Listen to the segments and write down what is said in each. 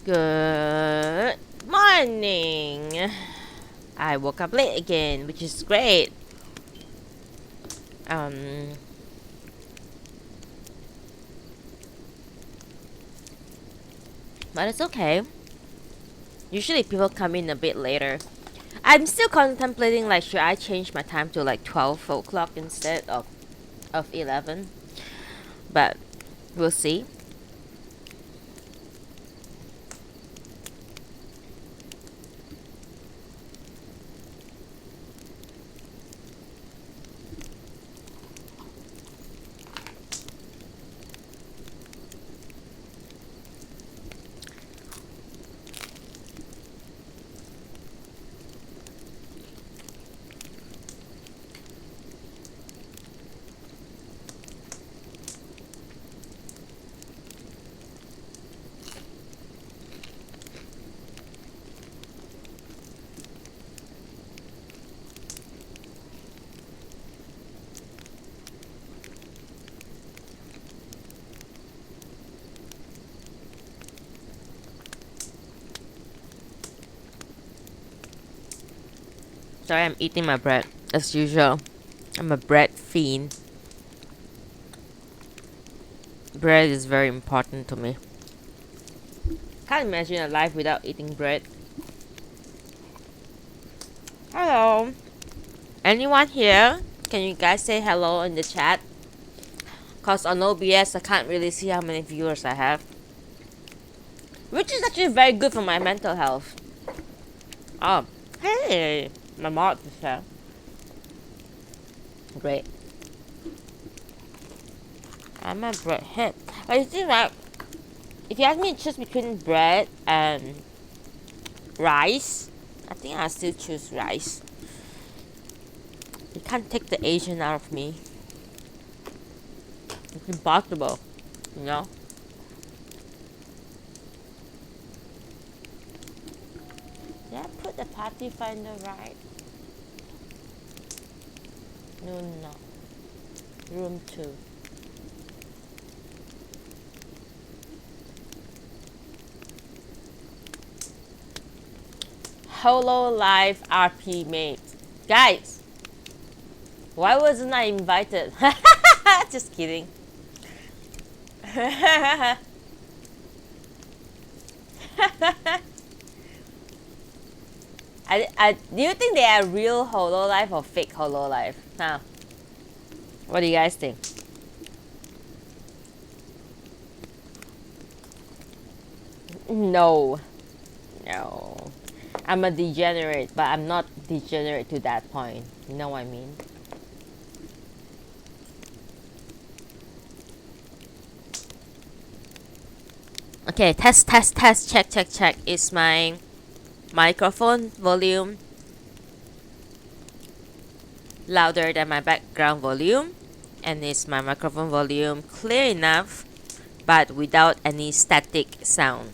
Good morning. I woke up late again, which is great. Um, but it's okay. Usually people come in a bit later. I'm still contemplating like should I change my time to like 12 o'clock instead of 11. But we'll see. Sorry, I'm eating my bread as usual. I'm a bread fiend. Bread is very important to me. Can't imagine a life without eating bread. Hello. Anyone here? Can you guys say hello in the chat? Cause on OBS I can't really see how many viewers I have. Which is actually very good for my mental health. Oh, hey! My mod is here. Great. I'm a breadhead. But you see, like, if you ask me to choose between bread and rice, I think I'll still choose rice. You can't take the Asian out of me. It's impossible, you know? Did I put the party finder right? No. Room 2. Hololive RP mate. Guys! Why wasn't I invited? Just kidding. Do you think they are real Hololive or fake Hololive? Huh? What do you guys think? No. I'm a degenerate, but I'm not degenerate to that point. You know what I mean? Okay, test, check. Is my microphone volume louder than my background volume? And is my microphone volume clear enough but without any static sound?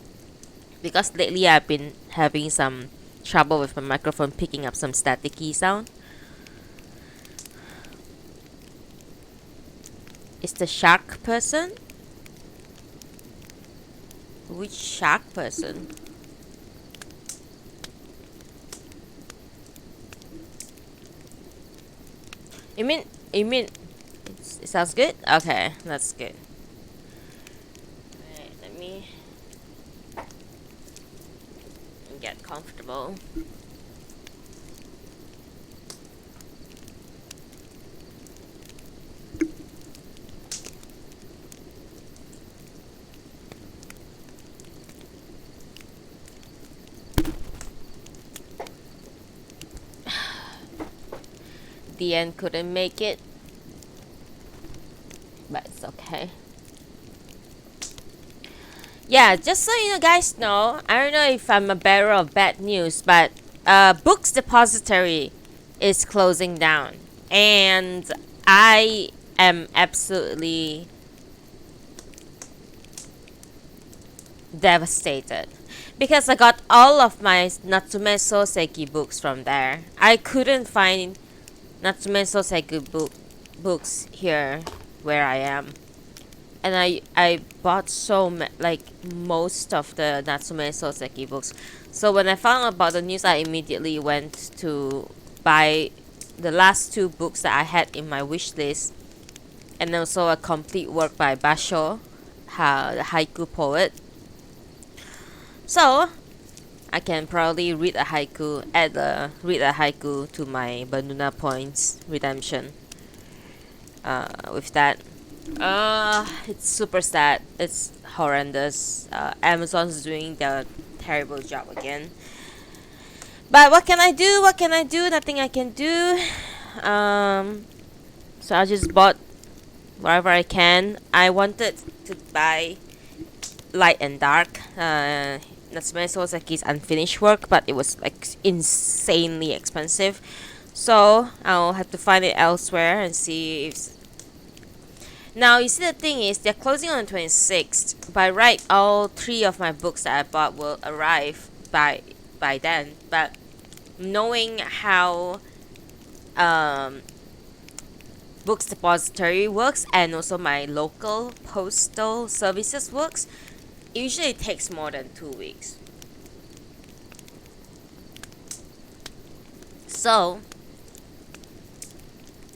Because lately I've been having some trouble with my microphone picking up some staticky sound. Is the shark person? Which shark person? You mean it sounds good? Okay, that's good. Alright, let me get comfortable. The end couldn't make it, but it's okay. Yeah, just so you guys know, I don't know if I'm a bearer of bad news, but Books Depository is closing down, and I am absolutely devastated because I got all of my Natsume Soseki books from there. I couldn't find Natsume Soseki books here where I am. and I bought like most of the Natsume Soseki books. So when I found about the news, I immediately went to buy the last two books that I had in my wish list, and also a complete work by Basho, the haiku poet. So I can probably read a haiku, read a haiku to my Banuna points redemption. With that, it's super sad. It's horrendous. Amazon's doing their terrible job again. But what can I do? What can I do? Nothing I can do. So I just bought whatever I can. I wanted to buy Light and Dark. Natsume Soseki's unfinished work, but it was like insanely expensive. So I'll have to find it elsewhere and see if. Now you see, the thing is they're closing on the 26th. By right, all three of my books that I bought will arrive by then. But knowing how Books Depository works and also my local postal services works, it usually takes more than 2 weeks. So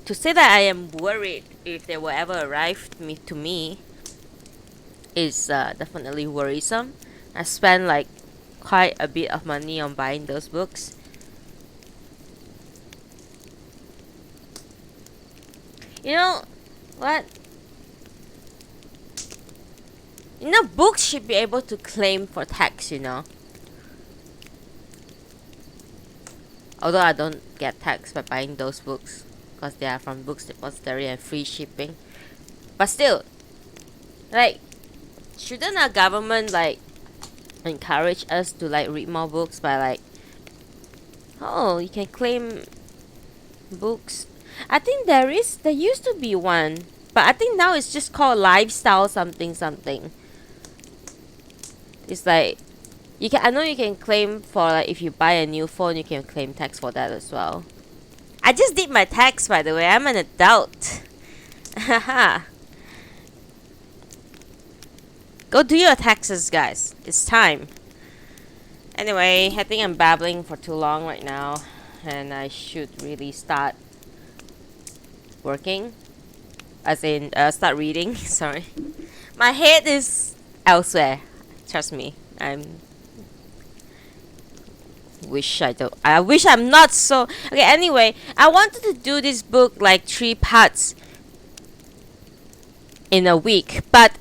to say that I am worried if they will ever arrive to me is definitely worrisome. I spent like quite a bit of money on buying those books. You know what? Books should be able to claim for tax, Although I don't get tax by buying those books because they are from Books Depository and free shipping. But still, like, shouldn't our government like encourage us to like read more books by like, oh, you can claim books? I think there used to be one, but I think now it's just called lifestyle something something. It's like I know you can claim for like if you buy a new phone, you can claim tax for that as well. I just did my tax, by the way. I'm an adult. Haha. Go do your taxes, guys. It's time. Anyway, I think I'm babbling for too long right now, and I should really start working. As in, start reading. Sorry. My head is elsewhere. Trust me. I wish I'm not so. Okay, anyway, I wanted to do this book like 3 parts in a week, but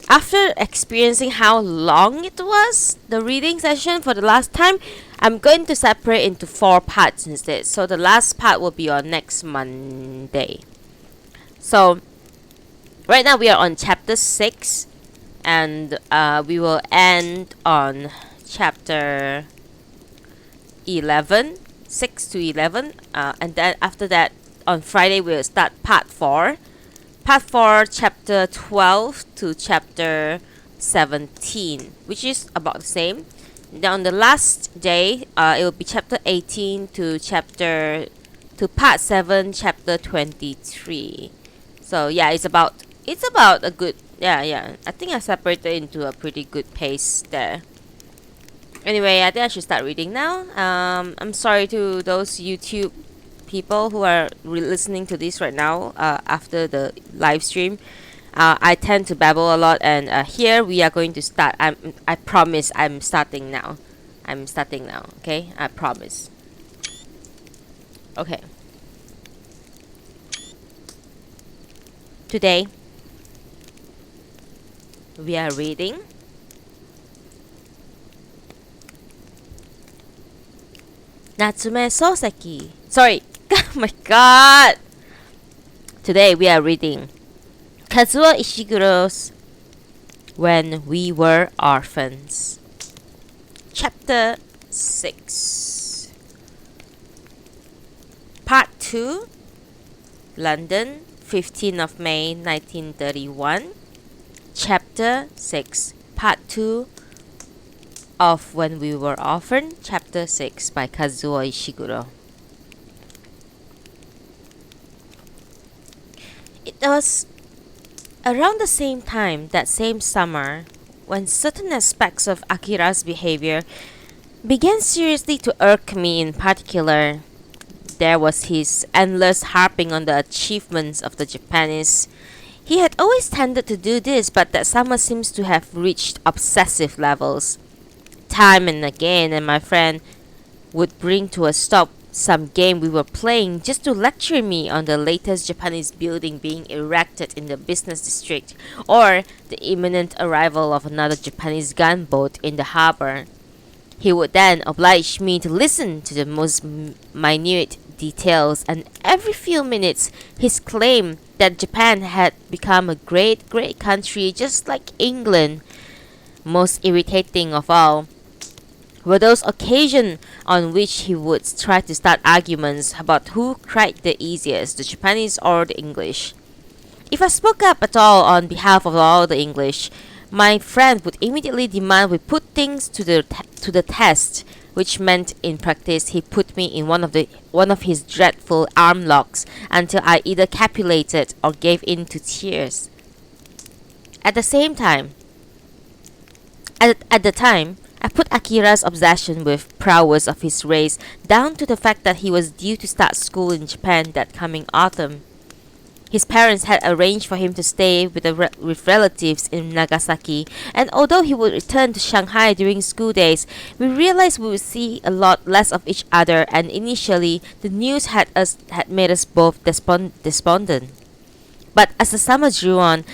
after experiencing how long it was, the reading session for the last time, I'm going to separate into 4 parts instead. So the last part will be on next Monday. So right now we are on chapter 6, and we will end on chapter 11, 6 to 11, and then after that on Friday we'll start part 4. Part 4, chapter 12 to chapter 17, which is about the same. Then on the last day, it will be chapter 18 to part 7, chapter 23. So yeah, it's about a good, yeah. I think I separated into a pretty good pace there. Anyway, I think I should start reading now. I'm sorry to those YouTube people who are listening to this right now after the live stream. I tend to babble a lot, and here we are going to start. I promise I'm starting now. Okay? I promise. Okay. Today we are reading Natsume Soseki. Sorry. Oh my god. Today we are reading Kazuo Ishiguro's When We Were Orphans. Chapter 6. Part 2. London, 15th of May 1931. Chapter 6. Part 2 of When We Were Orphaned, Chapter 6 by Kazuo Ishiguro. It was Around the same time, that same summer, when certain aspects of Akira's behavior began seriously to irk me in particular, there was his endless harping on the achievements of the Japanese. He had always tended to do this, but that summer seems to have reached obsessive levels. Time and again, and my friend would bring to a stop some game we were playing just to lecture me on the latest Japanese building being erected in the business district or the imminent arrival of another Japanese gunboat in the harbor. He would then oblige me to listen to the most minute details, and every few minutes his claim that Japan had become a great, great country just like England. Most irritating of all were those occasions on which he would try to start arguments about who cried the easiest, the Japanese or the English. If I spoke up at all on behalf of all the English, my friend would immediately demand we put things to the test, which meant in practice he put me in one of his dreadful arm locks until I either capitulated or gave in to tears. At the same time, at the time, I put Akira's obsession with prowess of his race down to the fact that he was due to start school in Japan that coming autumn. His parents had arranged for him to stay with relatives in Nagasaki, and although he would return to Shanghai during school days, we realized we would see a lot less of each other, and initially the news had made us both despondent. But as the summer drew on,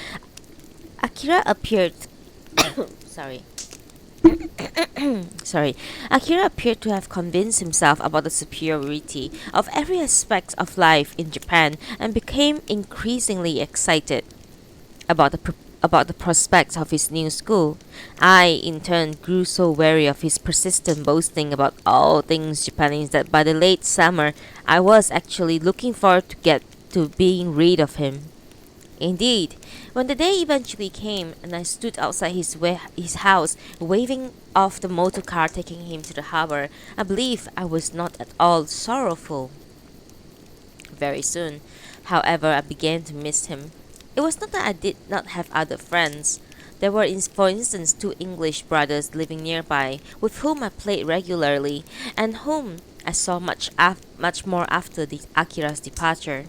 Akira appeared sorry. Sorry. Akira appeared to have convinced himself about the superiority of every aspect of life in Japan and became increasingly excited about about the prospects of his new school. I, in turn, grew so weary of his persistent boasting about all things Japanese that by the late summer I was actually looking forward to being rid of him. Indeed, when the day eventually came and I stood outside his house waving off the motor car taking him to the harbor, I believe I was not at all sorrowful. Very soon, however, I began to miss him. It was not that I did not have other friends. There were, for instance, two English brothers living nearby, with whom I played regularly, and whom I saw much more after Akira's departure.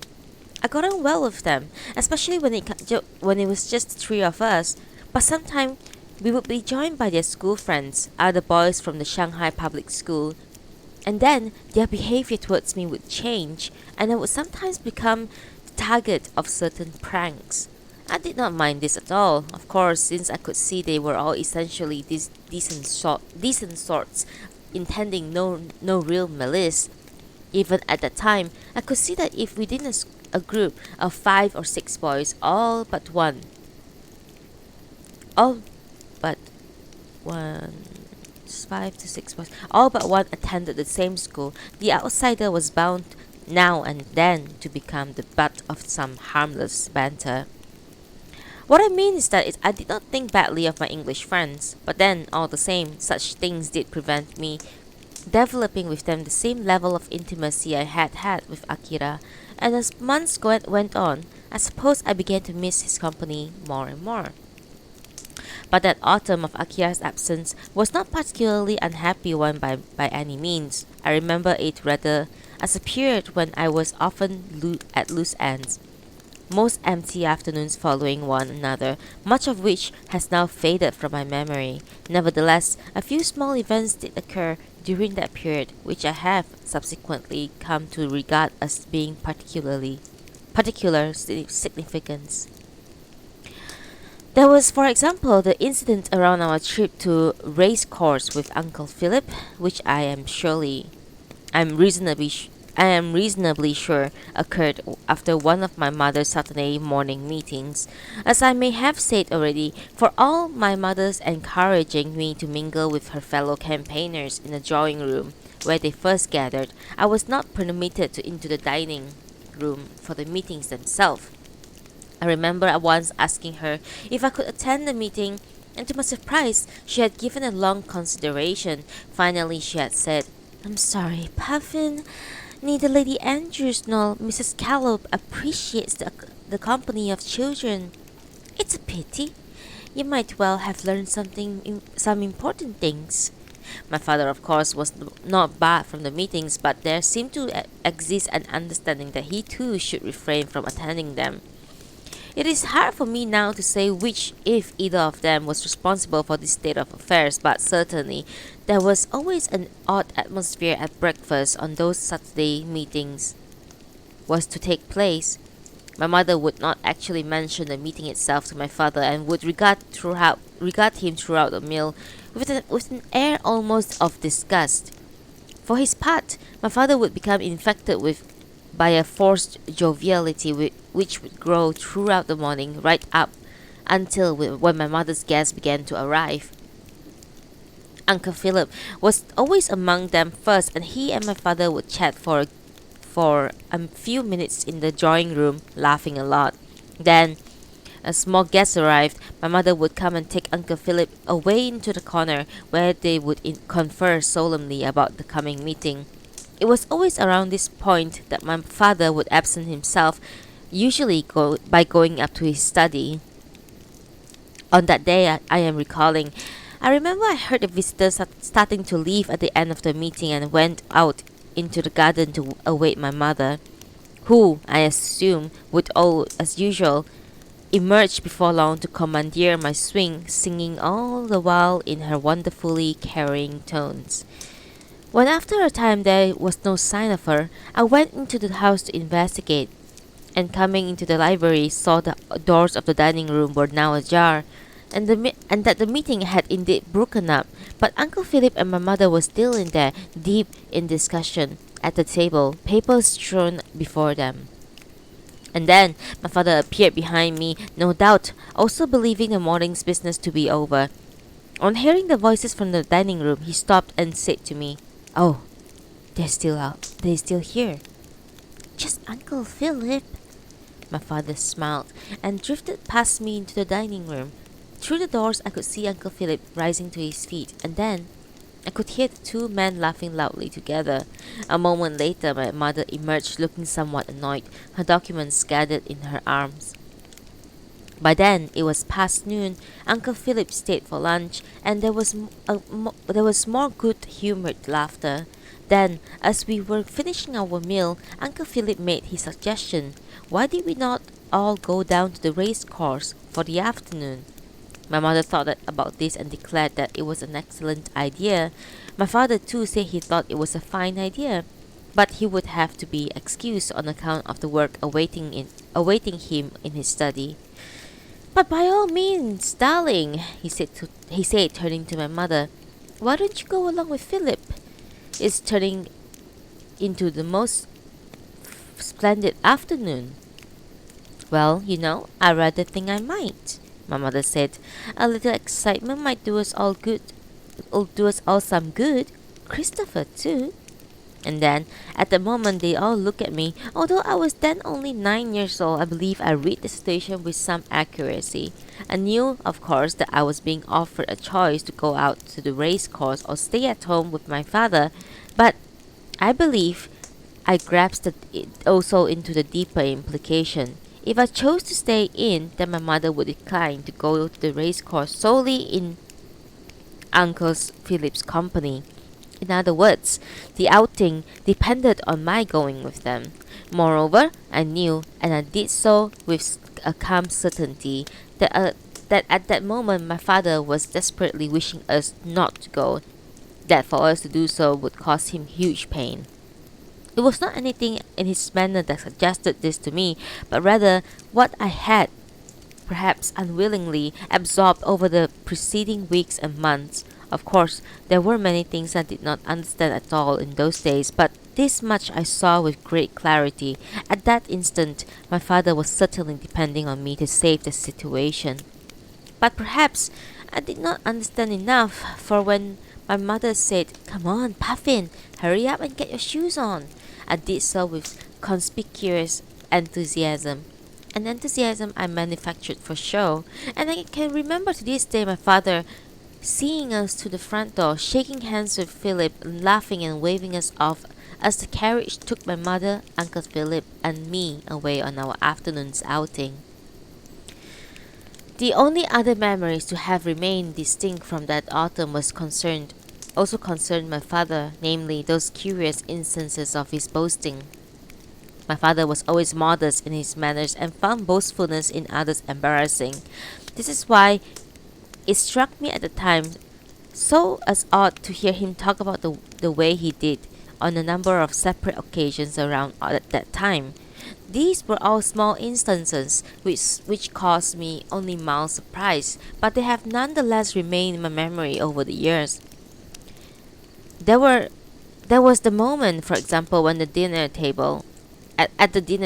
I got on well with them, especially when it was just three of us. But sometimes we would be joined by their school friends, other boys from the Shanghai public school, and then their behavior towards me would change, and I would sometimes become the target of certain pranks. I did not mind this at all, of course, since I could see they were all essentially decent sorts, intending no real malice. Even at that time, I could see that if within a group of 5 or 6 boys, all but one, 5 to 6 boys, all but one attended the same school, the outsider was bound now and then to become the butt of some harmless banter. What I mean is that I did not think badly of my English friends, but then, all the same, such things did prevent me developing with them the same level of intimacy I had with Akira, and as months went on, I suppose I began to miss his company more and more. But that autumn of Akira's absence was not particularly unhappy one by any means. I remember it rather as a period when I was often at loose ends, most empty afternoons following one another, much of which has now faded from my memory. Nevertheless, a few small events did occur during that period, which I have subsequently come to regard as being particular significance. There was, for example, the incident around our trip to race course with Uncle Philip, which I am reasonably sure occurred after one of my mother's Saturday morning meetings. As I may have said already, for all my mother's encouraging me to mingle with her fellow campaigners in the drawing room where they first gathered, I was not permitted into the dining room for the meetings themselves. I remember at once asking her if I could attend the meeting, and to my surprise, she had given a long consideration. Finally, she had said, "I'm sorry, Puffin. Neither Lady Andrews nor Mrs. Callop appreciates the company of children. It That's a pity. You might well have learned some important things. My father, of course, was not barred from the meetings, but there seemed to exist an understanding that he too should refrain from attending them. It is hard for me now to say which, if either of them, was responsible for this state of affairs, but certainly there was always an odd atmosphere at breakfast on those Saturday meetings was to take place. My mother would not actually mention the meeting itself to my father and would regard him throughout the meal with an air almost of disgust. For his part, my father would become infected with by a forced joviality which would grow throughout the morning right up until when my mother's guests began to arrive. Uncle Philip was always among them first, and he and my father would chat for a few minutes in the drawing room, laughing a lot. Then, as more guests arrived, my mother would come and take Uncle Philip away into the corner where they would confer solemnly about the coming meeting. It was always around this point that my father would absent himself, usually by going up to his study. On that day I am recalling, I remember I heard the visitors starting to leave at the end of the meeting and went out into the garden to await my mother, who, I assume, would all, as usual, emerge before long to commandeer my swing, singing all the while in her wonderfully carrying tones. When after a time there was no sign of her, I went into the house to investigate, and coming into the library saw the doors of the dining room were now ajar, and that the meeting had indeed broken up, but Uncle Philip and my mother were still in there, deep in discussion, at the table, papers strewn before them. And then my father appeared behind me, no doubt, also believing the morning's business to be over. On hearing the voices from the dining room, he stopped and said to me, "Oh, they're still out. They're still here." "Just Uncle Philip." My father smiled and drifted past me into the dining room. Through the doors I could see Uncle Philip rising to his feet, and then I could hear the two men laughing loudly together. A moment later my mother emerged looking somewhat annoyed, her documents scattered in her arms. By then it was past noon. Uncle Philip stayed for lunch, and there was more good-humored laughter. Then, as we were finishing our meal, Uncle Philip made his suggestion. Why did we not all go down to the race course for the afternoon? My mother thought about this and declared that it was an excellent idea. My father too said he thought it was a fine idea, but he would have to be excused on account of the work awaiting him in his study. "But by all means, darling," he said, turning to my mother. "Why don't you go along with Philip? It's turning into the most splendid afternoon." "Well, I rather think I might," my mother said. "A little excitement might do us all good. Will do us all some good. Christopher too." And then, at the moment they all looked at me. Although I was then only 9 years old, I believe I read the situation with some accuracy. I knew, of course, that I was being offered a choice to go out to the race course or stay at home with my father, but I believe I grasped it also into the deeper implication. If I chose to stay in, then my mother would decline to go to the race course solely in Uncle Philip's company. In other words, the outing depended on my going with them. Moreover, I knew, and I did so with a calm certainty, that at that moment my father was desperately wishing us not to go, that for us to do so would cause him huge pain. It was not anything in his manner that suggested this to me, but rather what I had, perhaps unwillingly, absorbed over the preceding weeks and months. Of course, there were many things I did not understand at all in those days, but this much I saw with great clarity. At that instant, my father was certainly depending on me to save the situation. But perhaps I did not understand enough, for when my mother said, "Come on, Puffin, hurry up and get your shoes on," I did so with conspicuous enthusiasm. An enthusiasm I manufactured for show, and I can remember to this day my father seeing us to the front door, shaking hands with Philip, and laughing and waving us off as the carriage took my mother, Uncle Philip, and me away on our afternoon's outing. The only other memories to have remained distinct from that autumn also concerned my father, namely those curious instances of his boasting. My father was always modest in his manners and found boastfulness in others embarrassing. This is why it struck me at the time so as odd to hear him talk about the way he did on a number of separate occasions around at that time. These were all small instances which caused me only mild surprise, but they have nonetheless remained in my memory over the years. There were there was the moment, for example, when at the dinner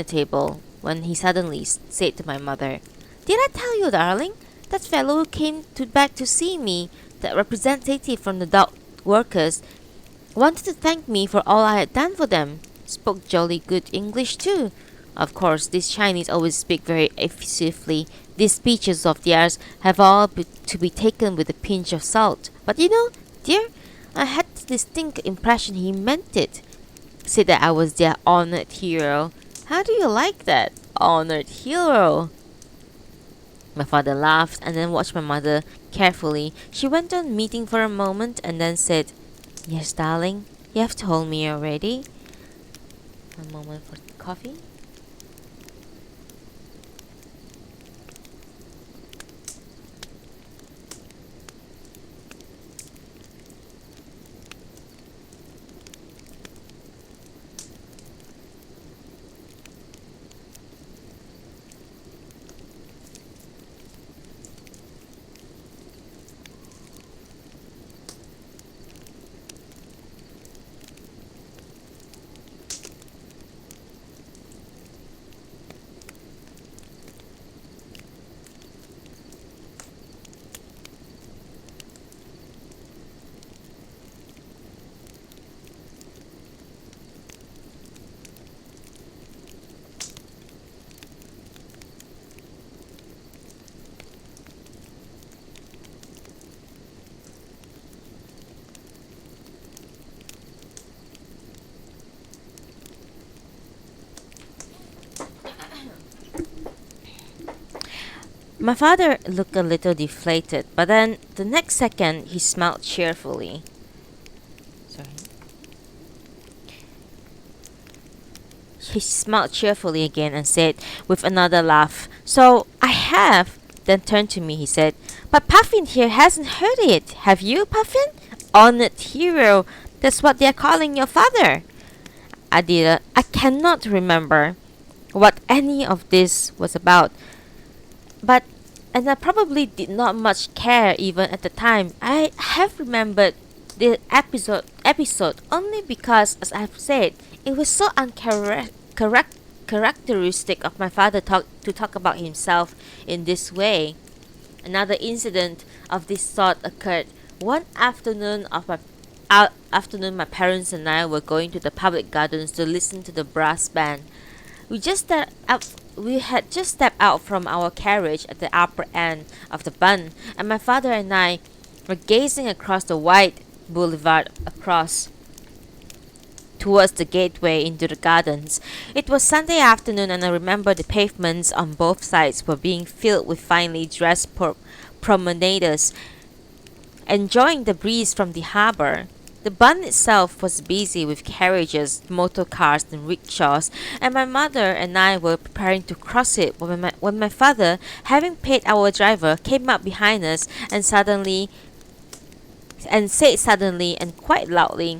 table, when he suddenly said to my mother, "Did I tell you, darling, that fellow who came back to see me, that representative from the dock workers, wanted to thank me for all I had done for them. Spoke jolly good English too. Of course, these Chinese always speak very effusively. These speeches of theirs have all to be taken with a pinch of salt. But you know, dear, I had the distinct impression he meant it. Said that I was their honored hero. How do you like that? Honored hero." My father laughed and then watched my mother carefully. She went on meeting for a moment and then said, "Yes, darling, you have told me already." One moment for coffee. My father looked a little deflated, but then the next second he smiled cheerfully. Sorry. He smiled cheerfully again and said with another laugh, "So I have." Then turned to me, he said, "But Puffin here hasn't heard it. Have you, Puffin? Honored hero. That's what they're calling your father." I cannot remember what any of this was about, but and I probably did not much care even at the time. I have remembered the episode only because, as I've said, it was so characteristic of my father to talk about himself in this way. Another incident of this sort occurred one afternoon. My parents and I were going to the public gardens to listen to the brass band. We had just stepped out from our carriage at the upper end of the bund, and my father and I were gazing across the wide boulevard across towards the gateway into the gardens. It was Sunday afternoon, and I remember the pavements on both sides were being filled with finely dressed promenaders enjoying the breeze from the harbor. The bund itself was busy with carriages, motor cars, and rickshaws, and my mother and I were preparing to cross it when my father, having paid our driver, came up behind us and said suddenly and quite loudly,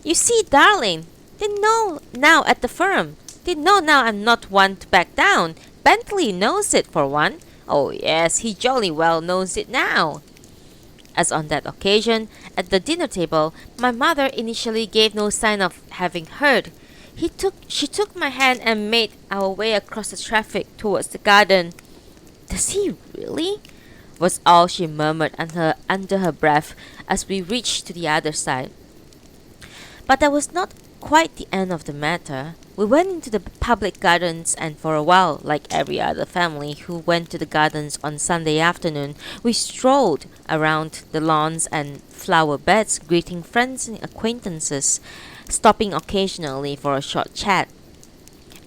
"You see, darling, they know now at the firm. They know now I'm not one to back down. Bentley knows it for one. Oh yes, he jolly well knows it now." As on that occasion, at the dinner table, my mother initially gave no sign of having heard. She took my hand and made our way across the traffic towards the garden. "Does he really?" was all she murmured under her breath as we reached to the other side. But that was not quite the end of the matter. We went into the public gardens, and for a while, like every other family who went to the gardens on Sunday afternoon, we strolled around the lawns and flower beds, greeting friends and acquaintances, stopping occasionally for a short chat.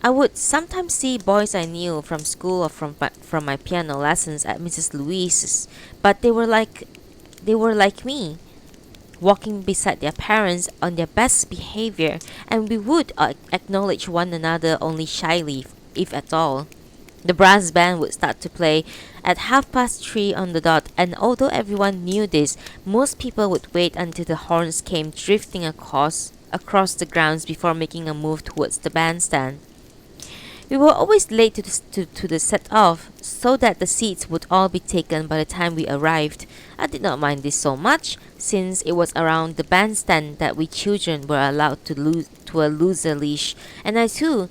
I would sometimes see boys I knew from school or from my piano lessons at Mrs. Louise's, but they were like me, walking beside their parents on their best behavior, and we would acknowledge one another only shyly, if at all. The brass band would start to play at 3:30 on the dot, and although everyone knew this, most people would wait until the horns came drifting across the grounds before making a move towards the bandstand. We were always late to the set off, so that the seats would all be taken by the time we arrived. I did not mind this so much, since it was around the bandstand that we children were allowed to a looser leash, and I too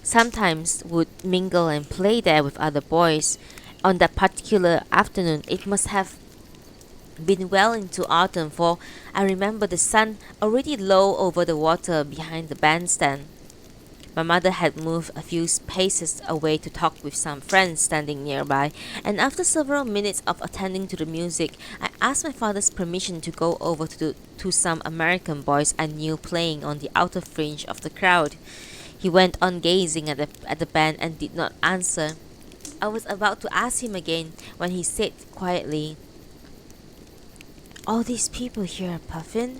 sometimes would mingle and play there with other boys. On that particular afternoon, it must have been well into autumn, for I remember the sun already low over the water behind the bandstand. My mother had moved a few paces away to talk with some friends standing nearby, and after several minutes of attending to the music, I asked my father's permission to go over to some American boys I knew playing on the outer fringe of the crowd. He went on gazing at the band and did not answer. I was about to ask him again when he said quietly, "All these people here, Puffin.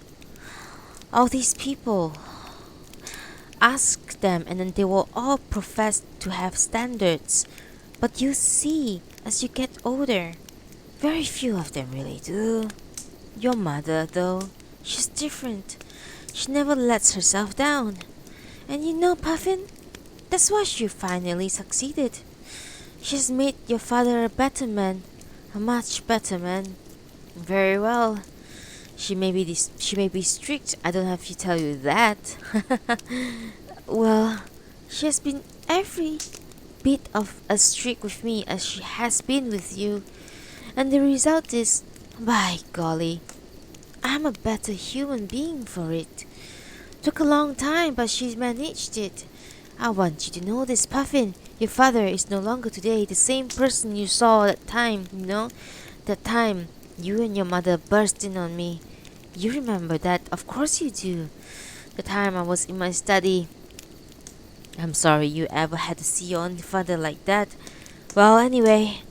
All these people. Ask them and then they will all profess to have standards. But you see, as you get older, very few of them really do. Your mother, though, she's different. She never lets herself down. And you know, Puffin, that's why she finally succeeded. She's made your father a better man, a much better man. Very well. She may be strict. I don't have to tell you that. Well, she has been every bit of as strict with me as she has been with you, and the result is, by golly, I'm a better human being for it. Took a long time, but she's managed it. I want you to know this, Puffin. Your father is no longer today the same person you saw that time, you know? That time you and your mother burst in on me. You remember that? Of course you do. The time I was in my study. I'm sorry you ever had to see your own father like that. Well, anyway,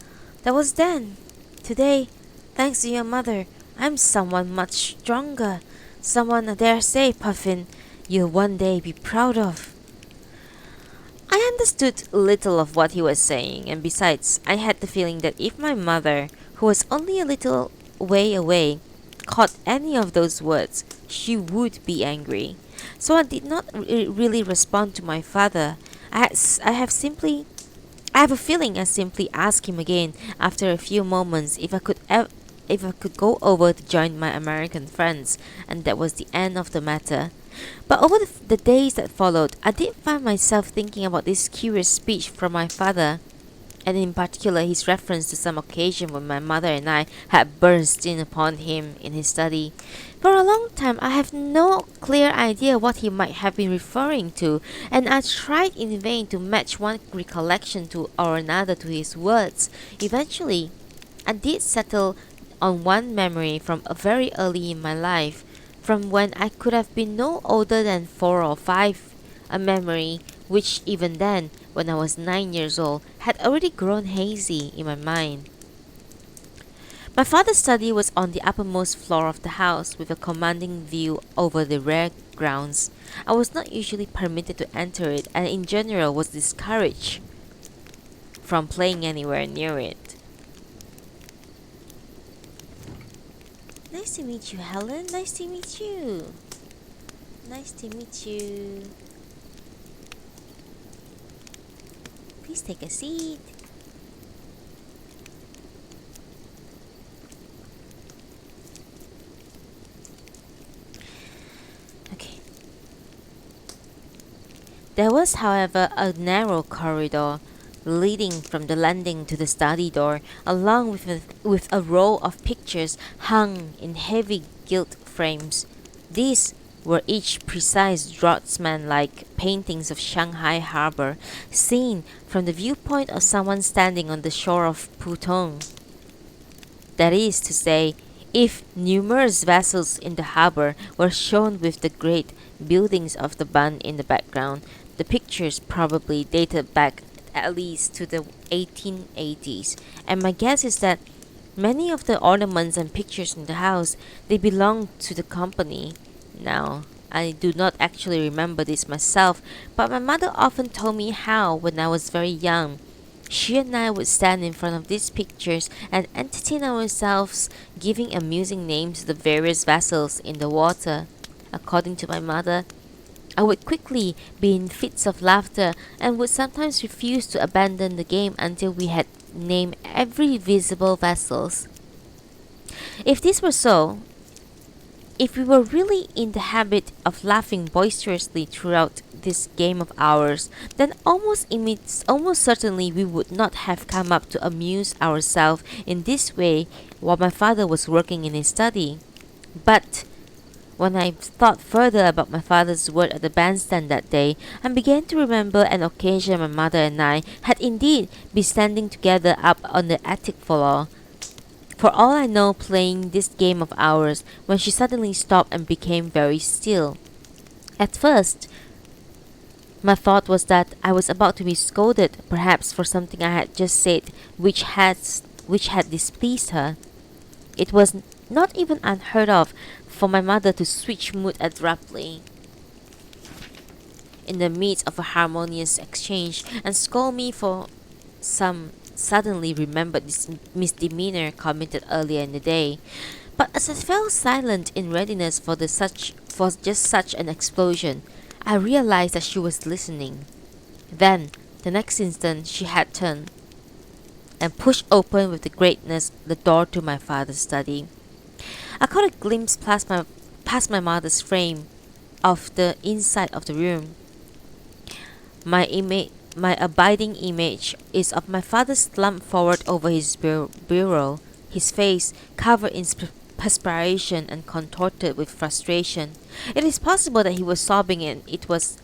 that was then. Today, thanks to your mother, I'm someone much stronger. Someone I dare say, Puffin, you'll one day be proud of." I understood little of what he was saying, and besides, I had the feeling that if my mother, who was only a little way away, caught any of those words, she would be angry. So I did not really respond to my father. I have a feeling I simply asked him again after a few moments if I could go over to join my American friends, and that was the end of the matter. But over the days that followed, I did find myself thinking about this curious speech from my father, and in particular his reference to some occasion when my mother and I had burst in upon him in his study. For a long time I have no clear idea what he might have been referring to, and I tried in vain to match one recollection to or another to his words. Eventually, I did settle on one memory from very early in my life, from when I could have been no older than 4 or 5, a memory which even then, when I was 9 years old, had already grown hazy in my mind. My father's study was on the uppermost floor of the house, with a commanding view over the rare grounds. I was not usually permitted to enter it, and in general was discouraged from playing anywhere near it. Nice to meet you, Helen. Nice to meet you. Nice to meet you. Please take a seat. Okay. There was, however, a narrow corridor leading from the landing to the study door, along with a row of pictures hung in heavy gilt frames. These were each precise draughtsman-like paintings of Shanghai harbor, seen from the viewpoint of someone standing on the shore of Putong. That is to say, if numerous vessels in the harbor were shown with the great buildings of the Ban in the background, The pictures probably dated back at least to the 1880s, and my guess is that many of the ornaments and pictures in the house, they belong to the company. Now, I do not actually remember this myself, but my mother often told me how, when I was very young, she and I would stand in front of these pictures and entertain ourselves, giving amusing names to the various vessels in the water. According to my mother, I would quickly be in fits of laughter and would sometimes refuse to abandon the game until we had named every visible vessels. If this were so, if we were really in the habit of laughing boisterously throughout this game of ours, then almost certainly we would not have come up to amuse ourselves in this way while my father was working in his study. But when I thought further about my father's word at the bandstand that day, I began to remember an occasion my mother and I had indeed been standing together up on the attic floor, for all I know playing this game of ours, when she suddenly stopped and became very still. At first, my thought was that I was about to be scolded, perhaps for something I had just said which had displeased her. It was not even unheard of for my mother to switch mood abruptly in the midst of a harmonious exchange and scold me for some suddenly remembered misdemeanor committed earlier in the day. But as I fell silent in readiness for just such an explosion, I realized that she was listening. Then, the next instant, she had turned and pushed open with greatness the door to my father's study. I caught a glimpse past my mother's frame of the inside of the room. My abiding image is of my father slumped forward over his bureau, his face covered in perspiration and contorted with frustration. It is possible that he was sobbing, and it was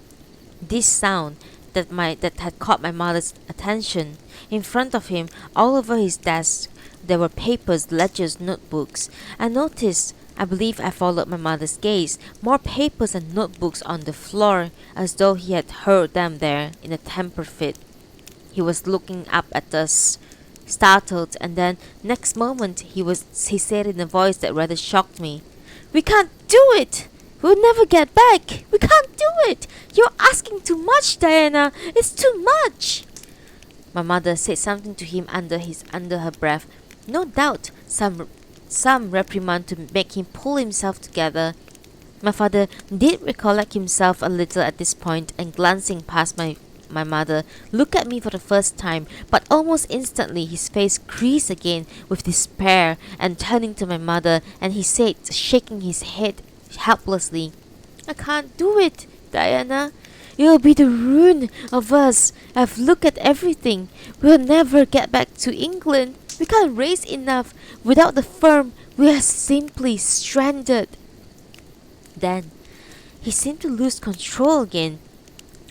this sound that had caught my mother's attention. In front of him, all over his desk, there were papers, ledgers, notebooks. I believe I followed my mother's gaze, more papers and notebooks on the floor, as though he had hurled them there in a temper fit. He was looking up at us, startled, and then, next moment, he said in a voice that rather shocked me, "We can't do it! We'll never get back! We can't do it! You're asking too much, Diana! It's too much!" My mother said something to him under her breath. No doubt some reprimand to make him pull himself together. My father did recollect himself a little at this point, and glancing past my mother, looked at me for the first time, but almost instantly his face creased again with despair, and turning to my mother, and he said, shaking his head helplessly, "I can't do it, Diana. It'll be the ruin of us. I've looked at everything. We'll never get back to England. We can't raise enough. Without the firm, we are simply stranded." Then, he seemed to lose control again,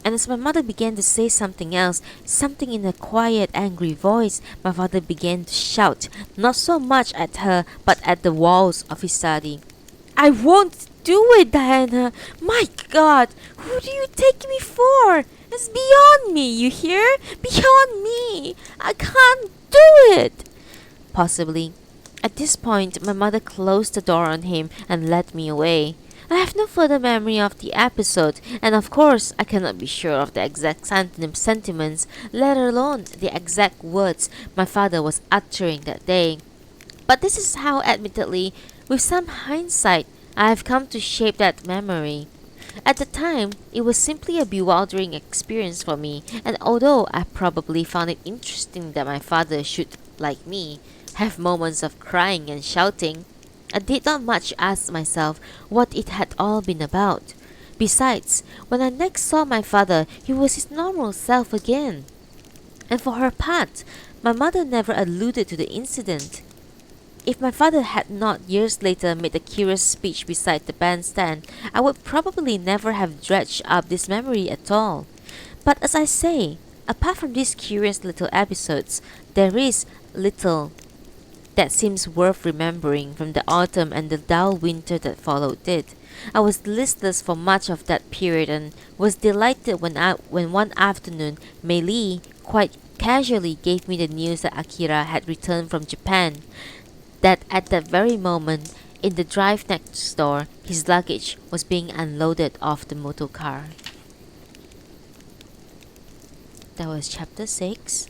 and as my mother began to say something else, something in a quiet, angry voice, my father began to shout, not so much at her, but at the walls of his study. "I won't do it, Diana! My God! Who do you take me for? It's beyond me, you hear? Beyond me! I can't do it!" Possibly. At this point, my mother closed the door on him and led me away. I have no further memory of the episode, and of course, I cannot be sure of the exact sentiments, let alone the exact words my father was uttering that day. But this is how, admittedly, with some hindsight, I have come to shape that memory. At the time, it was simply a bewildering experience for me, and although I probably found it interesting that my father should, like me, have moments of crying and shouting, I did not much ask myself what it had all been about. Besides, when I next saw my father, he was his normal self again. And for her part, my mother never alluded to the incident. If my father had not years later made a curious speech beside the bandstand, I would probably never have dredged up this memory at all. But as I say, apart from these curious little episodes, there that seems worth remembering from the autumn and the dull winter that followed it. I was listless for much of that period and was delighted when one afternoon Mei Li quite casually gave me the news that Akira had returned from Japan, that at that very moment, in the drive next door, his luggage was being unloaded off the motor car. That was chapter 6.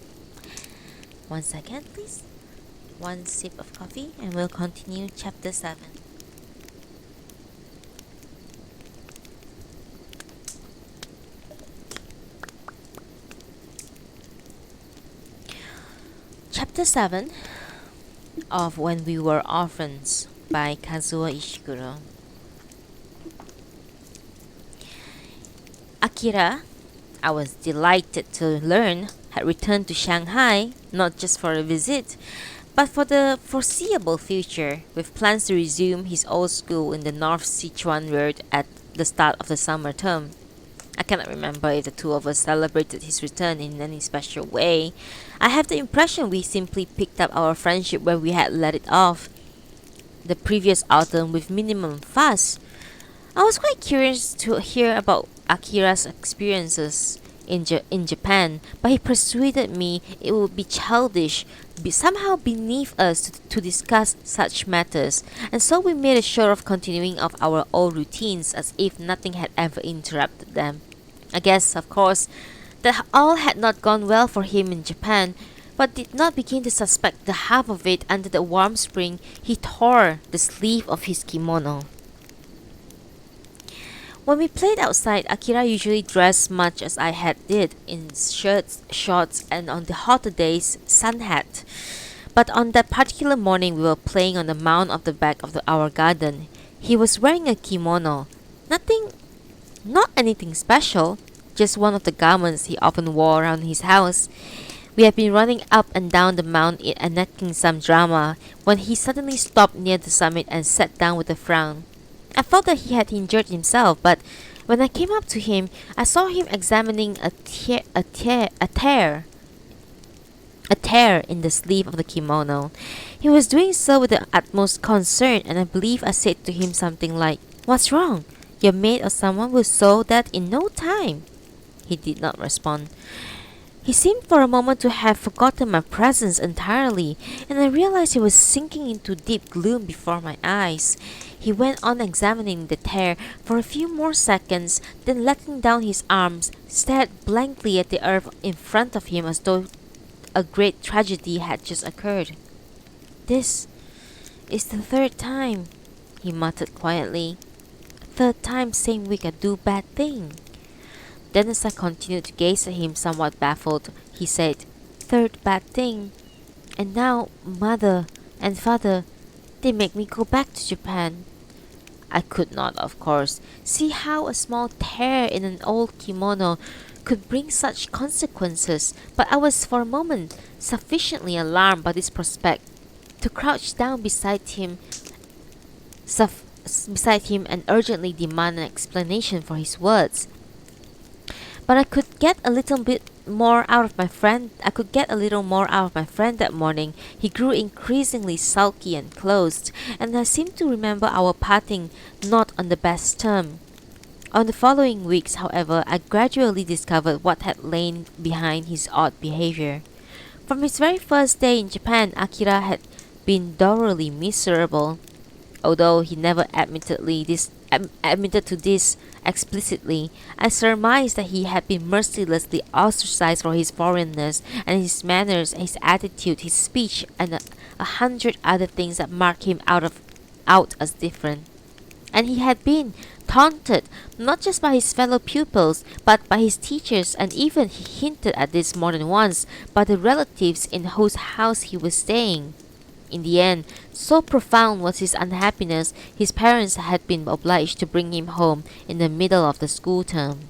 One second, please. One sip of coffee, and we'll continue chapter 7. Chapter 7 of When We Were Orphans by Kazuo Ishiguro. Akira, I was delighted to learn, had returned to Shanghai, not just for a visit, but for the foreseeable future, with plans to resume his old school in the North Sichuan ward at the start of the summer term. I cannot remember if the two of us celebrated his return in any special way. I have the impression we simply picked up our friendship where we had let it off the previous autumn with minimum fuss. I was quite curious to hear about Akira's experiences in Japan, but he persuaded me it would be childish, somehow beneath us to discuss such matters, and so we made a show of continuing of our old routines as if nothing had ever interrupted them. I guess, of course, that all had not gone well for him in Japan, but did not begin to suspect the half of it under the warm spring he tore the sleeve of his kimono. When we played outside, Akira usually dressed much as I had did, in shirts, shorts, and on the hotter days, sun hat. But on that particular morning we were playing on the mound of the back of our garden. He was wearing a kimono. Not anything special, just one of the garments he often wore around his house. We had been running up and down the mound enacting some drama, when he suddenly stopped near the summit and sat down with a frown. I thought that he had injured himself, but when I came up to him, I saw him examining a tear in the sleeve of the kimono. He was doing so with the utmost concern, and I believe I said to him something like, "What's wrong? Your maid or someone will sew that in no time." He did not respond. He seemed for a moment to have forgotten my presence entirely, and I realized he was sinking into deep gloom before my eyes. He went on examining the tear for a few more seconds, then letting down his arms, stared blankly at the earth in front of him as though a great tragedy had just occurred. "This is the third time," he muttered quietly. "Third time same week I do bad thing." Then as I continued to gaze at him somewhat baffled, he said, "Third bad thing. And now mother and father, they make me go back to Japan." I could not, of course, see how a small tear in an old kimono could bring such consequences, but I was for a moment sufficiently alarmed by this prospect to crouch down beside him and urgently demand an explanation for his words. But I could get a little more out of my friend that morning. He grew increasingly sulky and closed, and I seem to remember our parting not on the best term. On the following weeks, however, I gradually discovered what had lain behind his odd behavior. From his very first day in Japan, Akira had been thoroughly miserable. Although he never admitted to this explicitly, I surmised that he had been mercilessly ostracized for his foreignness and his manners, his attitude, his speech, and a hundred other things that marked him out as different. And he had been taunted not just by his fellow pupils, but by his teachers, and even, he hinted at this more than once, by the relatives in whose house he was staying. In the end, so profound was his unhappiness, his parents had been obliged to bring him home in the middle of the school term.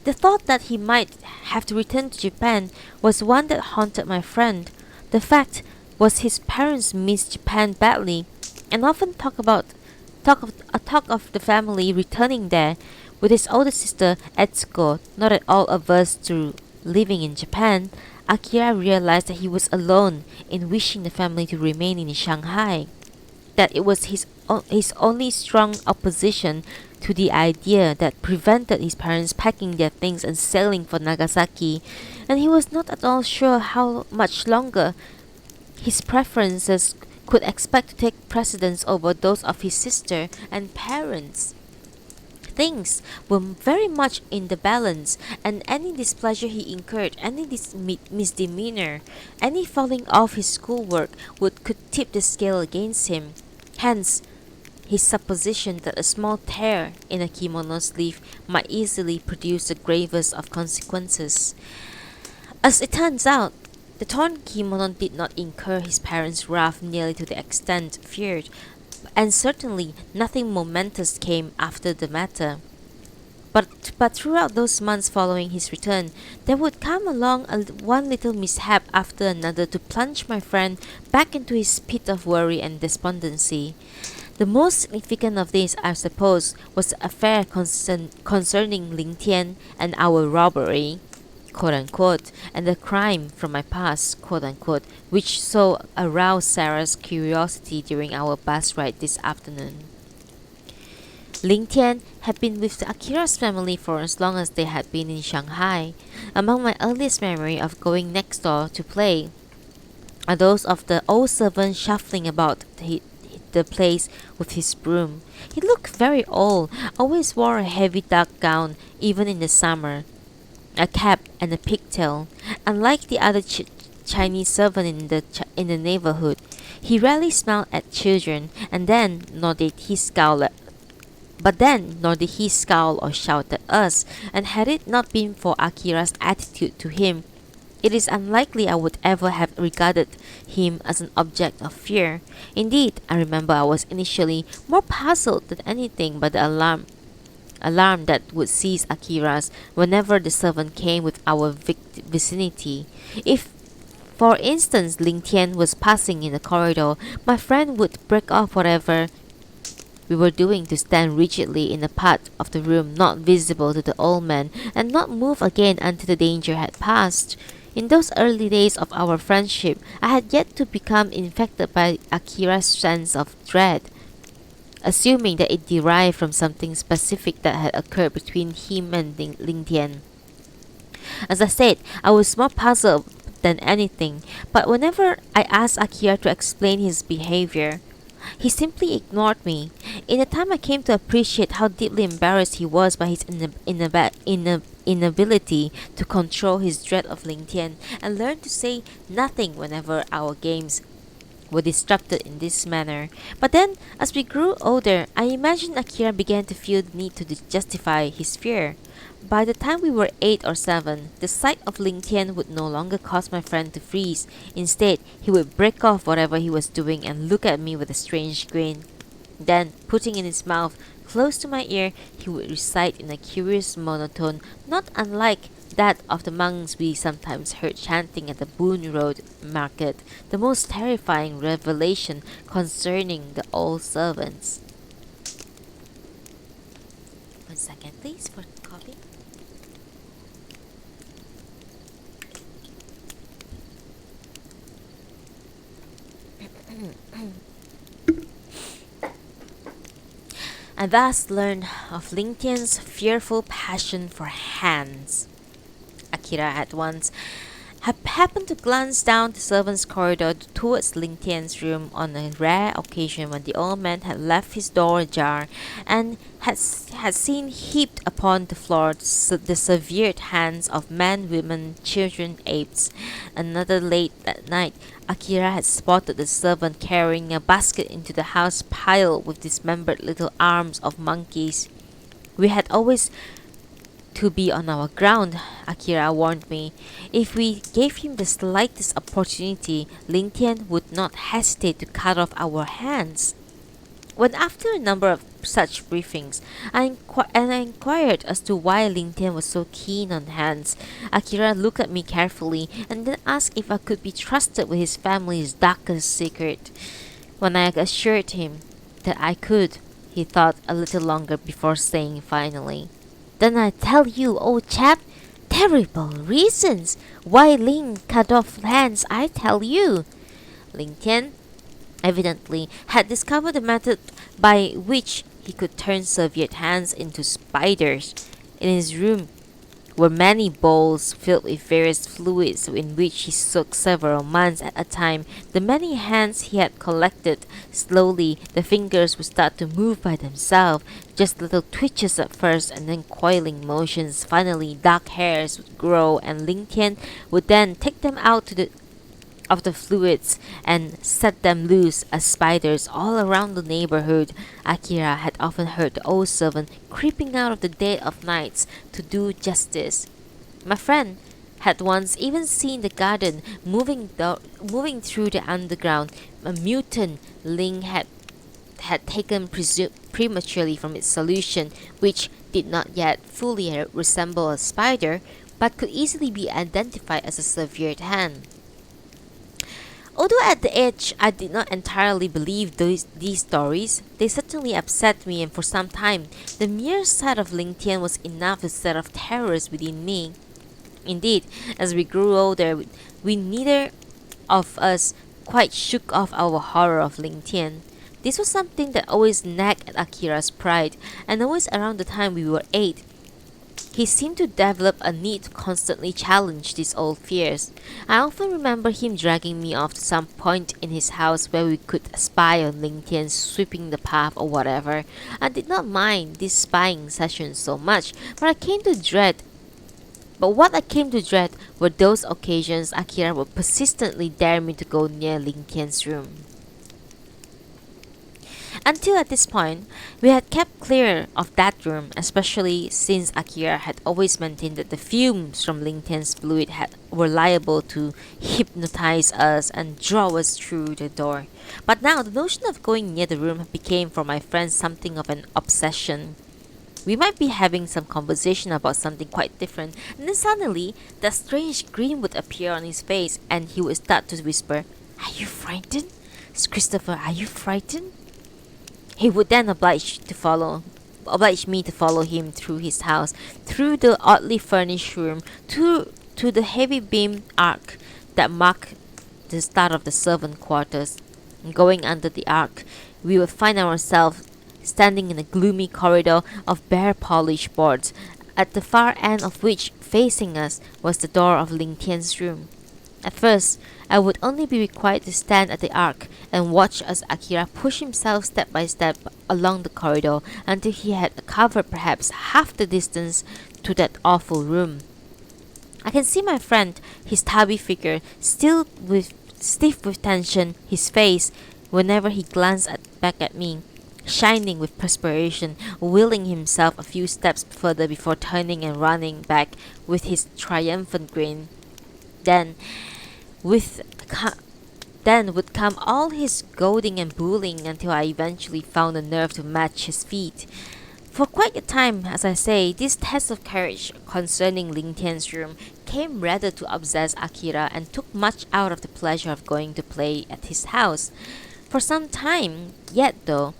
The thought that he might have to return to Japan was one that haunted my friend. The fact was his parents missed Japan badly, and often talk of the family returning there, with his older sister Etsuko not at all averse to living in Japan. Akira realized that he was alone in wishing the family to remain in Shanghai, that it was his only strong opposition to the idea that prevented his parents packing their things and sailing for Nagasaki, and he was not at all sure how much longer his preferences could expect to take precedence over those of his sister and parents. Things were very much in the balance, and any displeasure he incurred, any misdemeanor, any falling off his schoolwork could tip the scale against him. Hence, his supposition that a small tear in a kimono sleeve might easily produce the gravest of consequences. As it turns out, the torn kimono did not incur his parents' wrath nearly to the extent feared, and certainly nothing momentous came after the matter. But throughout those months following his return, there would come along one little mishap after another to plunge my friend back into his pit of worry and despondency. The most significant of these, I suppose, was the affair concerning Ling Tian and our robbery, quote unquote, and the crime from my past, quote unquote, which so aroused Sarah's curiosity during our bus ride this afternoon. Ling Tian had been with Akira's family for as long as they had been in Shanghai. Among my earliest memory of going next door to play are those of the old servant shuffling about the place with his broom. He looked very old, always wore a heavy dark gown, even in the summer, a cap and a pigtail. Unlike the other Chinese servant in the neighborhood, he rarely smiled at children, nor did he scowl or shout at us, and had it not been for Akira's attitude to him, it is unlikely I would ever have regarded him as an object of fear. Indeed, I remember I was initially more puzzled than anything by the alarm that would seize Akira's whenever the servant came with our vicinity. If, for instance, Ling Tian was passing in the corridor, my friend would break off whatever we were doing to stand rigidly in a part of the room not visible to the old man, and not move again until the danger had passed. In those early days of our friendship, I had yet to become infected by Akira's sense of dread, assuming that it derived from something specific that had occurred between him and Ling Tian. As I said, I was more puzzled than anything, but whenever I asked Akira to explain his behavior, he simply ignored me. In the time I came to appreciate how deeply embarrassed he was by his inability to control his dread of Ling Tian, and learned to say nothing whenever our games were disrupted in this manner. But then, as we grew older, I imagined Akira began to feel the need to justify his fear. By the time we were 8 or 7, the sight of Ling Tian would no longer cause my friend to freeze. Instead, he would break off whatever he was doing and look at me with a strange grin. Then, putting in his mouth close to my ear, he would recite in a curious monotone not unlike that of the monks we sometimes heard chanting at the Boon Road market, the most terrifying revelation concerning the old servants. 1 second, please, for coffee. I thus learned of Ling Tian's fearful passion for hands. Akira at once happened to glance down the servants' corridor towards Ling Tian's room on a rare occasion when the old man had left his door ajar and had seen heaped upon the floor the severed hands of men, women, children, apes. Another late that night, Akira had spotted the servant carrying a basket into the house piled with dismembered little arms of monkeys. We had always to be on our ground, Akira warned me. If we gave him the slightest opportunity, Ling Tian would not hesitate to cut off our hands. When after a number of such briefings, I inquired as to why Ling Tian was so keen on hands, Akira looked at me carefully and then asked if I could be trusted with his family's darkest secret. When I assured him that I could, he thought a little longer before saying finally, "Then I tell you, old chap, Terrible reasons why Ling cut off hands, I tell you. Ling Tian evidently had discovered a method by which he could turn Soviet hands into spiders. In his room were many bowls filled with various fluids in which he soaked several months at a time. The many hands he had collected, slowly the fingers would start to move by themselves, just little twitches at first and then coiling motions. Finally, dark hairs would grow and Ling Tian would then take them out of the fluids and set them loose as spiders all around the neighborhood. Akira had often heard the old servant creeping out of the dead of nights to do justice. My friend had once even seen the garden moving through the underground. A mutant Ling had taken prematurely from its solution, which did not yet fully resemble a spider, but could easily be identified as a severed hand. Although at the edge I did not entirely believe these stories, they certainly upset me, and for some time the mere sight of Ling Tian was enough to set off terrors within me. Indeed, as we grew older, we neither of us quite shook off our horror of Ling Tian. This was something that always nagged at Akira's pride, and always around the time we were 8, he seemed to develop a need to constantly challenge these old fears. I often remember him dragging me off to some point in his house where we could spy on Ling Tian sweeping the path or whatever. I did not mind these spying sessions so much, but what I came to dread were those occasions Akira would persistently dare me to go near Ling Tian's room. Until at this point, we had kept clear of that room, especially since Akira had always maintained that the fumes from Ling Tian's fluid were liable to hypnotize us and draw us through the door. But now, the notion of going near the room became for my friend something of an obsession. We might be having some conversation about something quite different, and then suddenly, that strange grin would appear on his face, and he would start to whisper, "Are you frightened? Christopher, are you frightened?" He would then oblige me to follow him through his house, through the oddly furnished room, to the heavy beamed arch that marked the start of the servant quarters. Going under the arch, we would find ourselves standing in a gloomy corridor of bare polished boards, at the far end of which, facing us, was the door of Ling Tian's room. At first, I would only be required to stand at the arch and watch as Akira pushed himself step by step along the corridor until he had covered perhaps half the distance to that awful room. I can see my friend, his tubby figure, stiff with tension, his face, whenever he glanced back at me, shining with perspiration, wheeling himself a few steps further before turning and running back with his triumphant grin. Then would come all his goading and bullying until I eventually found the nerve to match his feat. For quite a time, as I say, this test of courage concerning Ling Tian's room came rather to obsess Akira and took much out of the pleasure of going to play at his house. For some time yet, though,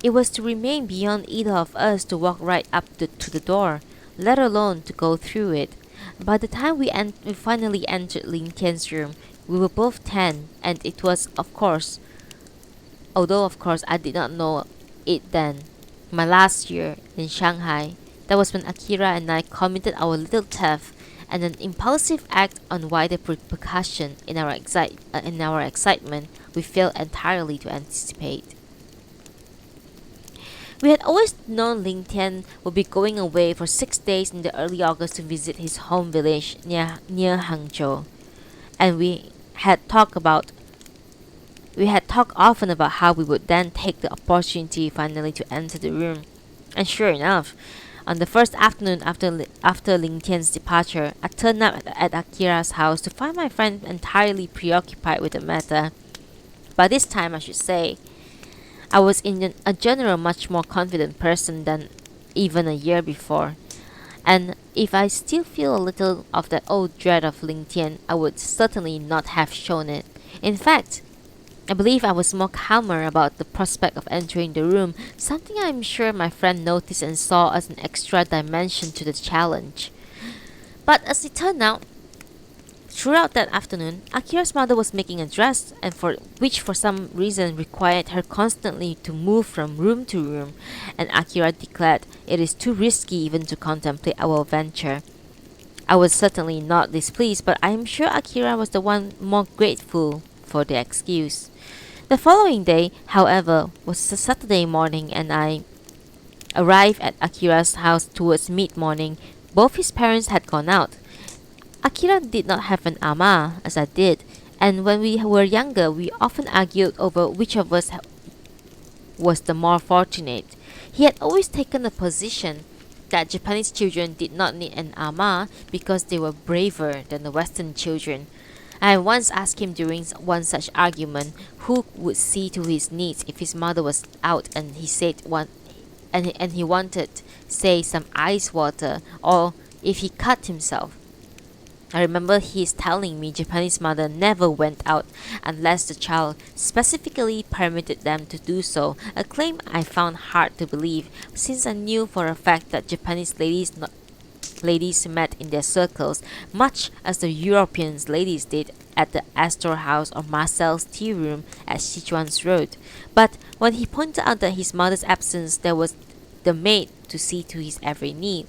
it was to remain beyond either of us to walk right up to the door, let alone to go through it. By the time we finally entered Ling Tian's room, we were both 10, and it was, although of course I did not know it then, my last year in Shanghai. That was when Akira and I committed our little theft, and an impulsive act on wider repercussion in our excitement we failed entirely to anticipate. We had always known Ling Tian would be going away for 6 days in the early August to visit his home village near Hangzhou, and we had talked often about how we would then take the opportunity finally to enter the room. And sure enough, on the first afternoon after Ling Tian's departure, I turned up at Akira's house to find my friend entirely preoccupied with the matter. By this time, I should say, I was in a general much more confident person than even a year before, and if I still feel a little of that old dread of Ling Tian, I would certainly not have shown it. In fact, I believe I was more calmer about the prospect of entering the room, something I'm sure my friend noticed and saw as an extra dimension to the challenge. But as it turned out, throughout that afternoon, Akira's mother was making a dress, and for some reason required her constantly to move from room to room, and Akira declared it is too risky even to contemplate our venture. I was certainly not displeased, but I am sure Akira was the one more grateful for the excuse. The following day, however, was a Saturday morning, and I arrived at Akira's house towards mid-morning. Both his parents had gone out. Akira did not have an ama, as I did, and when we were younger, we often argued over which of us was the more fortunate. He had always taken the position that Japanese children did not need an ama because they were braver than the Western children. I once asked him during one such argument who would see to his needs if his mother was out, and he said and he wanted, say, some ice water, or if he cut himself. I remember his telling me Japanese mother never went out unless the child specifically permitted them to do so, a claim I found hard to believe, since I knew for a fact that Japanese ladies met in their circles, much as the European ladies did at the Astor House or Marcel's tea room at Sichuan's Road. But when he pointed out that his mother's absence, there was the maid to see to his every need,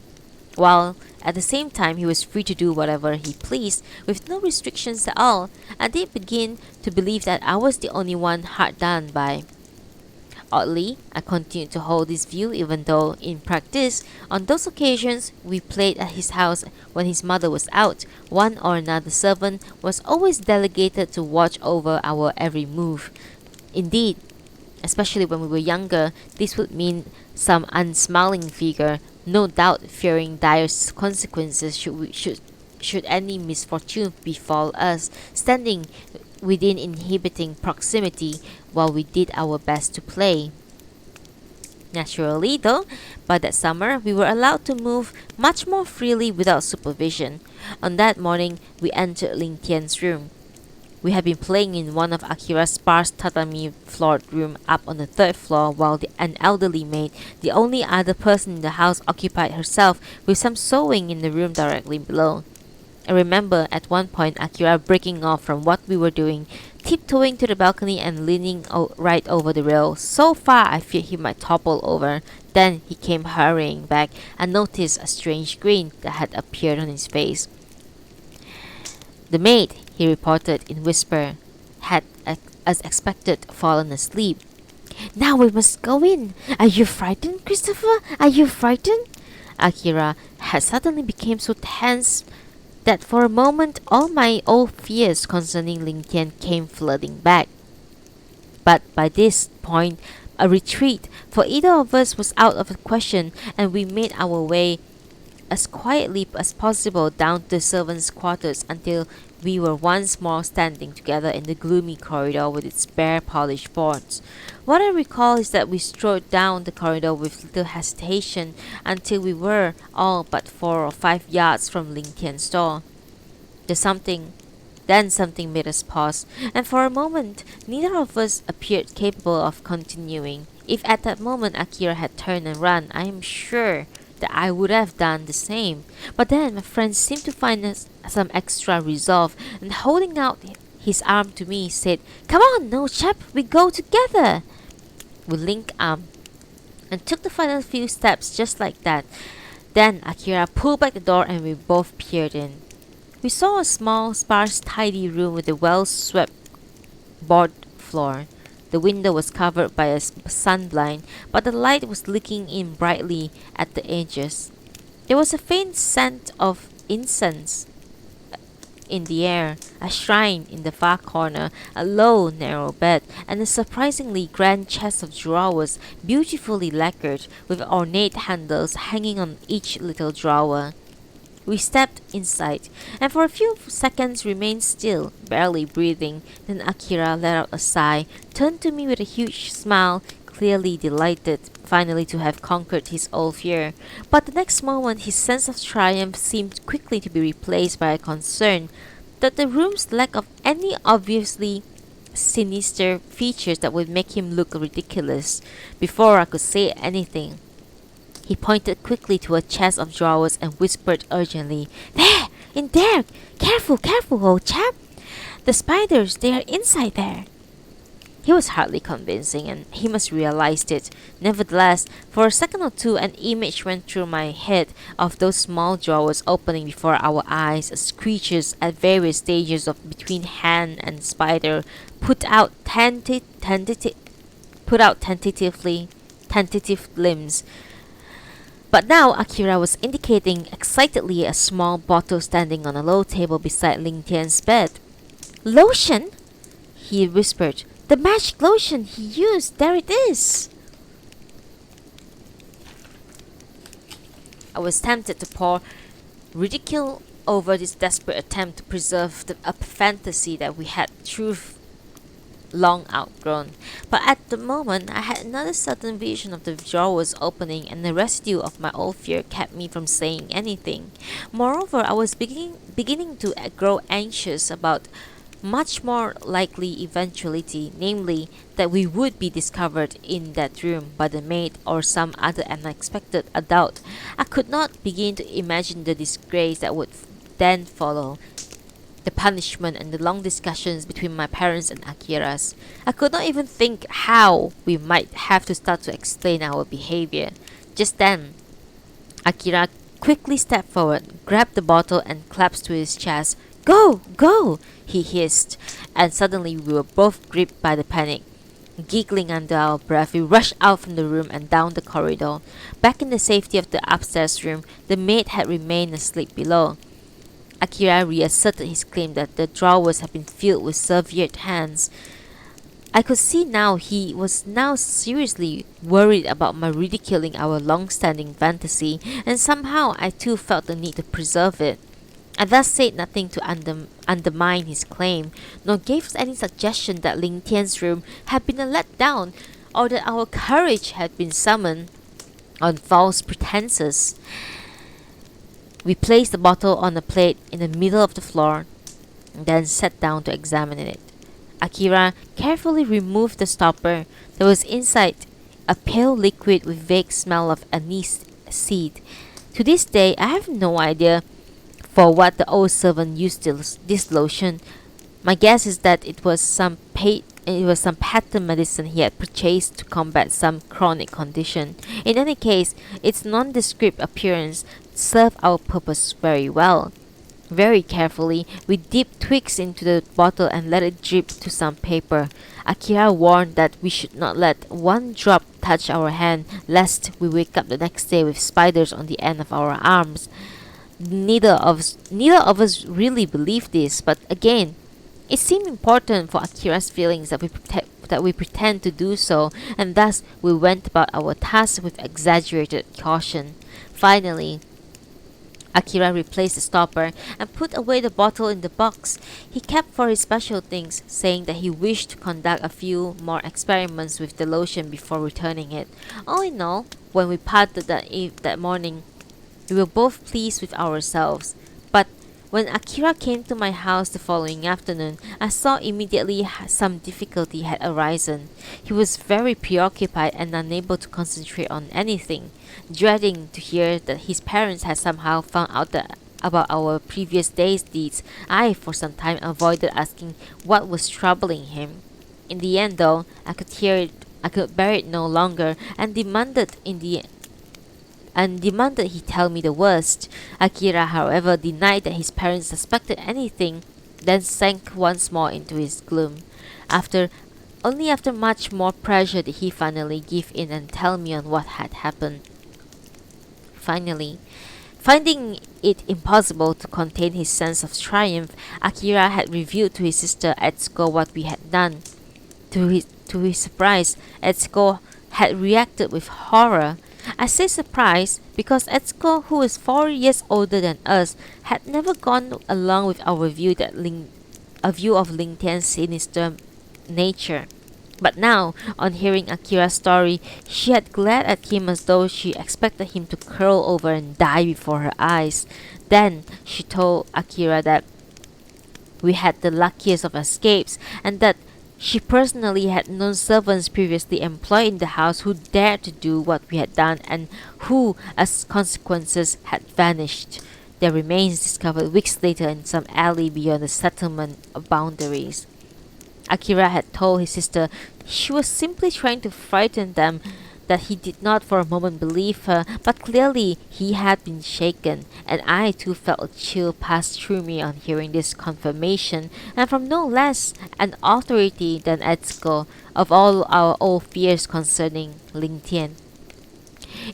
while at the same time he was free to do whatever he pleased with no restrictions at all. I did begin to believe that I was the only one hard done by. Oddly, I continued to hold this view even though, in practice, on those occasions we played at his house when his mother was out, one or another servant was always delegated to watch over our every move. Indeed, especially when we were younger, this would mean some unsmiling figure, no doubt fearing dire consequences should any misfortune befall us, standing within inhibiting proximity while we did our best to play. Naturally, though, by that summer we were allowed to move much more freely without supervision. On that morning, we entered Ling Tian's room. We had been playing in one of Akira's sparse tatami-floored room up on the third floor, while an elderly maid, the only other person in the house, occupied herself with some sewing in the room directly below. I remember at one point Akira breaking off from what we were doing, tiptoeing to the balcony and leaning right over the rail, so far I feared he might topple over. Then he came hurrying back and noticed a strange grin that had appeared on his face. The maid, he reported in whisper, had, as expected, fallen asleep. "Now we must go in. Are you frightened, Christopher? Are you frightened?" Akira had suddenly become so tense that for a moment all my old fears concerning Ling Tian came flooding back. But by this point, a retreat for either of us was out of the question, and we made our way as quietly as possible down to the servants' quarters until we were once more standing together in the gloomy corridor with its bare polished boards. What I recall is that we strode down the corridor with little hesitation until we were all but 4 or 5 yards from Ling Tian's door. Then something made us pause, and for a moment neither of us appeared capable of continuing. If at that moment Akira had turned and run, I am sure that I would have done the same. But then my friend seemed to find some extra resolve, and holding out his arm to me, said, "Come on, old chap, we go together." We linked arms and took the final few steps just like that. Then Akira pulled back the door and we both peered in. We saw a small, sparse, tidy room with a well-swept board floor. The window was covered by a sunblind, but the light was leaking in brightly at the edges. There was a faint scent of incense in the air, a shrine in the far corner, a low, narrow bed, and a surprisingly grand chest of drawers, beautifully lacquered, with ornate handles hanging on each little drawer. We stepped inside, and for a few seconds remained still, barely breathing. Then Akira let out a sigh, turned to me with a huge smile, clearly delighted finally to have conquered his old fear. But the next moment his sense of triumph seemed quickly to be replaced by a concern that the room's lack of any obviously sinister features that would make him look ridiculous. Before I could say anything, he pointed quickly to a chest of drawers and whispered urgently, "There! In there! Careful, careful, old chap! The spiders, they are inside there! He was hardly convincing, and he must realized it. Nevertheless, for a second or two, an image went through my head of those small drawers opening before our eyes as creatures at various stages of between hand and spider put out tentative limbs. But now Akira was indicating excitedly a small bottle standing on a low table beside Ling Tian's bed. Lotion? He whispered. The magic lotion he used, there it is! I was tempted to pour ridicule over this desperate attempt to preserve a fantasy that we had long outgrown. But at the moment, I had another sudden vision of the drawers opening, and the residue of my old fear kept me from saying anything. Moreover, I was beginning to grow anxious about much more likely eventuality, namely that we would be discovered in that room by the maid or some other unexpected adult. I could not begin to imagine the disgrace that would then follow, the punishment and the long discussions between my parents and Akira's. I could not even think how we might have to start to explain our behavior. Just then, Akira quickly stepped forward, grabbed the bottle and clapped to his chest. Go! Go! He hissed, and suddenly we were both gripped by the panic. Giggling under our breath, we rushed out from the room and down the corridor. Back in the safety of the upstairs room, the maid had remained asleep below. Akira reasserted his claim that the drawers had been filled with severed hands. I could see now he was now seriously worried about my ridiculing our long-standing fantasy, and somehow I too felt the need to preserve it. I thus said nothing to undermine his claim, nor gave any suggestion that Ling Tian's room had been a letdown, or that our courage had been summoned on false pretenses. We placed the bottle on a plate in the middle of the floor, and then sat down to examine it. Akira carefully removed the stopper. There was inside a pale liquid with vague smell of anise seed. To this day, I have no idea for what the old servant used this lotion. My guess is that it was some patent medicine he had purchased to combat some chronic condition. In any case, its nondescript appearance served our purpose very well. Very carefully, we dipped twigs into the bottle and let it drip to some paper. Akira warned that we should not let one drop touch our hand, lest we wake up the next day with spiders on the end of our arms. Neither of us really believed this, but again, it seemed important for Akira's feelings that we pretend to do so, and thus we went about our task with exaggerated caution. Finally, Akira replaced the stopper and put away the bottle in the box he kept for his special things, saying that he wished to conduct a few more experiments with the lotion before returning it. All in all, when we parted that morning, we were both pleased with ourselves. But when Akira came to my house the following afternoon, I saw immediately some difficulty had arisen. He was very preoccupied and unable to concentrate on anything, dreading to hear that his parents had somehow found out about our previous day's deeds. I, for some time, avoided asking what was troubling him. In the end, though, I could bear it no longer, and demanded he tell me the worst. Akira, however, denied that his parents suspected anything, then sank once more into his gloom. Only after much more pressure did he finally give in and tell me on what had happened. Finally, finding it impossible to contain his sense of triumph, Akira had revealed to his sister Etsuko what we had done. To his surprise, Etsuko had reacted with horror. I say surprised because Etsuko, who is 4 years older than us, had never gone along with our view of Ling Tian's sinister nature. But now, on hearing Akira's story, she had glared at him as though she expected him to curl over and die before her eyes. Then she told Akira that we had the luckiest of escapes, and that she personally had known servants previously employed in the house who dared to do what we had done and who, as consequences, had vanished. their remains discovered weeks later in some alley beyond the settlement boundaries. Akira had told his sister she was simply trying to frighten them, that he did not for a moment believe her, but clearly he had been shaken, and I too felt a chill pass through me on hearing this confirmation, and from no less an authority than Etsuko, of all our old fears concerning Ling Tian.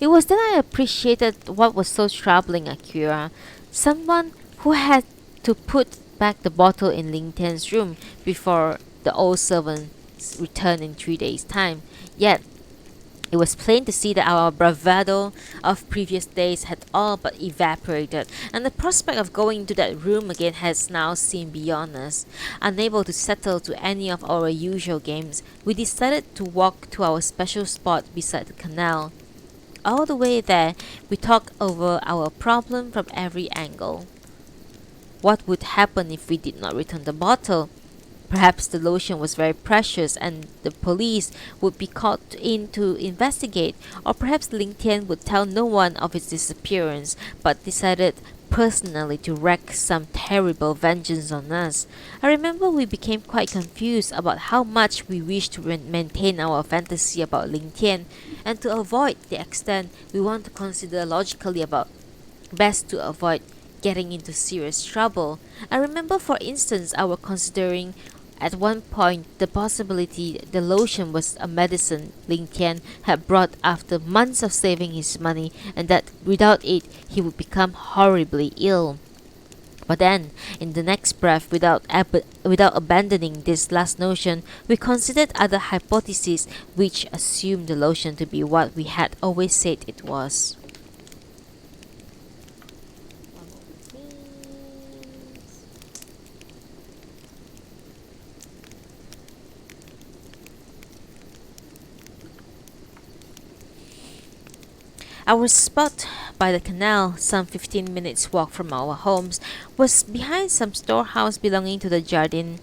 It was then I appreciated what was so troubling Akira, someone who had to put back the bottle in Ling Tian's room before the old servant's return in 3 days' time. Yet it was plain to see that our bravado of previous days had all but evaporated, and the prospect of going into that room again has now seemed beyond us. Unable to settle to any of our usual games, we decided to walk to our special spot beside the canal. All the way there, we talked over our problem from every angle. What would happen if we did not return the bottle? Perhaps the lotion was very precious and the police would be called in to investigate, or perhaps Ling Tian would tell no one of its disappearance, but decided personally to wreak some terrible vengeance on us. I remember we became quite confused about how much we wished to maintain our fantasy about Ling Tian, and to avoid the extent we want to consider logically about best to avoid getting into serious trouble. I remember, for instance, our considering at one point the possibility the lotion was a medicine Ling Tian had brought after months of saving his money, and that without it he would become horribly ill. But then, in the next breath, without abandoning this last notion, we considered other hypotheses which assumed the lotion to be what we had always said it was. Our spot by the canal, some 15 minutes walk from our homes, was behind some storehouse belonging to the Jardine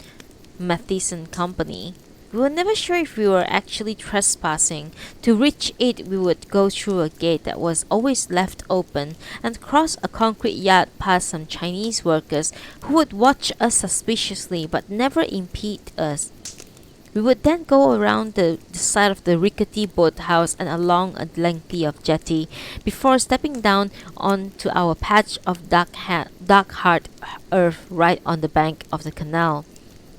Matheson Company. We were never sure if we were actually trespassing. To reach it, we would go through a gate that was always left open and cross a concrete yard past some Chinese workers who would watch us suspiciously but never impede us. We would then go around the side of the rickety boathouse and along a lengthy of jetty before stepping down onto our patch of dark hard earth right on the bank of the canal.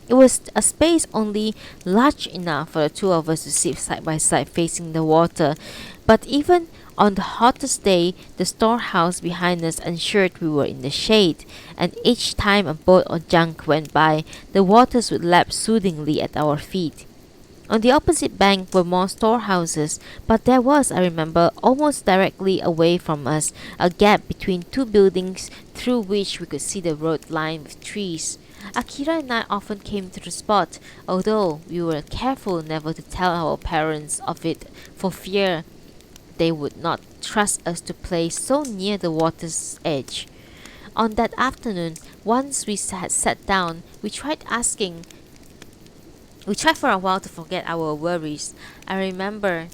It was a space only large enough for the two of us to sit side by side facing the water, but even on the hottest day, the storehouse behind us ensured we were in the shade, and each time a boat or junk went by, the waters would lap soothingly at our feet. On the opposite bank were more storehouses, but there was, I remember, almost directly away from us, a gap between two buildings through which we could see the road lined with trees. Akira and I often came to the spot, although we were careful never to tell our parents of it for fear they would not trust us to play so near the water's edge. On that afternoon, once we had sat down, we tried for a while to forget our worries. I remember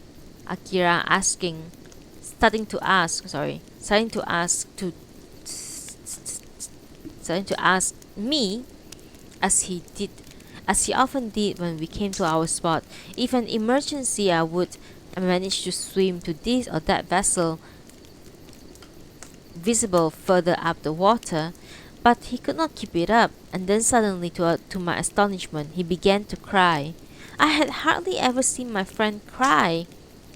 Akira starting to ask me, as he often did when we came to our spot, if an emergency I would manage to swim to this or that vessel visible further up the water, but he could not keep it up, and then suddenly, to my astonishment, he began to cry. I had hardly ever seen my friend cry.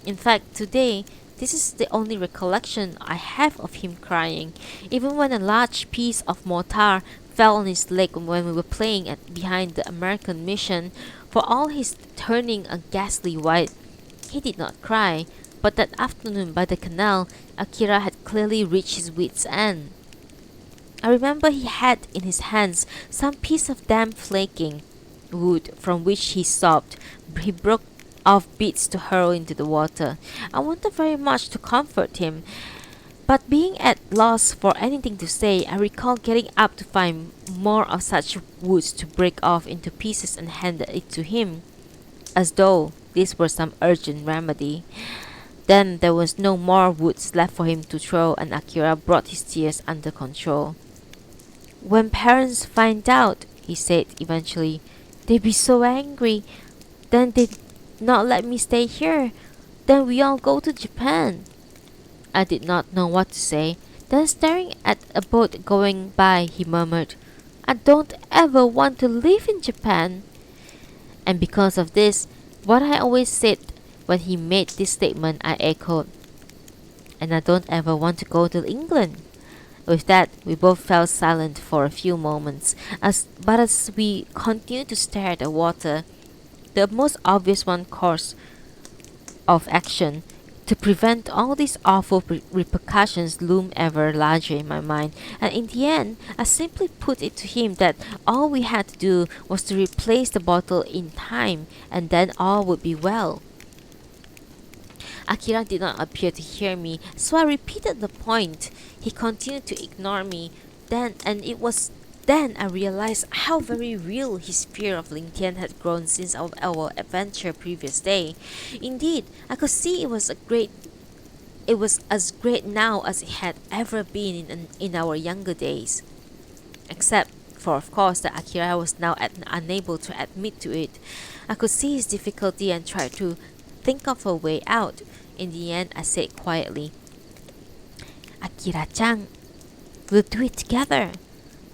In fact, today, this is the only recollection I have of him crying, even when a large piece of mortar fell on his leg when we were playing behind the American mission. For all his turning a ghastly white, he did not cry, but that afternoon by the canal, Akira had clearly reached his wits' end. I remember he had in his hands some piece of damp flaking wood from which he sobbed. He broke off bits to hurl into the water. I wanted very much to comfort him, but being at loss for anything to say, I recall getting up to find more of such woods to break off into pieces and hand it to him, as though this were some urgent remedy. Then there was no more woods left for him to throw, and Akira brought his tears under control. When parents find out, he said eventually, they'd be so angry. Then they'd not let me stay here. Then we all go to Japan. I did not know what to say. Then staring at a boat going by, he murmured, I don't ever want to live in Japan. And because of this, what I always said when he made this statement, I echoed. And I don't ever want to go to England. With that, we both fell silent for a few moments. But as we continued to stare at the water, the most obvious course of action to prevent all these awful repercussions loomed ever larger in my mind. And in the end, I simply put it to him that all we had to do was to replace the bottle in time, and then all would be well. Akira did not appear to hear me, so I repeated the point. He continued to ignore me. Then I realized how very real his fear of Ling Tian had grown since our adventure previous day. Indeed, I could see it was as great now as it had ever been in our younger days. Except for, of course, that Akira was now unable to admit to it. I could see his difficulty and tried to think of a way out. In the end, I said quietly, Akira-chan, we'll do it together.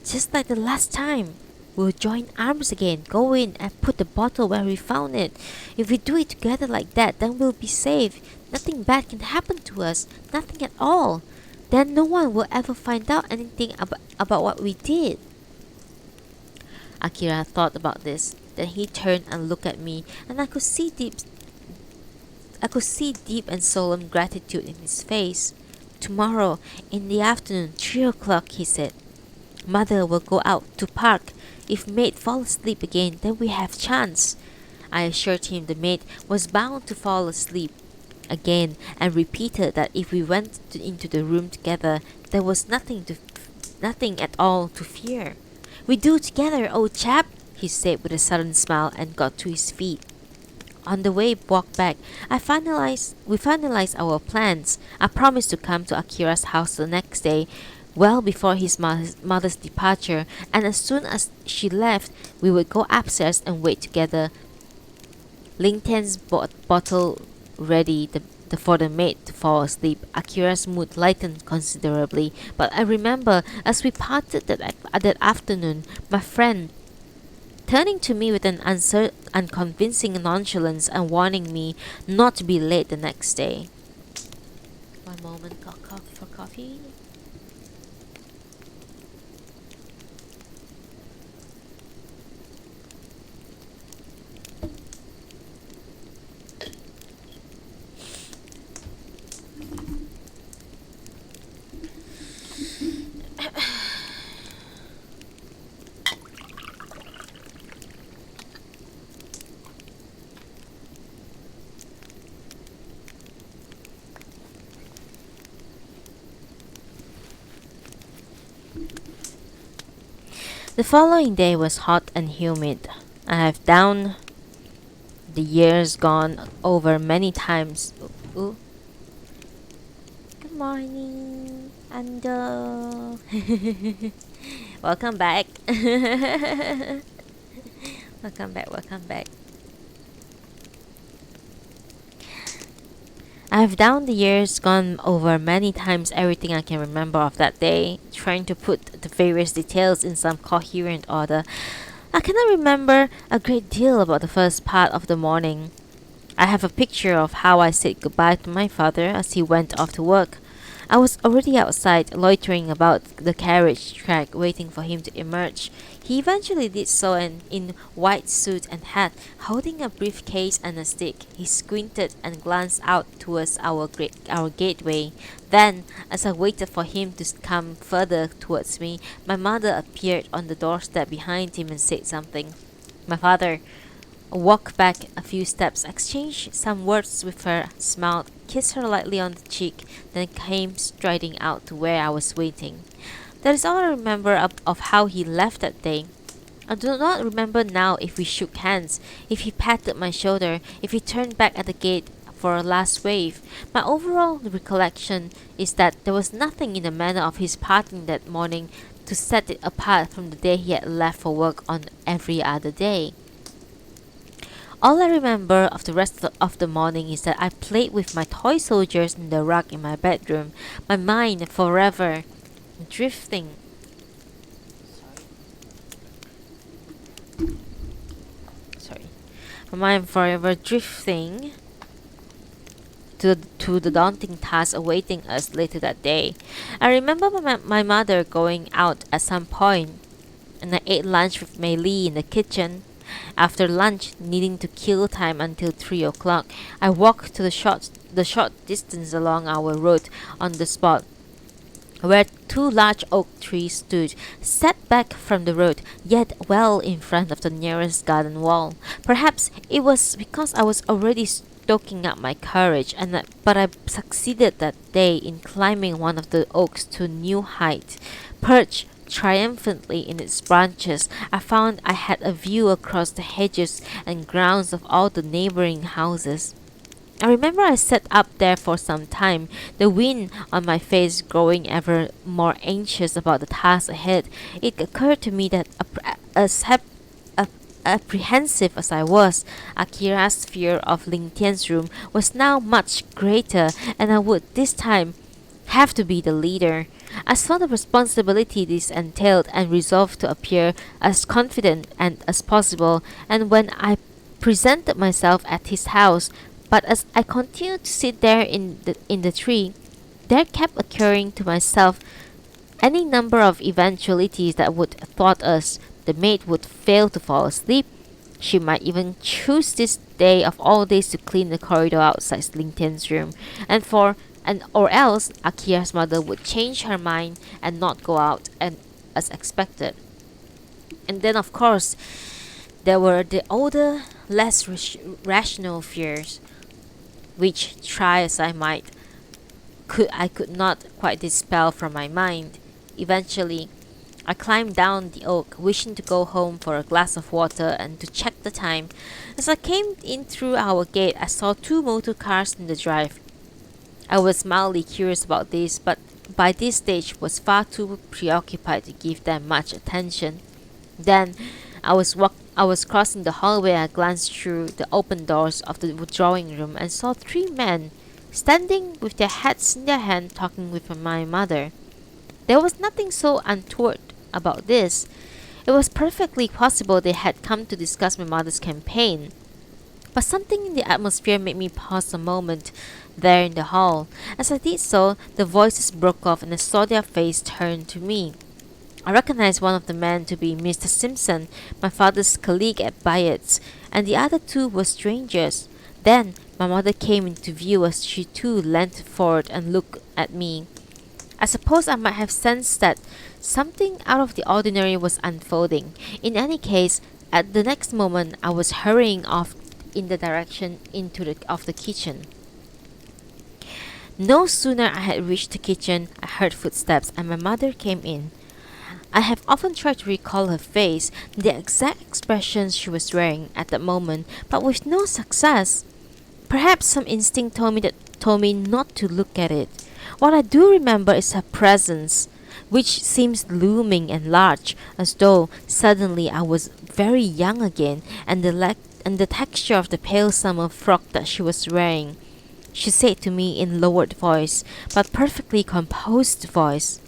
Just like the last time. We'll join arms again, go in and put the bottle where we found it. If we do it together like that, then we'll be safe. Nothing bad can happen to us. Nothing at all. Then no one will ever find out anything about what we did. Akira thought about this. Then he turned and looked at me, and I could see deep and solemn gratitude in his face. Tomorrow, in the afternoon, 3 o'clock, he said. Mother will go out to park. If maid fall asleep again, then we have chance. I assured him the maid was bound to fall asleep again, and repeated that if we went into the room together, there was nothing at all to fear. We do together, old chap, he said with a sudden smile, and got to his feet. On the way back, we finalized our plans. I promised to come to Akira's house the next day, well before his mother's departure, and as soon as she left, we would go upstairs and wait together. Ling Tian's bottle ready for the maid to fall asleep. Akira's mood lightened considerably, but I remember as we parted that afternoon, my friend turning to me with an unconvincing nonchalance and warning me not to be late the next day. One moment, for coffee. The following day was hot and humid. I have down the years gone over many times. Ooh. Good morning, Ando. Welcome back. Welcome back. I've down the years gone over many times everything I can remember of that day, trying to put the various details in some coherent order. I cannot remember a great deal about the first part of the morning. I have a picture of how I said goodbye to my father as he went off to work. I was already outside, loitering about the carriage track, waiting for him to emerge. He eventually did so, and in white suit and hat, holding a briefcase and a stick, he squinted and glanced out towards our gateway. Then, as I waited for him to come further towards me, my mother appeared on the doorstep behind him and said something. My father walked back a few steps, exchanged some words with her, smiled, kissed her lightly on the cheek, then came striding out to where I was waiting. That is all I remember of how he left that day. I do not remember now if we shook hands, if he patted my shoulder, if he turned back at the gate for a last wave. My overall recollection is that there was nothing in the manner of his parting that morning to set it apart from the day he had left for work on every other day. All I remember of the rest of the morning is that I played with my toy soldiers in the rug in my bedroom, my mind forever drifting. Sorry. My mind forever drifting to the daunting task awaiting us later that day. I remember my mother going out at some point, and I ate lunch with Mei Li in the kitchen. After lunch, needing to kill time until 3 o'clock, I walked to the short distance along our road on the spot where two large oak trees stood, set back from the road, yet well in front of the nearest garden wall. Perhaps it was because I was already stoking up my courage, but I succeeded that day in climbing one of the oaks to a new height. Perched triumphantly in its branches, I found I had a view across the hedges and grounds of all the neighboring houses. I remember I sat up there for some time, the wind on my face growing ever more anxious about the task ahead. It occurred to me that apprehensive as I was, Akira's fear of Ling Tian's room was now much greater, and I would this time have to be the leader. I saw the responsibility this entailed and resolved to appear as confident as possible, and when I presented myself at his house, but as I continued to sit there in the tree, there kept occurring to myself any number of eventualities that would thwart us. The maid would fail to fall asleep. She might even choose this day of all days to clean the corridor outside Ling Tian's room, or else Akira's mother would change her mind and not go out as expected. And then, of course, there were the older, less rational fears, which, try as I might, I could not quite dispel from my mind. Eventually, I climbed down the oak, wishing to go home for a glass of water and to check the time. As I came in through our gate, I saw two motor cars in the drive. I was mildly curious about this, but by this stage was far too preoccupied to give them much attention. Then, I was crossing the hallway. I glanced through the open doors of the drawing room and saw three men standing with their hats in their hand talking with my mother. There was nothing so untoward about this. It was perfectly possible they had come to discuss my mother's campaign. But something in the atmosphere made me pause a moment there in the hall. As I did so, the voices broke off and I saw their face turn to me. I recognized one of the men to be Mr. Simpson, my father's colleague at Bayet's, and the other two were strangers. Then my mother came into view as she too leant forward and looked at me. I suppose I might have sensed that something out of the ordinary was unfolding. In any case, at the next moment I was hurrying off in the direction of the kitchen. No sooner I had reached the kitchen, I heard footsteps and my mother came in. I have often tried to recall her face, the exact expressions she was wearing at that moment, but with no success. Perhaps some instinct told me not to look at it. What I do remember is her presence, which seems looming and large, as though suddenly I was very young again, and the texture of the pale summer frock that she was wearing. She said to me in lowered voice, but perfectly composed voice,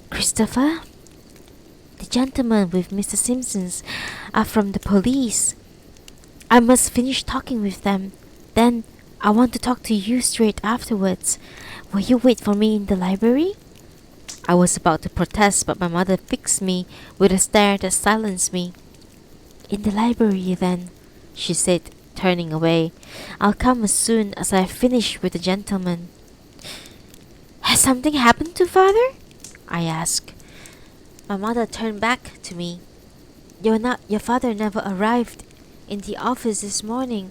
"Christopher, the gentlemen with Mr. Simpson's are from the police. I must finish talking with them. Then I want to talk to you straight afterwards. Will you wait for me in the library?" I was about to protest, but my mother fixed me with a stare that silenced me. "In the library, then," she said, turning away. "I'll come as soon as I have finished with the gentleman." "Has something happened to father?" I asked. My mother turned back to me. Your father never arrived in the office this morning,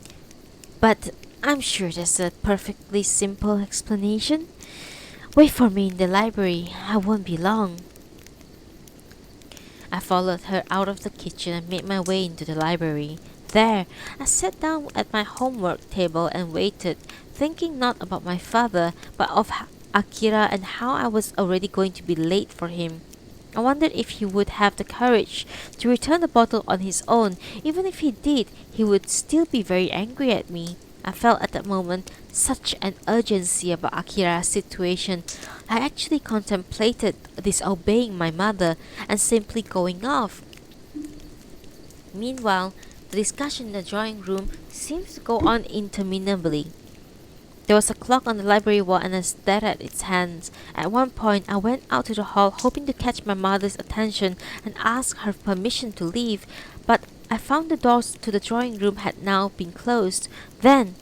but I'm sure there's a perfectly simple explanation. Wait for me in the library. I won't be long." I followed her out of the kitchen and made my way into the library. There, I sat down at my homework table and waited, thinking not about my father, but of Akira and how I was already going to be late for him. I wondered if he would have the courage to return the bottle on his own. Even if he did, he would still be very angry at me. I felt at that moment such an urgency about Akira's situation. I actually contemplated disobeying my mother and simply going off. Meanwhile, the discussion in the drawing room seemed to go on interminably. There was a clock on the library wall and I stared at its hands. At one point, I went out to the hall hoping to catch my mother's attention and ask her permission to leave, but I found the doors to the drawing room had now been closed. Then,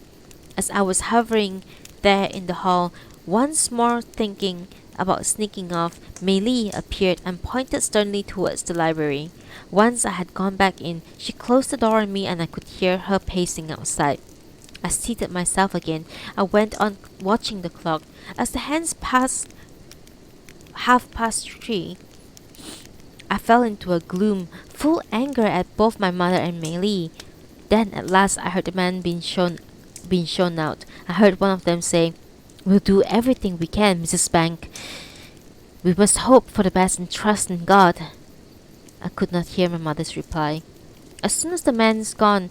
as I was hovering there in the hall, once more thinking about sneaking off, Mei Li appeared and pointed sternly towards the library. Once I had gone back in, she closed the door on me and I could hear her pacing outside. I seated myself again. I went on watching the clock. As the hands passed 3:30, I fell into a gloom, full anger at both my mother and Mei Li. Then at last I heard the man being shown out. I heard one of them say, "We'll do everything we can, Mrs. Bank. We must hope for the best and trust in God." I could not hear my mother's reply. As soon as the man's gone,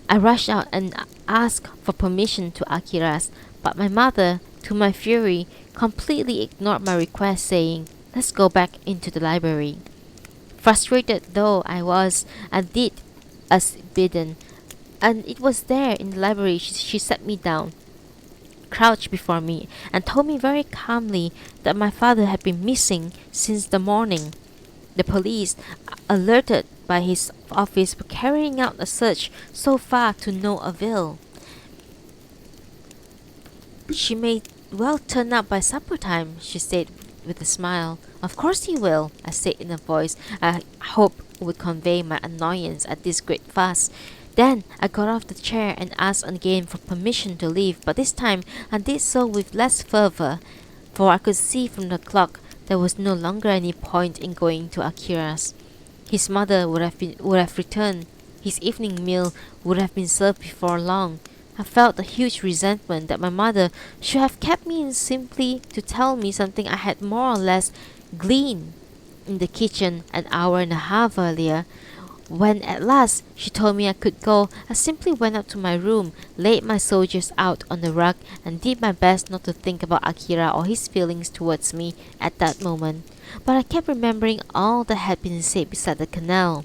I rushed out and asked for permission to Akira's, but my mother, to my fury, completely ignored my request, saying, "Let's go back into the library." Frustrated though I was, I did as bidden, and it was there in the library she set me down, crouched before me, and told me very calmly that my father had been missing since the morning. The police, alerted by his office, were carrying out a search so far to no avail. "She may well turn up by supper time," she said with a smile. "Of course he will," I said in a voice I hope would convey my annoyance at this great fuss. Then I got off the chair and asked again for permission to leave, but this time I did so with less fervor, for I could see from the clock there was no longer any point in going to Akira's. His mother would have returned. His evening meal would have been served before long. I felt a huge resentment that my mother should have kept me in simply to tell me something I had more or less gleaned in the kitchen an hour and a half earlier. When at last she told me I could go, I simply went up to my room, laid my soldiers out on the rug, and did my best not to think about Akira or his feelings towards me at that moment. But I kept remembering all that had been said beside the canal,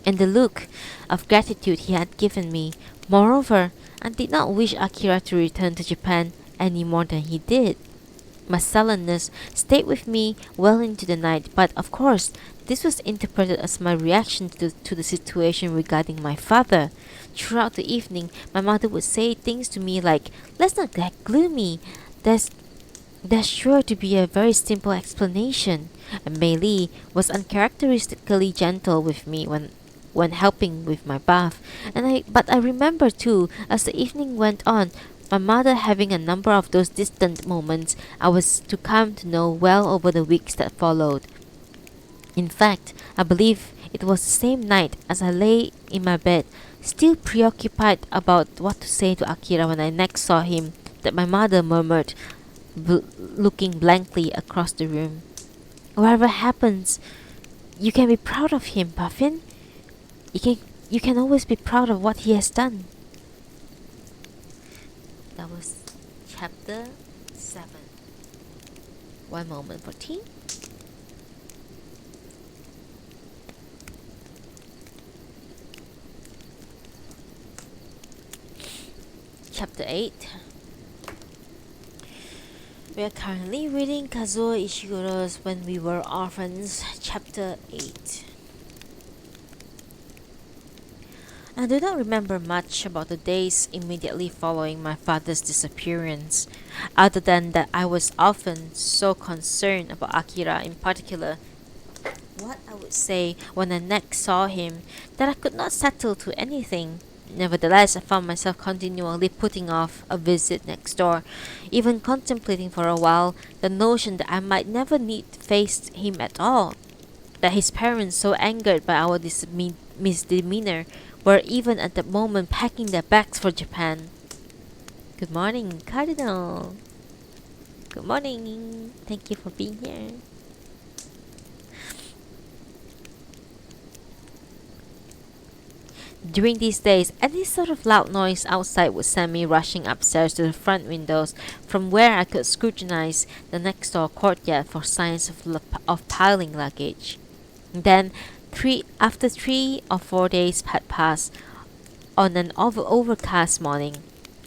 and the look of gratitude he had given me. Moreover, I did not wish Akira to return to Japan any more than he did. My sullenness stayed with me well into the night, but of course, this was interpreted as my reaction to the situation regarding my father. Throughout the evening, my mother would say things to me like, "Let's not get gloomy. There's sure to be a very simple explanation." And Mei Li was uncharacteristically gentle with me when helping with my bath. But I remember too, as the evening went on, my mother having a number of those distant moments I was to come to know well over the weeks that followed. In fact, I believe it was the same night as I lay in my bed, still preoccupied about what to say to Akira when I next saw him, that my mother murmured, looking blankly across the room, "Whatever happens, you can be proud of him, Puffin. You can always be proud of what he has done." That was chapter 7. One moment for tea. Chapter 8. We are currently reading Kazuo Ishiguro's When We Were Orphans, Chapter 8. I do not remember much about the days immediately following my father's disappearance, other than that I was often so concerned about Akira in particular, what I would say when I next saw him, that I could not settle to anything. Nevertheless, I found myself continually putting off a visit next door, even contemplating for a while the notion that I might never need face him at all, that his parents, so angered by our misdemeanor, were even at the moment packing their bags for Japan. Good morning, Cardinal. Good morning. Thank you for being here. During these days, any sort of loud noise outside would send me rushing upstairs to the front windows, from where I could scrutinize the next door courtyard for signs of piling luggage. Then, after 3 or 4 days had passed, on an overcast morning,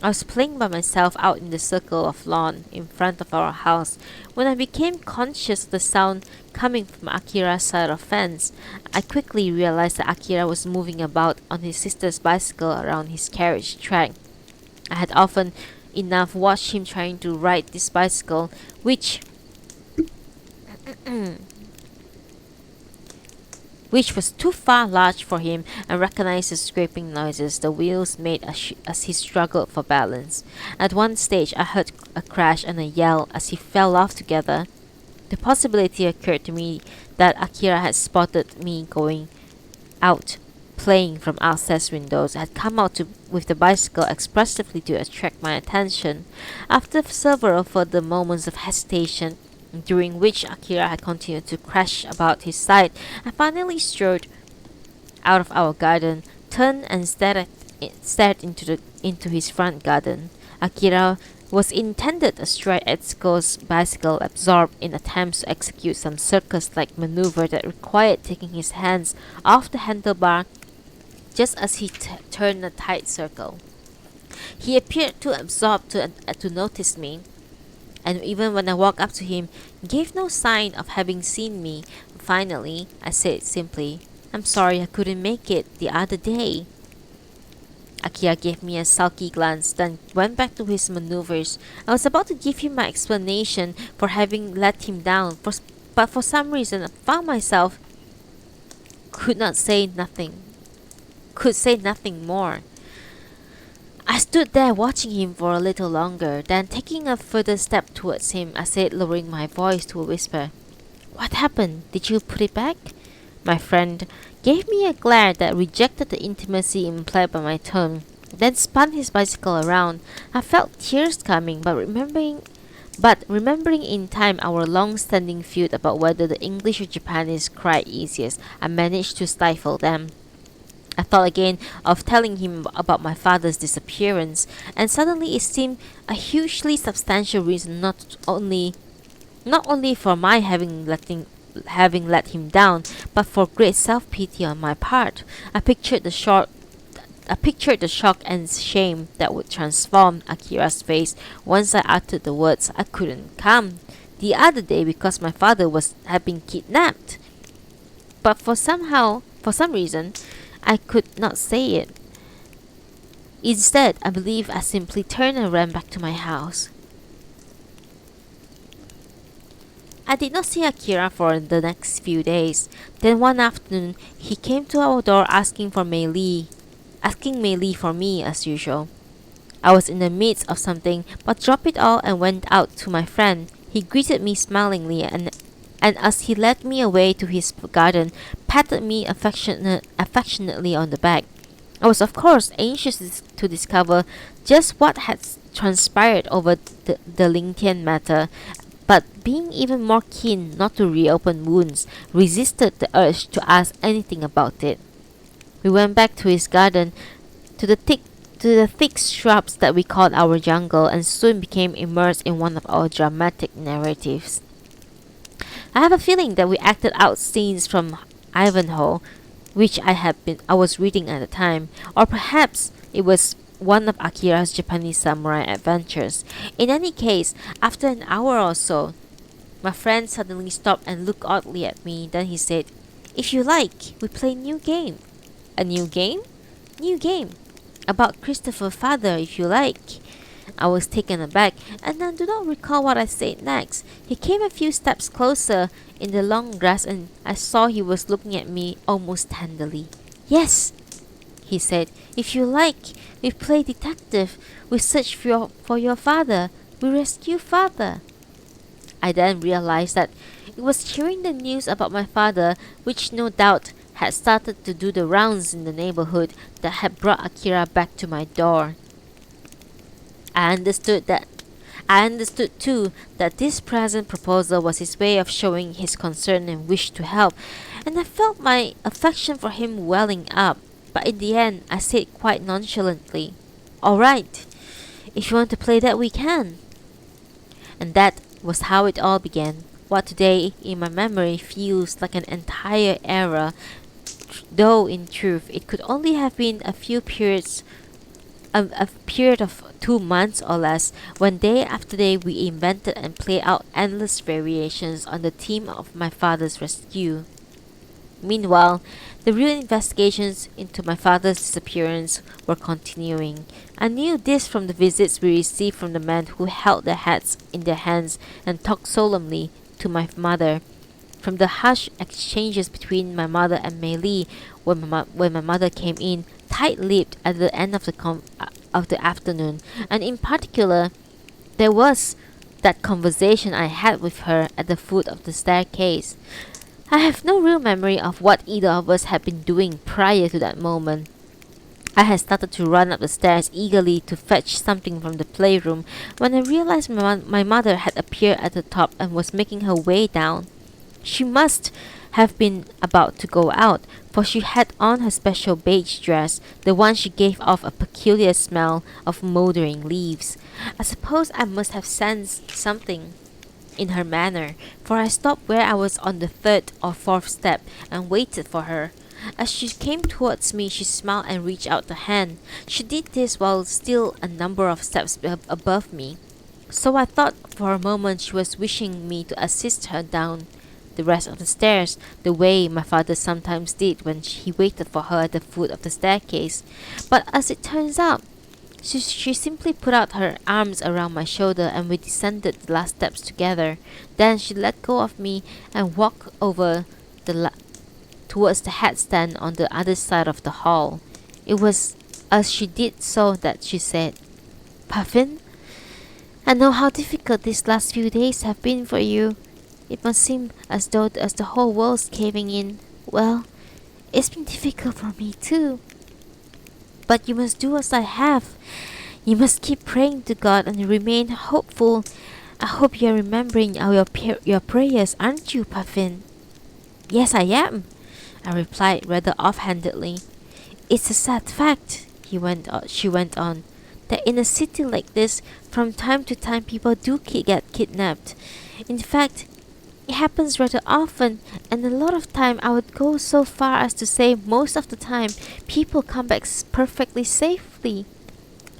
I was playing by myself out in the circle of lawn in front of our house when I became conscious of the sound coming from Akira's side of fence. I quickly realized that Akira was moving about on his sister's bicycle around his carriage track. I had often enough watched him trying to ride this bicycle, which was too far large for him, and recognized the scraping noises the wheels made as he struggled for balance. At one stage, I heard a crash and a yell as he fell off together. The possibility occurred to me that Akira had spotted me going out, playing from outside windows, had come out with the bicycle expressively to attract my attention. After several further moments of hesitation, during which Akira had continued to crash about his side, I finally strode out of our garden, turned and stared into his front garden. Akira was intended astride Etsuko's bicycle, absorbed in attempts to execute some circus-like maneuver that required taking his hands off the handlebar just as he turned a tight circle. He appeared too absorbed to notice me, and even when I walked up to him, gave no sign of having seen me. Finally, I said simply, "I'm sorry I couldn't make it the other day." Akira gave me a sulky glance, then went back to his maneuvers. I was about to give him my explanation for having let him down, but for some reason I found myself could say nothing more. I stood there watching him for a little longer, then taking a further step towards him, I said, lowering my voice to a whisper, "What happened? Did you put it back?" My friend gave me a glare that rejected the intimacy implied by my tone, then spun his bicycle around. I felt tears coming, but remembering in time our long-standing feud about whether the English or Japanese cry easiest, I managed to stifle them. I thought again of telling him about my father's disappearance, and suddenly it seemed a hugely substantial reason not only for my having let him down, but for great self-pity on my part. I pictured the shock and shame that would transform Akira's face once I uttered the words, "I couldn't come the other day because my father had been kidnapped." But for some reason, I could not say it. Instead, I believe I simply turned and ran back to my house. I did not see Akira for the next few days. Then one afternoon, he came to our door asking Mei Li for me as usual. I was in the midst of something, but dropped it all and went out to my friend. He greeted me smilingly, and as he led me away to his garden, patted me affectionately on the back. I was of course anxious to discover just what had transpired over the Lingtian matter, but being even more keen not to reopen wounds, resisted the urge to ask anything about it. We went back to his garden, to the thick shrubs that we called our jungle, and soon became immersed in one of our dramatic narratives. I have a feeling that we acted out scenes from Ivanhoe, which I was reading at the time, or perhaps it was one of Akira's Japanese samurai adventures. In any case, after an hour or so, my friend suddenly stopped and looked oddly at me. Then he said, "If you like, we play a new game." "A new game?" "New game. About Christopher's father, if you like." I was taken aback, and I do not recall what I said next. He came a few steps closer in the long grass, and I saw he was looking at me almost tenderly. "Yes," he said, "if you like, we play detective. We search for your father. We rescue father." I then realized that it was hearing the news about my father which no doubt had started to do the rounds in the neighborhood that had brought Akira back to my door. I understood that I understood too that this present proposal was his way of showing his concern and wish to help, and I felt my affection for him welling up. But in the end, I said quite nonchalantly, "All right, if you want to play that, we can." And that was how it all began. What today in my memory feels like an entire era, though in truth it could only have been a period of 2 months or less, when day after day we invented and played out endless variations on the theme of my father's rescue. Meanwhile, the real investigations into my father's disappearance were continuing. I knew this from the visits we received from the men who held their hats in their hands and talked solemnly to my mother, from the hushed exchanges between my mother and Mei Li when my mother came in, tight-lipped at the end of the afternoon, and in particular, there was that conversation I had with her at the foot of the staircase. I have no real memory of what either of us had been doing prior to that moment. I had started to run up the stairs eagerly to fetch something from the playroom when I realized my mother had appeared at the top and was making her way down. She must have been about to go out, for she had on her special beige dress, the one she gave off a peculiar smell of mouldering leaves. I suppose I must have sensed something in her manner, for I stopped where I was on the third or fourth step and waited for her. As she came towards me, she smiled and reached out the hand. She did this while still a number of steps above me, so I thought for a moment she was wishing me to assist her down the rest of the stairs, the way my father sometimes did when he waited for her at the foot of the staircase. But as it turns out, she simply put out her arms around my shoulder and we descended the last steps together. Then she let go of me and walked over towards the hat stand on the other side of the hall. It was as she did so that she said, "Puffin, I know how difficult these last few days have been for you. It must seem as the whole world's caving in. Well, it's been difficult for me too. But you must do as I have. You must keep praying to God and remain hopeful. I hope you're remembering your prayers, aren't you, Puffin?" "Yes, I am," I replied rather offhandedly. "It's a sad fact," she went on, "that in a city like this, from time to time people do get kidnapped. In fact, it happens rather often, and a lot of time I would go so far as to say most of the time people come back perfectly safely.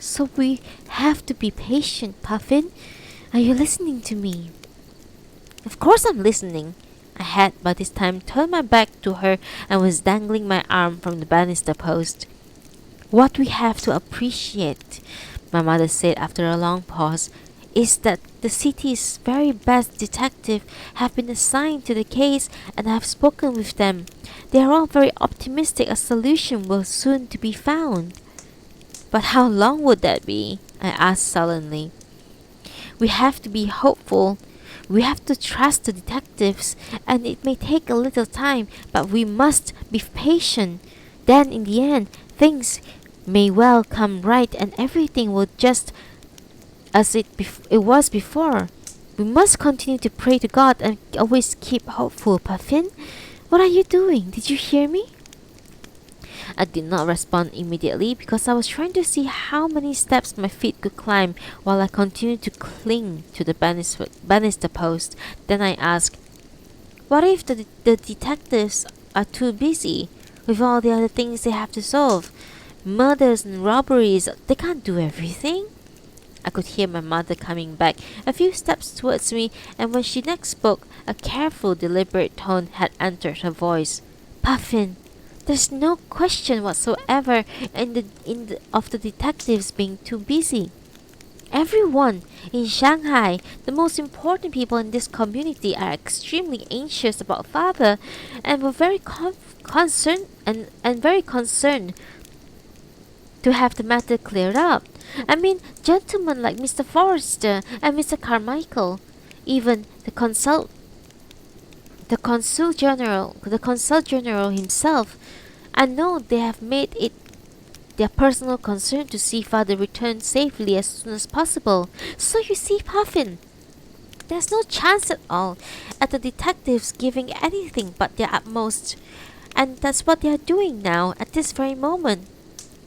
So we have to be patient, Puffin. Are you listening to me?" Of course I'm listening. I had by this time turned my back to her and was dangling my arm from the banister post. "What we have to appreciate," my mother said after a long pause, "is that the city's very best detectives have been assigned to the case and I have spoken with them. They are all very optimistic a solution will soon to be found." "But how long would that be?" I asked sullenly. "We have to be hopeful. We have to trust the detectives, and it may take a little time, but we must be patient. Then in the end, things may well come right and everything will just as it was before. We must continue to pray to God and always keep hopeful, Puffin. What are you doing? Did you hear me?" I did not respond immediately because I was trying to see how many steps my feet could climb while I continued to cling to the banister post. Then I asked, "What if the detectives are too busy with all the other things they have to solve? Murders and robberies, they can't do everything." I could hear my mother coming back a few steps towards me, and when she next spoke, a careful, deliberate tone had entered her voice. "Puffin, there's no question whatsoever of the detectives being too busy. Everyone in Shanghai, the most important people in this community, are extremely anxious about father, and were very concerned to have the matter cleared up. I mean, gentlemen like Mr. Forrester and Mr. Carmichael, even the the consul general himself. I know they have made it their personal concern to see father return safely as soon as possible. So you see, Puffin, there's no chance at all at the detectives giving anything but their utmost. And that's what they are doing now, at this very moment.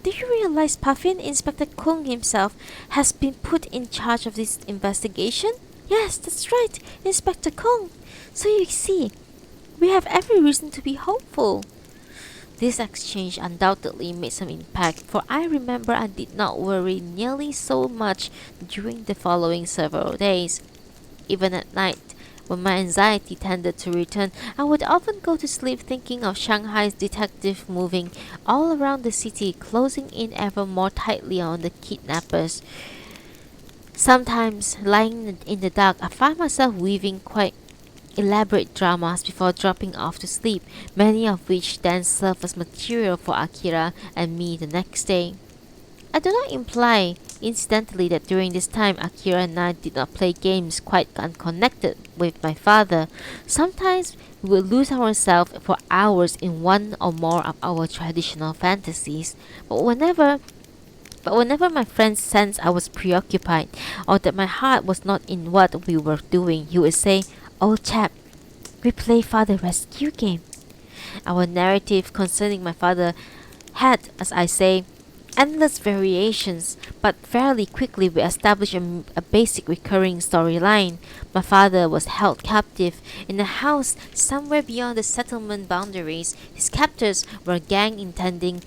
Do you realize, Puffin, Inspector Kung himself has been put in charge of this investigation? Yes, that's right, Inspector Kung. So you see, we have every reason to be hopeful. This exchange undoubtedly made some impact, for I remember I did not worry nearly so much during the following several days. Even at night, when my anxiety tended to return, I would often go to sleep thinking of Shanghai's detective moving all around the city, closing in ever more tightly on the kidnappers. Sometimes, lying in the dark, I found myself weaving quite elaborate dramas before dropping off to sleep, many of which then served as material for Akira and me the next day. I do not imply, incidentally, that during this time Akira and I did not play games quite unconnected with my father. Sometimes we would lose ourselves for hours in one or more of our traditional fantasies, but whenever my friend sensed I was preoccupied or that my heart was not in what we were doing, he would say, "Old chap, we play father rescue game." Our narrative concerning my father had, as I say, endless variations, but fairly quickly we established a basic recurring storyline. My father was held captive in a house somewhere beyond the settlement boundaries. His captors were a gang intending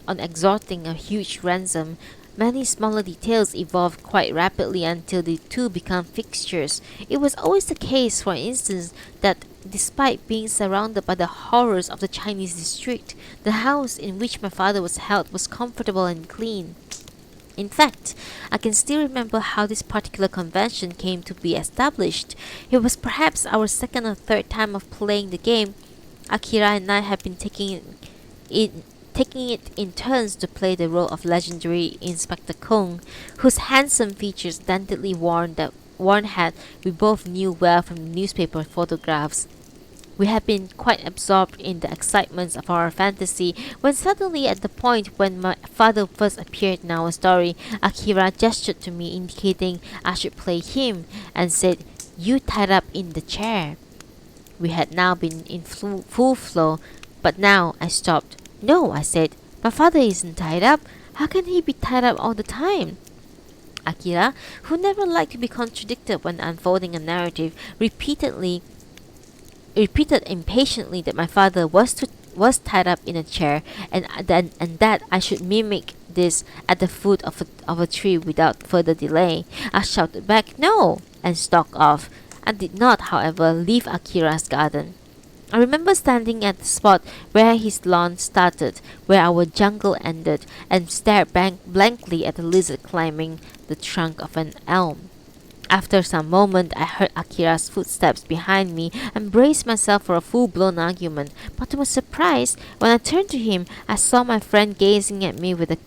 on extorting a huge ransom. Many smaller details evolved quite rapidly until the two became fixtures. It was always the case, for instance, that despite being surrounded by the horrors of the Chinese district, the house in which my father was held was comfortable and clean. In fact, I can still remember how this particular convention came to be established. It was perhaps our second or third time of playing the game. Akira and I had been taking it in turns to play the role of legendary Inspector Kung, whose handsome features daintily worn hat we both knew well from newspaper photographs. We had been quite absorbed in the excitements of our fantasy when suddenly, at the point when my father first appeared in our story, Akira gestured to me indicating I should play him and said, "You tied up in the chair." We had now been in full flow, but now I stopped. "No," I said, "my father isn't tied up. How can he be tied up all the time?" Akira, who never liked to be contradicted when unfolding a narrative, repeated impatiently that my father was tied up in a chair, and that I should mimic this at the foot of a tree without further delay. I shouted back, "No," and stalked off. I did not, however, leave Akira's garden. I remember standing at the spot where his lawn started, where our jungle ended, and stared blankly at the lizard climbing the trunk of an elm. After some moment, I heard Akira's footsteps behind me and braced myself for a full-blown argument. But to my surprise, when I turned to him, I saw my friend gazing at me with a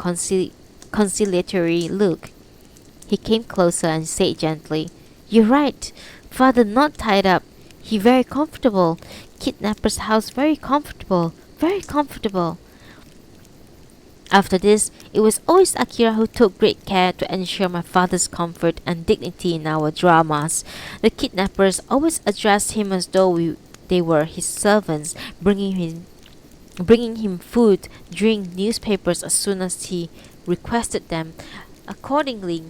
conciliatory look. He came closer and said gently, "You're right. Father not tied up. He very comfortable. Kidnapper's house very comfortable. Very comfortable." After this, it was always Akira who took great care to ensure my father's comfort and dignity in our dramas. The kidnappers always addressed him as though they were his servants, bringing him food, drink, newspapers as soon as he requested them. Accordingly,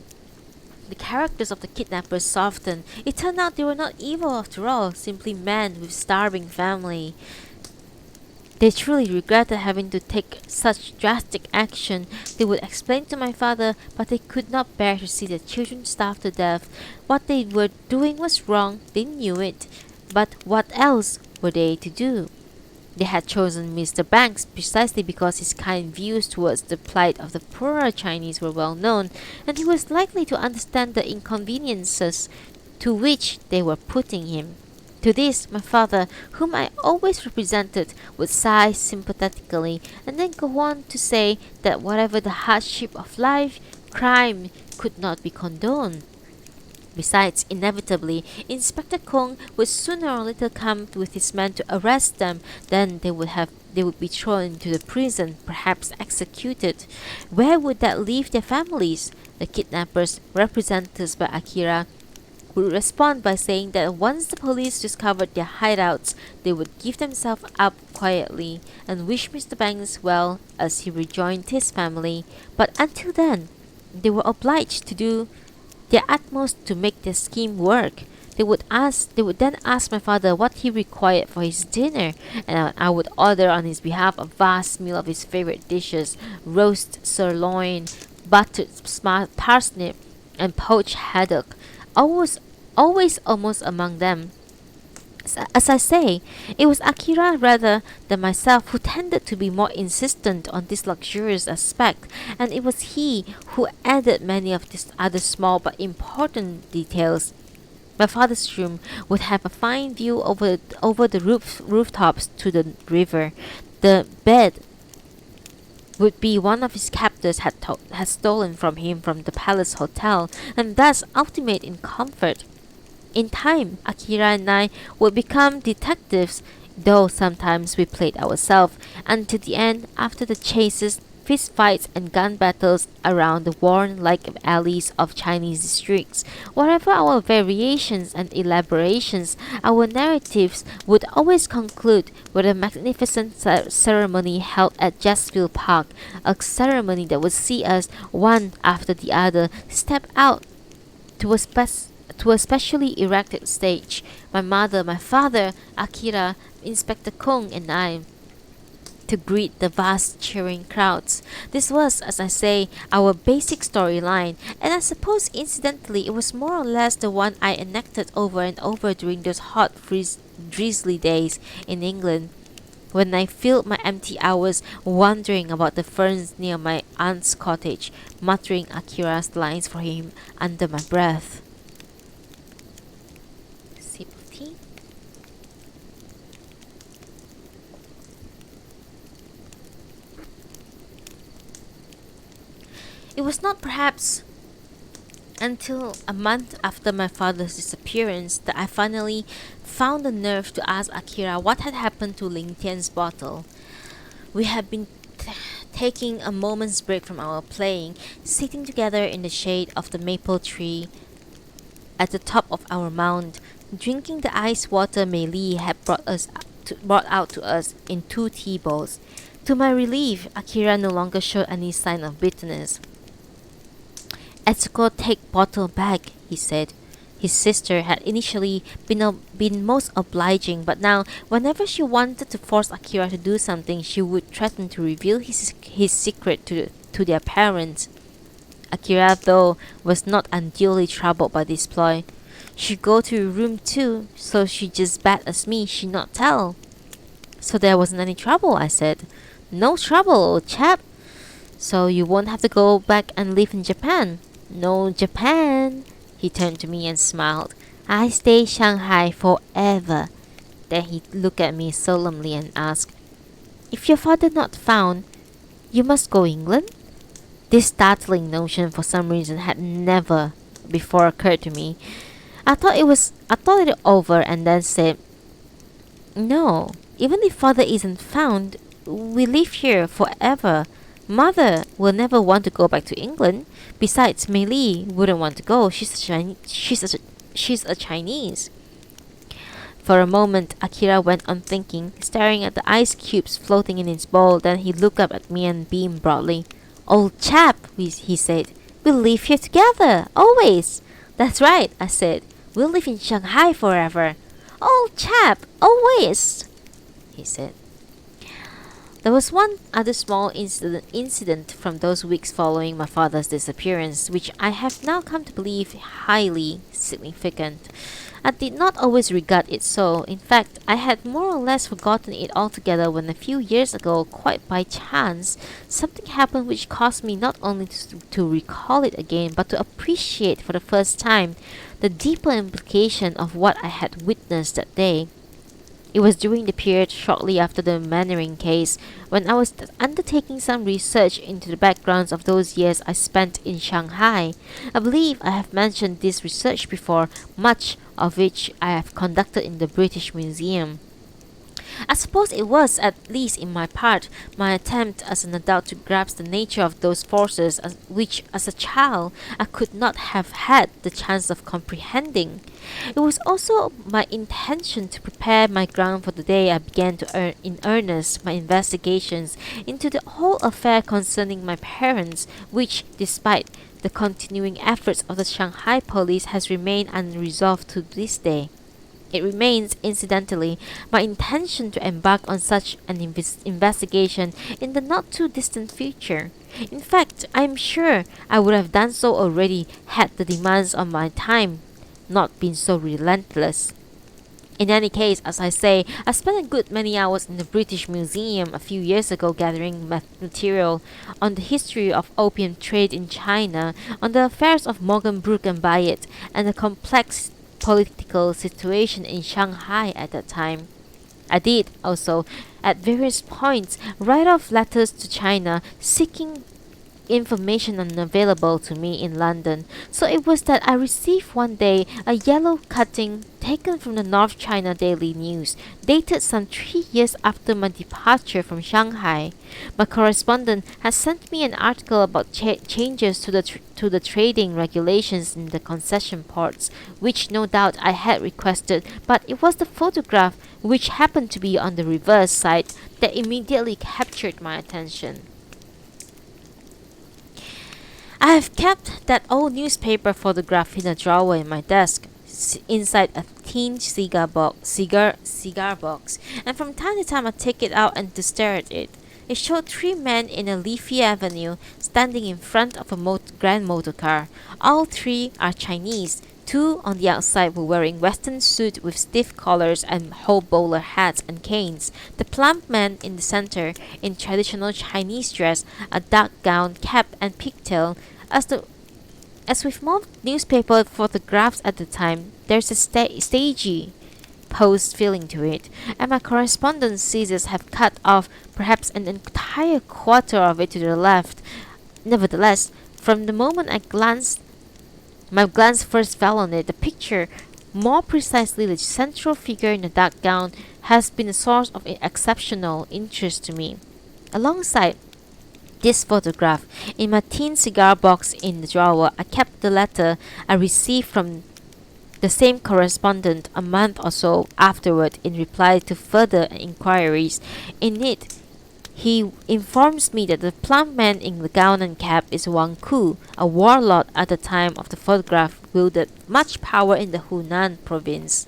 the characters of the kidnappers softened. It turned out they were not evil after all, simply men with starving family. They truly regretted having to take such drastic action. They would explain to my father, but they could not bear to see the children starve to death. What they were doing was wrong, they knew it. But what else were they to do? They had chosen Mr. Banks precisely because his kind views towards the plight of the poorer Chinese were well known, and he was likely to understand the inconveniences to which they were putting him. To this, my father, whom I always represented, would sigh sympathetically, and then go on to say that whatever the hardship of life, crime could not be condoned. Besides, inevitably, Inspector Kong would sooner or later come with his men to arrest them. Then they would be thrown into the prison, perhaps executed. Where would that leave their families? The kidnappers, represented by Akira, would respond by saying that once the police discovered their hideouts, they would give themselves up quietly and wish Mr. Banks well as he rejoined his family. But until then, they were obliged to do their utmost to make their scheme work. They would then ask my father what he required for his dinner, and I would order on his behalf a vast meal of his favorite dishes: roast sirloin, buttered smart parsnip, and poached haddock. Always almost among them. As I say, it was Akira rather than myself who tended to be more insistent on this luxurious aspect, and it was he who added many of these other small but important details. My father's room would have a fine view over the rooftops to the river. The bed would be one of his captors had stolen from him from the Palace Hotel, and thus ultimate in comfort. In time, Akira and I would become detectives, though sometimes we played ourselves, until the end, after the chases, fist fights, and gun battles around the worn-like alleys of Chinese districts. Whatever our variations and elaborations, our narratives would always conclude with a magnificent ceremony held at Jasville Park, a ceremony that would see us, one after the other, step out to a specially erected stage. My mother, my father, Akira, Inspector Kong, and I, to greet the vast cheering crowds. This was, as I say, our basic storyline, and I suppose incidentally it was more or less the one I enacted over and over during those hot, drizzly days in England, when I filled my empty hours wandering about the ferns near my aunt's cottage, muttering Akira's lines for him under my breath. Sip of tea. It was not perhaps until a month after my father's disappearance that I finally found the nerve to ask Akira what had happened to Ling Tian's bottle. We had been taking a moment's break from our playing, sitting together in the shade of the maple tree at the top of our mound, drinking the ice water Mei Li had brought out to us in 2 tea bowls. To my relief, Akira no longer showed any sign of bitterness. "Etsuko, take bottle back," he said. His sister had initially been most obliging, but now, whenever she wanted to force Akira to do something, she would threaten to reveal his secret to their parents. Akira, though, was not unduly troubled by this ploy. "She go to your room too, so she just bad as me, she not tell." "So there wasn't any trouble," I said. "No trouble, old chap." "So you won't have to go back and live in Japan?" "No Japan." He turned to me and smiled. "I stay Shanghai forever." Then he looked at me solemnly and asked, "If your father not found, you must go England?" This startling notion for some reason had never before occurred to me. I thought it over and then said, "No, even if father isn't found, we live here forever. Mother will never want to go back to England. Besides, Mei Li wouldn't want to go. She's a Chinese." For a moment, Akira went on thinking, staring at the ice cubes floating in his bowl. Then he looked up at me and beamed broadly. "Old chap," he said, "we'll live here together, always." "That's right," I said. "We'll live in Shanghai forever." "Old chap, always," he said. There was one other small incident from those weeks following my father's disappearance, which I have now come to believe highly significant. I did not always regard it so. In fact, I had more or less forgotten it altogether when a few years ago, quite by chance, something happened which caused me not only to recall it again, but to appreciate for the first time the deeper implication of what I had witnessed that day. It was during the period shortly after the Mannering case, when I was undertaking some research into the backgrounds of those years I spent in Shanghai. I believe I have mentioned this research before, much of which I have conducted in the British Museum. I suppose it was, at least in my part, my attempt as an adult to grasp the nature of those forces which, as a child, I could not have had the chance of comprehending. It was also my intention to prepare my ground for the day I began to in earnest my investigations into the whole affair concerning my parents, which, despite the continuing efforts of the Shanghai police, has remained unresolved to this day. It remains, incidentally, my intention to embark on such an investigation in the not too distant future. In fact, I am sure I would have done so already had the demands on my time not been so relentless. In any case, as I say, I spent a good many hours in the British Museum a few years ago gathering material on the history of opium trade in China, on the affairs of Morgan Brook and Byatt, and the complex political situation in Shanghai at that time. I did also, at various points, write off letters to China seeking information unavailable to me in London. So it was that I received one day a yellow cutting taken from the North China Daily News, dated some 3 years after my departure from Shanghai. My correspondent had sent me an article about changes to the trading regulations in the concession ports, which no doubt I had requested, but it was the photograph, which happened to be on the reverse side, that immediately captured my attention. I have kept that old newspaper photograph in a drawer in my desk, inside a tin cigar box, and from time to time I take it out and to stare at it. It showed 3 men in a leafy avenue standing in front of a grand motor car. All 3 are Chinese. 2 on the outside were wearing western suits with stiff collars and whole bowler hats and canes. The plump man in the center, in traditional Chinese dress, a dark gown, cap, and pigtail. As with most newspaper photographs at the time, there's a stagey posed feeling to it, and my correspondence scissors have cut off perhaps an entire quarter of it to the left. Nevertheless, from the moment my glance first fell on it, the picture, more precisely the central figure in the dark gown, has been a source of exceptional interest to me. Alongside this photograph, in my tin cigar box in the drawer, I kept the letter I received from the same correspondent a month or so afterward in reply to further inquiries. In it, he informs me that the plump man in the gown and cap is Wang Ku, a warlord at the time of the photograph, wielded much power in the Hunan province,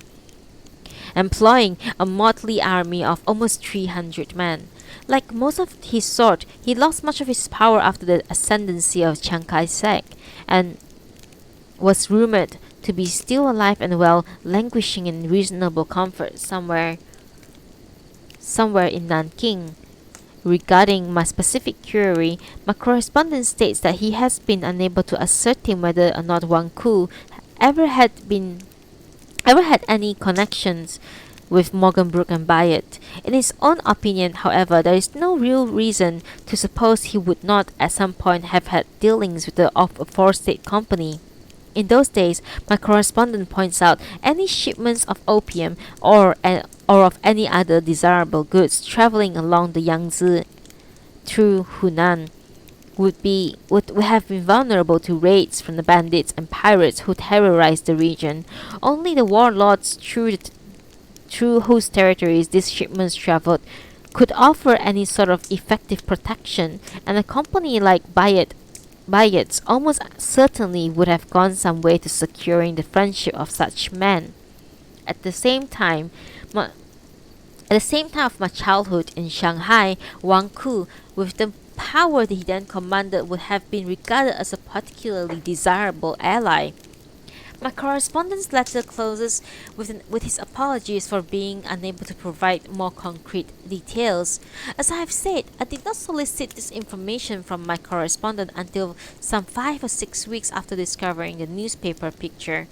employing a motley army of almost 300 men. Like most of his sort, he lost much of his power after the ascendancy of Chiang Kai-shek, and was rumored to be still alive and well, languishing in reasonable comfort somewhere in Nanking. Regarding my specific query, my correspondent states that he has been unable to ascertain whether or not Wang Ku ever had any connections with Morgan Brook and Byatt. In his own opinion, however, there is no real reason to suppose he would not at some point have had dealings with the aforesaid company. In those days, my correspondent points out, any shipments of opium or of any other desirable goods traveling along the Yangtze through Hunan would have been vulnerable to raids from the bandits and pirates who terrorized the region. Only the warlords through whose territories these shipments traveled could offer any sort of effective protection, and a company like Byatt's almost certainly would have gone some way to securing the friendship of such men. At the same time of my childhood in Shanghai, Wang Ku, with the power that he then commanded, would have been regarded as a particularly desirable ally. My correspondence letter closes with his apologies for being unable to provide more concrete details. As I have said, I did not solicit this information from my correspondent until some 5 or 6 weeks after discovering the newspaper picture.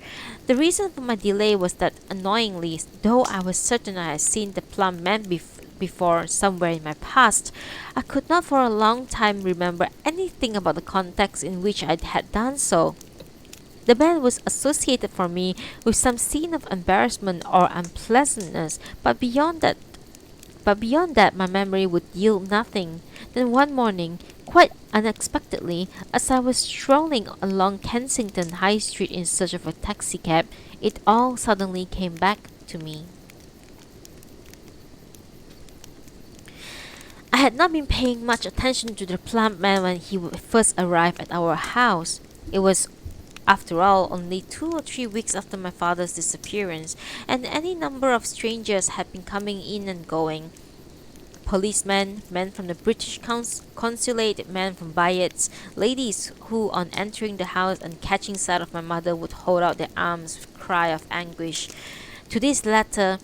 The reason for my delay was that, annoyingly, though I was certain I had seen the plump man before somewhere in my past, I could not for a long time remember anything about the context in which I had done so. The man was associated for me with some scene of embarrassment or unpleasantness, but beyond that my memory would yield nothing. Then one morning, quite unexpectedly, as I was strolling along Kensington High Street in search of a taxicab, it all suddenly came back to me. I had not been paying much attention to the plump man when he first arrived at our house. It was, after all, only 2 or 3 weeks after my father's disappearance, and any number of strangers had been coming in and going. Policemen, men from the British consulate, men from Bayets, ladies who, on entering the house and catching sight of my mother, would hold out their arms with a cry of anguish. To this latter,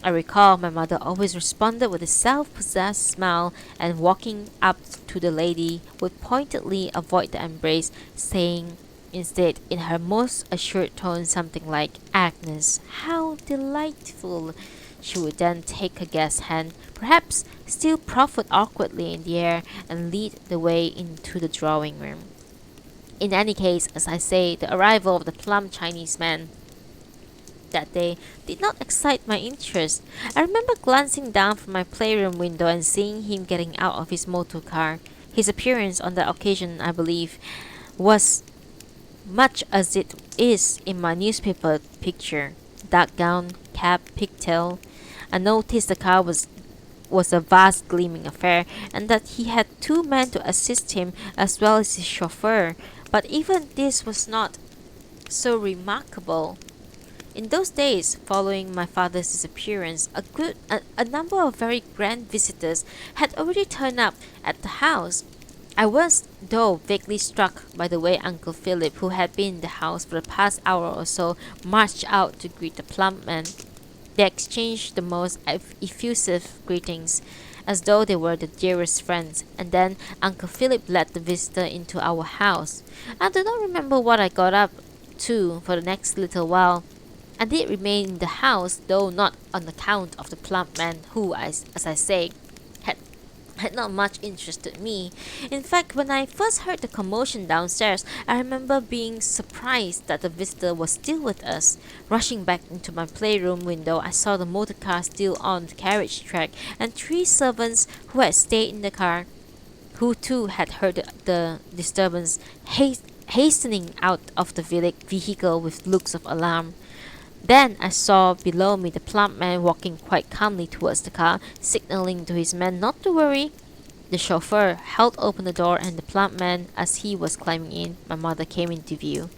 I recall my mother always responded with a self-possessed smile, and walking up to the lady would pointedly avoid the embrace, saying instead in her most assured tone something like, "Agnes, how delightful!" She would then take her guest's hand, perhaps still proffered awkwardly in the air, and lead the way into the drawing room. In any case, as I say, the arrival of the plump Chinese man that day did not excite my interest. I remember glancing down from my playroom window and seeing him getting out of his motor car. His appearance on that occasion, I believe, was much as it is in my newspaper picture. Dark gown, cap, pigtail. I noticed the car was a vast gleaming affair, and that he had 2 men to assist him as well as his chauffeur. But even this was not so remarkable. In those days, following my father's disappearance, a number of very grand visitors had already turned up at the house. I was, though, vaguely struck by the way Uncle Philip, who had been in the house for the past hour or so, marched out to greet the plump man. They exchanged the most effusive greetings, as though they were the dearest friends, and then Uncle Philip led the visitor into our house. I do not remember what I got up to for the next little while. I did remain in the house, though not on account of the plump man, who, as I say, had not much interested me. In fact, when I first heard the commotion downstairs, I remember being surprised that the visitor was still with us. Rushing back into my playroom window, I saw the motor car still on the carriage track, and 3 servants who had stayed in the car, who too had heard the disturbance, hastening out of the vehicle with looks of alarm. Then I saw below me the plump man walking quite calmly towards the car, signaling to his men not to worry. The chauffeur held open the door, and the plump man, as he was climbing in, my mother came into view.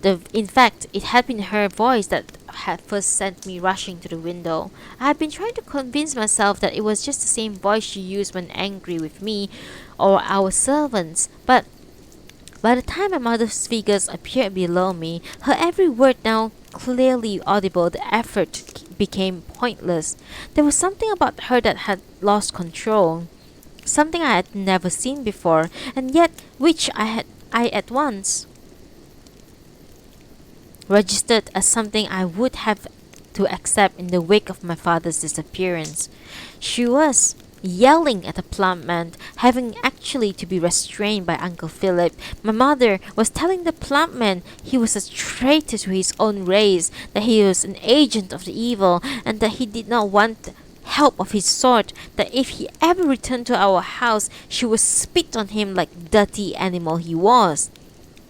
In fact, it had been her voice that had first sent me rushing to the window. I had been trying to convince myself that it was just the same voice she used when angry with me or our servants, but by the time my mother's figures appeared below me, her every word now clearly audible, the effort became pointless. There was something about her that had lost control, something I had never seen before, and yet which I at once registered as something I would have to accept in the wake of my father's disappearance. She was yelling at the plump man, having actually to be restrained by Uncle Philip. My mother was telling the plump man he was a traitor to his own race, that he was an agent of the evil, and that he did not want help of his sort, that if he ever returned to our house, she would spit on him like the dirty animal he was.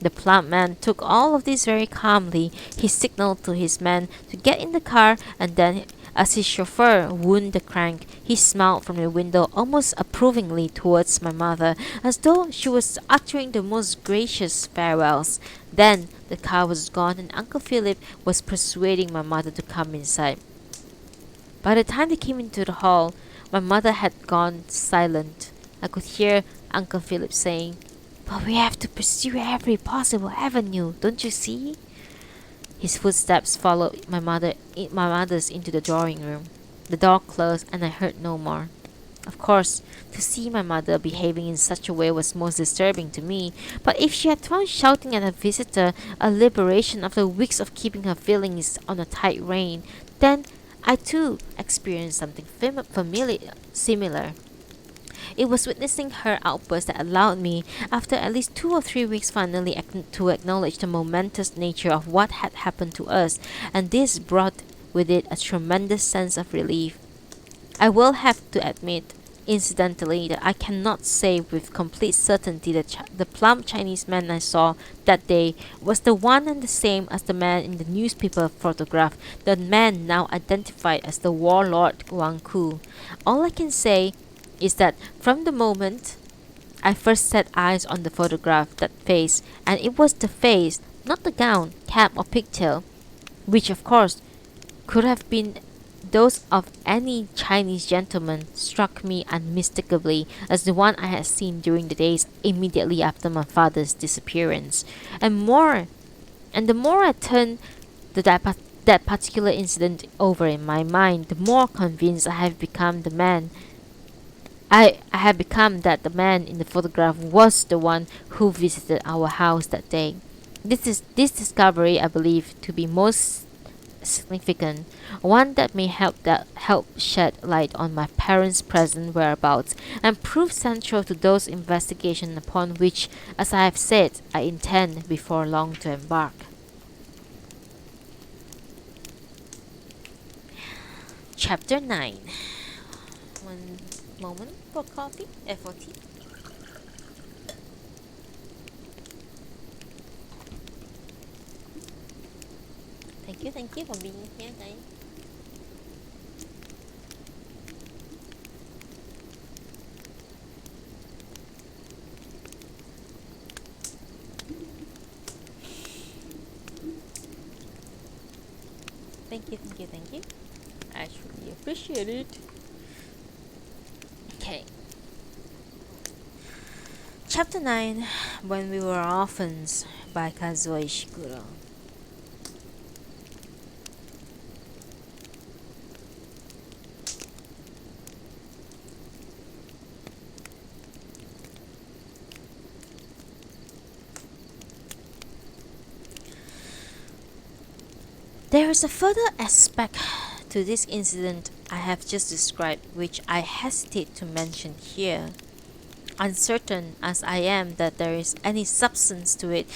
The plump man took all of this very calmly. He signaled to his men to get in the car, and then, as his chauffeur wound the crank, he smiled from the window almost approvingly towards my mother, as though she was uttering the most gracious farewells. Then the car was gone, and Uncle Philip was persuading my mother to come inside. By the time they came into the hall, my mother had gone silent. I could hear Uncle Philip saying, "But we have to pursue every possible avenue, don't you see?" His footsteps followed my mother's into the drawing room. The door closed and I heard no more. Of course, to see my mother behaving in such a way was most disturbing to me, but if she had found shouting at a visitor a liberation after weeks of keeping her feelings on a tight rein, then I too experienced something similar. It was witnessing her outburst that allowed me, after at least 2 or 3 weeks, finally to acknowledge the momentous nature of what had happened to us, and this brought with it a tremendous sense of relief. I will have to admit, incidentally, that I cannot say with complete certainty that the plump Chinese man I saw that day was the one and the same as the man in the newspaper photograph, the man now identified as the warlord Wang Ku. All I can say is that from the moment I first set eyes on the photograph, that face, and it was the face, not the gown, cap, or pigtail, which of course could have been those of any Chinese gentleman, struck me unmistakably as the one I had seen during the days immediately after my father's disappearance. And the more I turned that particular incident over in my mind, the more convinced I have become that the man in the photograph was the one who visited our house that day. This discovery I believe to be most significant, one that may help shed light on my parents' present whereabouts and prove central to those investigations upon which, as I have said, I intend before long to embark. Chapter 9. One moment for coffee, for tea. Thank you for being here, guys. Thank you. I truly appreciate it. Okay. Chapter 9, When We Were Orphans, by Kazuo Ishiguro. There is a further aspect to this incident I have just described which I hesitate to mention here. Uncertain as I am that there is any substance to it,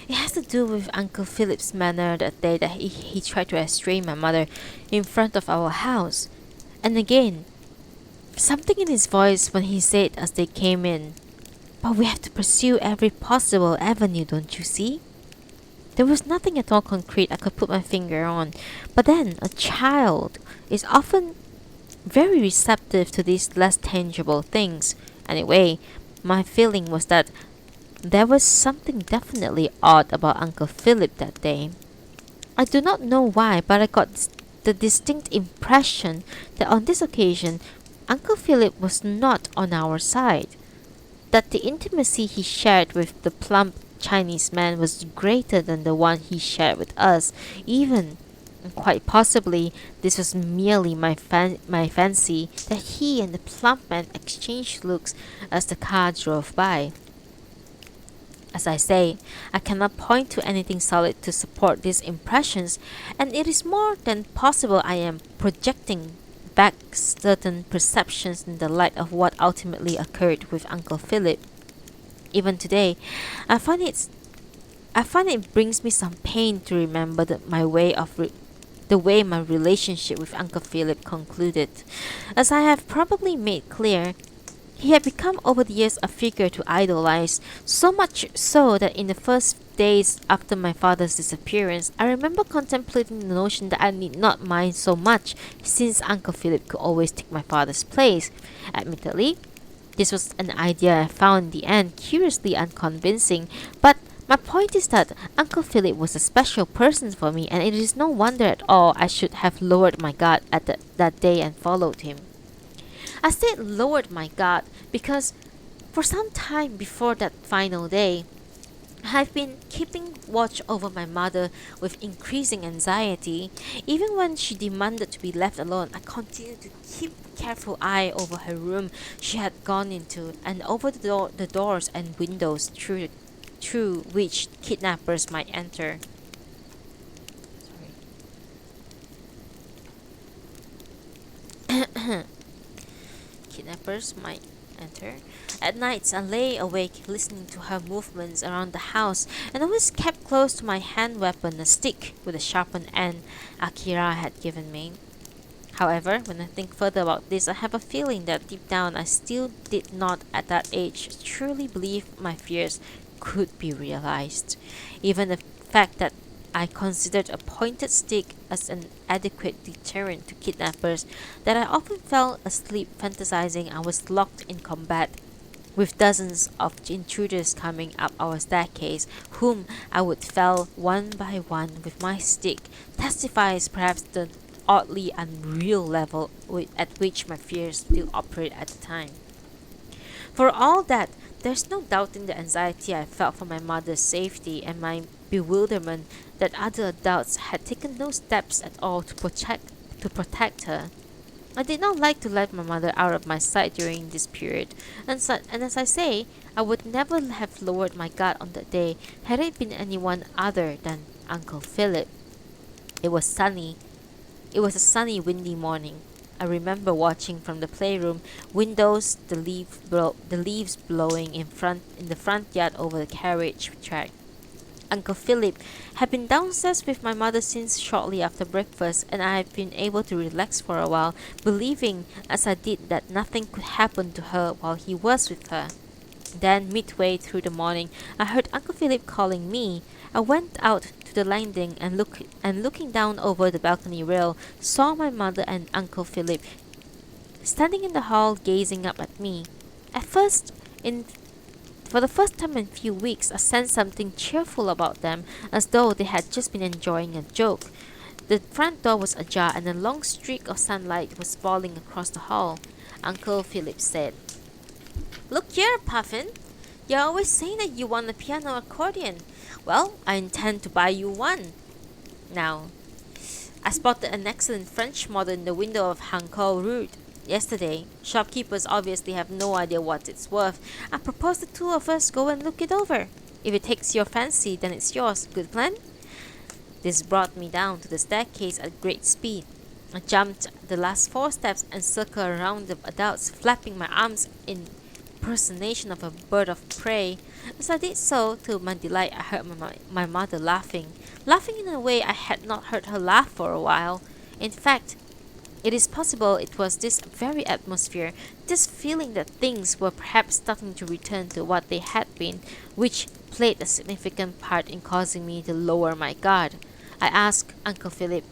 it has to do with Uncle Philip's manner that day that he tried to estrange my mother in front of our house. And again, something in his voice when he said as they came in, "But we have to pursue every possible avenue, don't you see?" There was nothing at all concrete I could put my finger on, but then a child is often very receptive to these less tangible things. Anyway, my feeling was that there was something definitely odd about Uncle Philip that day. I do not know why, but I got the distinct impression that on this occasion, Uncle Philip was not on our side. That the intimacy he shared with the plump Chinese man was greater than the one he shared with us. Even, quite possibly, this was merely my fancy that he and the plump man exchanged looks as the car drove by. As I say, I cannot point to anything solid to support these impressions, and it is more than possible I am projecting back certain perceptions in the light of what ultimately occurred with Uncle Philip. Even today, I find it brings me some pain to remember the way my relationship with Uncle Philip concluded. As I have probably made clear, he had become over the years a figure to idolize, so much so that in the first days after my father's disappearance, I remember contemplating the notion that I need not mind so much, since Uncle Philip could always take my father's place. Admittedly, this was an idea I found in the end curiously unconvincing, but my point is that Uncle Philip was a special person for me, and it is no wonder at all I should have lowered my guard at that day and followed him. I said lowered my guard because for some time before that final day, I've been keeping watch over my mother with increasing anxiety. Even when she demanded to be left alone, I continued to keep careful eye over her room she had gone into and over the doors and windows through which kidnappers might enter. Sorry. Kidnappers might enter. At nights, I lay awake listening to her movements around the house and always kept close to my hand weapon, a stick with a sharpened end Akira had given me. However, when I think further about this, I have a feeling that deep down I still did not at that age truly believe my fears could be realized. Even the fact that I considered a pointed stick as an adequate deterrent to kidnappers, that I often fell asleep fantasizing I was locked in combat with dozens of intruders coming up our staircase, whom I would fell one by one with my stick, testifies perhaps the oddly unreal level at which my fears still operate at the time. For all that, there's no doubting the anxiety I felt for my mother's safety and my bewilderment that other adults had taken no steps at all to protect her. I did not like to let my mother out of my sight during this period, and as I say, I would never have lowered my guard on that day had it been anyone other than Uncle Philip. It was sunny. It was a sunny, windy morning. I remember watching from the playroom windows the leaves blowing in the front yard over the carriage track. Uncle Philip had been downstairs with my mother since shortly after breakfast, and I had been able to relax for a while, believing as I did that nothing could happen to her while he was with her. Then, midway through the morning, I heard Uncle Philip calling me. I went out to the landing and looking down over the balcony rail, saw my mother and Uncle Philip standing in the hall gazing up at me. At first, in for the first time in a few weeks, I sensed something cheerful about them, as though they had just been enjoying a joke. The front door was ajar and a long streak of sunlight was falling across the hall. Uncle Philip said, "Look here, Puffin. You're always saying that you want a piano accordion. Well, I intend to buy you one. Now, I spotted an excellent French model in the window of Hanko Road yesterday. Shopkeepers obviously have no idea what it's worth. I propose the two of us go and look it over. If it takes your fancy, then it's yours. Good plan?" This brought me down to the staircase at great speed. I jumped the last 4 steps and circled around the adults, flapping my arms in impersonation of a bird of prey. As I did so, to my delight, I heard my mother laughing in a way I had not heard her laugh for a while. In fact, it is possible it was this very atmosphere, this feeling that things were perhaps starting to return to what they had been, which played a significant part in causing me to lower my guard. I asked Uncle Philip,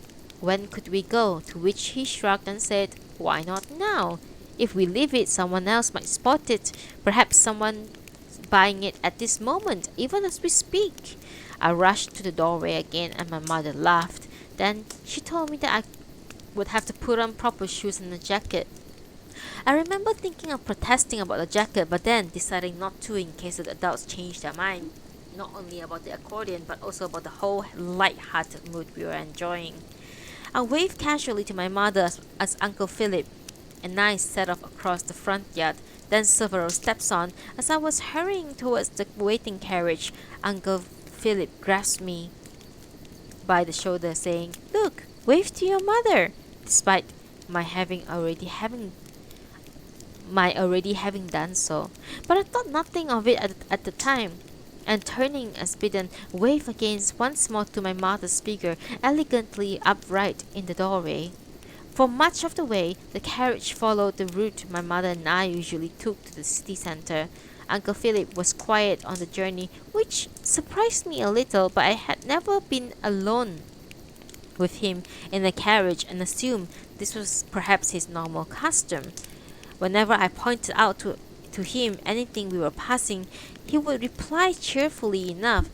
when could we go? To which he shrugged and said, "Why not now? If we leave it, someone else might spot it. Perhaps someone buying it at this moment, even as we speak." I rushed to the doorway again and my mother laughed. Then she told me that I would have to put on proper shoes and a jacket. I remember thinking of protesting about the jacket, but then deciding not to in case the adults changed their mind, not only about the accordion but also about the whole light-hearted mood we were enjoying. I waved casually to my mother as Uncle Philip and I set off across the front yard. Then several steps on, as I was hurrying towards the waiting carriage, Uncle Philip grasped me by the shoulder, saying, "Look, wave to your mother," despite my already having done so. But I thought nothing of it at the time, and turning as bidden, waved again once more to my mother's figure, elegantly upright in the doorway. For much of the way, the carriage followed the route my mother and I usually took to the city center. Uncle Philip was quiet on the journey, which surprised me a little, but I had never been alone with him in a carriage and assumed this was perhaps his normal custom. Whenever I pointed out to him anything we were passing, he would reply cheerfully enough,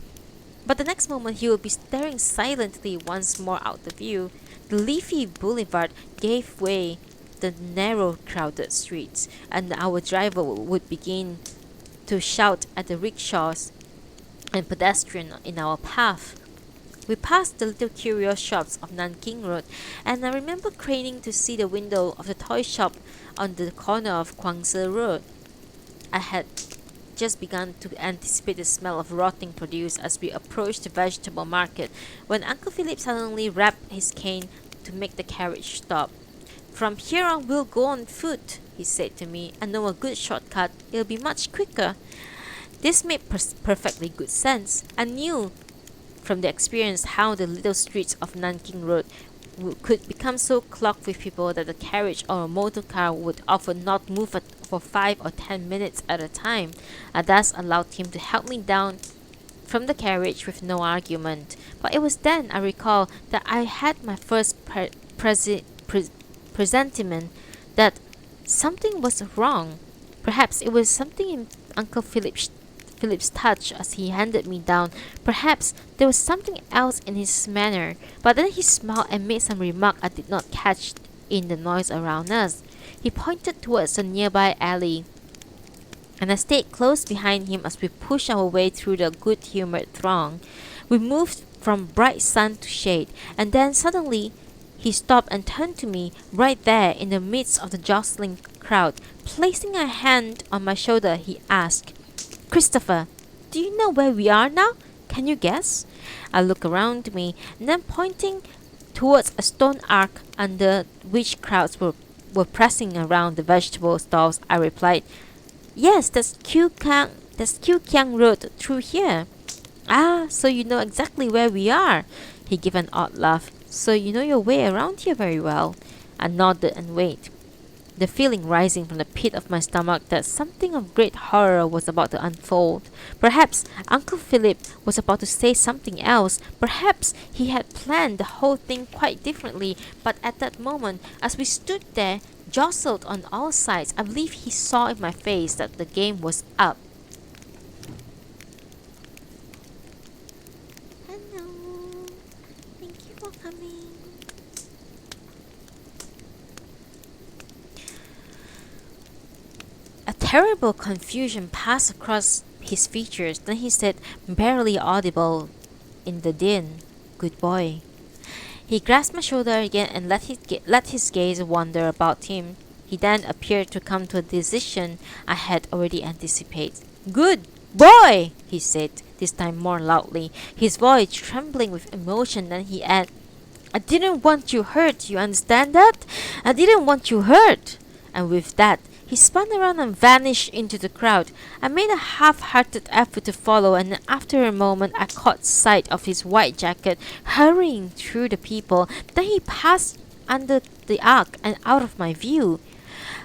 but the next moment he would be staring silently once more out the view. The leafy boulevard gave way the narrow crowded streets, and our driver would begin to shout at the rickshaws and pedestrian in our path. We passed the little curio shops of Nanking Road, and I remember craning to see the window of the toy shop on the corner of Guangzhou Road. I had just begun to anticipate the smell of rotting produce as we approached the vegetable market when Uncle Philip suddenly rapped his cane to make the carriage stop. "From here on we'll go on foot," he said to me. "I know a good shortcut. It'll be much quicker." This made perfectly good sense. I knew from the experience how the little streets of Nanking Road could become so clogged with people that a carriage or a motor car would often not move for 5 or 10 minutes at a time. I thus allowed him to help me down from the carriage with no argument. But it was then, I recall, that I had my first presentiment that something was wrong. Perhaps it was something in Uncle Philip's touch as he handed me down. Perhaps there was something else in his manner. But then he smiled and made some remark I did not catch in the noise around us. He pointed towards a nearby alley, and I stayed close behind him as we pushed our way through the good-humored throng. We moved from bright sun to shade, and then suddenly he stopped and turned to me right there in the midst of the jostling crowd. Placing a hand on my shoulder, he asked, "Christopher, do you know where we are now? Can you guess?" I looked around me, and then pointing towards a stone arch under which crowds were pressing around the vegetable stalls, I replied, "Yes, that's Kiang Road through here." "Ah, so you know exactly where we are." He gave an odd laugh. "So you know your way around here very well." I nodded and waited, the feeling rising from the pit of my stomach that something of great horror was about to unfold. Perhaps Uncle Philip was about to say something else. Perhaps he had planned the whole thing quite differently. But at that moment, as we stood there, jostled on all sides, I believe he saw in my face that the game was up. Hello. Thank you for coming. A terrible confusion passed across his features. Then he said, barely audible in the din, "Good boy." He grasped my shoulder again and let his gaze wander about him. He then appeared to come to a decision I had already anticipated. "Good boy," he said, this time more loudly, his voice trembling with emotion. Then he added, "I didn't want you hurt, you understand that? I didn't want you hurt." And with that, he spun around and vanished into the crowd. I made a half-hearted effort to follow, and after a moment I caught sight of his white jacket hurrying through the people. Then he passed under the arc and out of my view.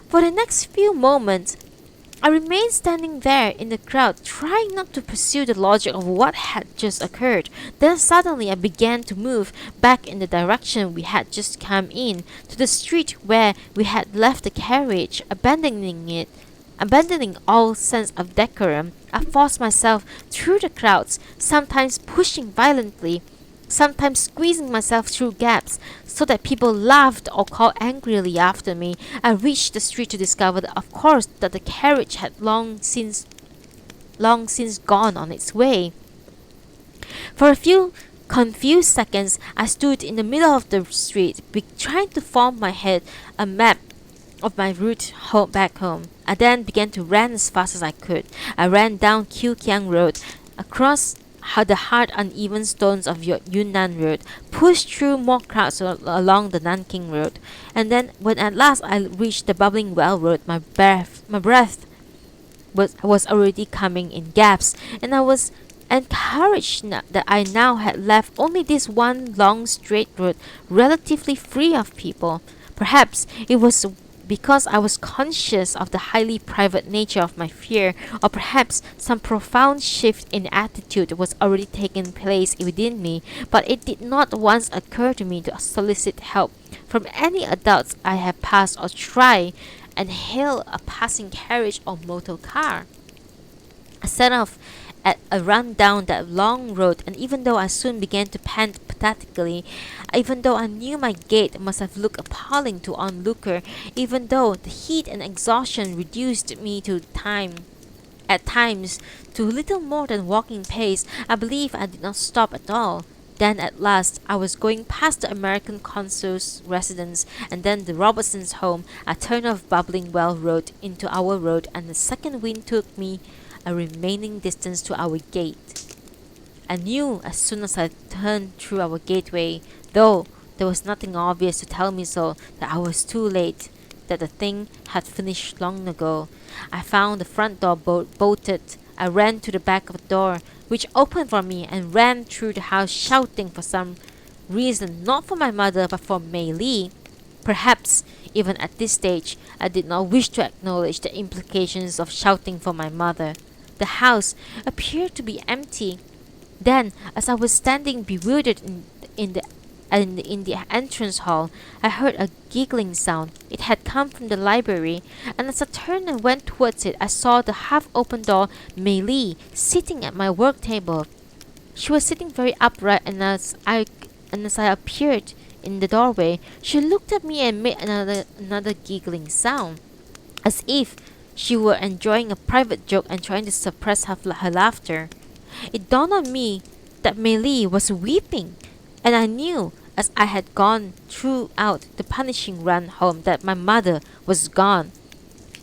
For the next few moments, I remained standing there in the crowd, trying not to pursue the logic of what had just occurred. Then suddenly I began to move back in the direction we had just come in, to the street where we had left the carriage, abandoning all sense of decorum. I forced myself through the crowds, sometimes pushing violently, sometimes squeezing myself through gaps so that people laughed or called angrily after me. I reached the street to discover that, of course, that the carriage had long since gone on its way. For a few confused seconds, I stood in the middle of the street, trying to form my head a map of my route back home. I then began to run as fast as I could. I ran down Kiang Road, across the hard uneven stones of Yunnan Road, pushed through more crowds along the Nanking Road, and then when at last I reached the Bubbling Well Road, my breath was already coming in gasps, and I was encouraged that I now had left only this one long straight road relatively free of people. Perhaps it was because I was conscious of the highly private nature of my fear, or perhaps some profound shift in attitude was already taking place within me, but it did not once occur to me to solicit help from any adults I had passed or try and hail a passing carriage or motor car. I set off at a run down that long road, and even though I soon began to pant pathetically, even though I knew my gait must have looked appalling to onlooker, even though the heat and exhaustion reduced me to time at times to little more than walking pace. I believe I did not stop at all. Then at last I was going past the American consul's residence and then the Robertsons' home, a turn of Bubbling Well Road into our road, and the second wind took me a remaining distance to our gate. I knew as soon as I turned through our gateway, though there was nothing obvious to tell me so, that I was too late, that the thing had finished long ago. I found the front door bolted. I ran to the back of the door, which opened for me, and ran through the house shouting for some reason, not for my mother but for Mei Li. Perhaps, even at this stage, I did not wish to acknowledge the implications of shouting for my mother. The house appeared to be empty. Then, as I was standing bewildered in the entrance hall, I heard a giggling sound. It had come from the library, and as I turned and went towards it, I saw the half-open door, Mei Li, sitting at my work table. She was sitting very upright, and as I appeared in the doorway, she looked at me and made another giggling sound, as if she were enjoying a private joke and trying to suppress her laughter. It dawned on me that Mei Li was weeping, and I knew, as I had gone throughout the punishing run home, that my mother was gone.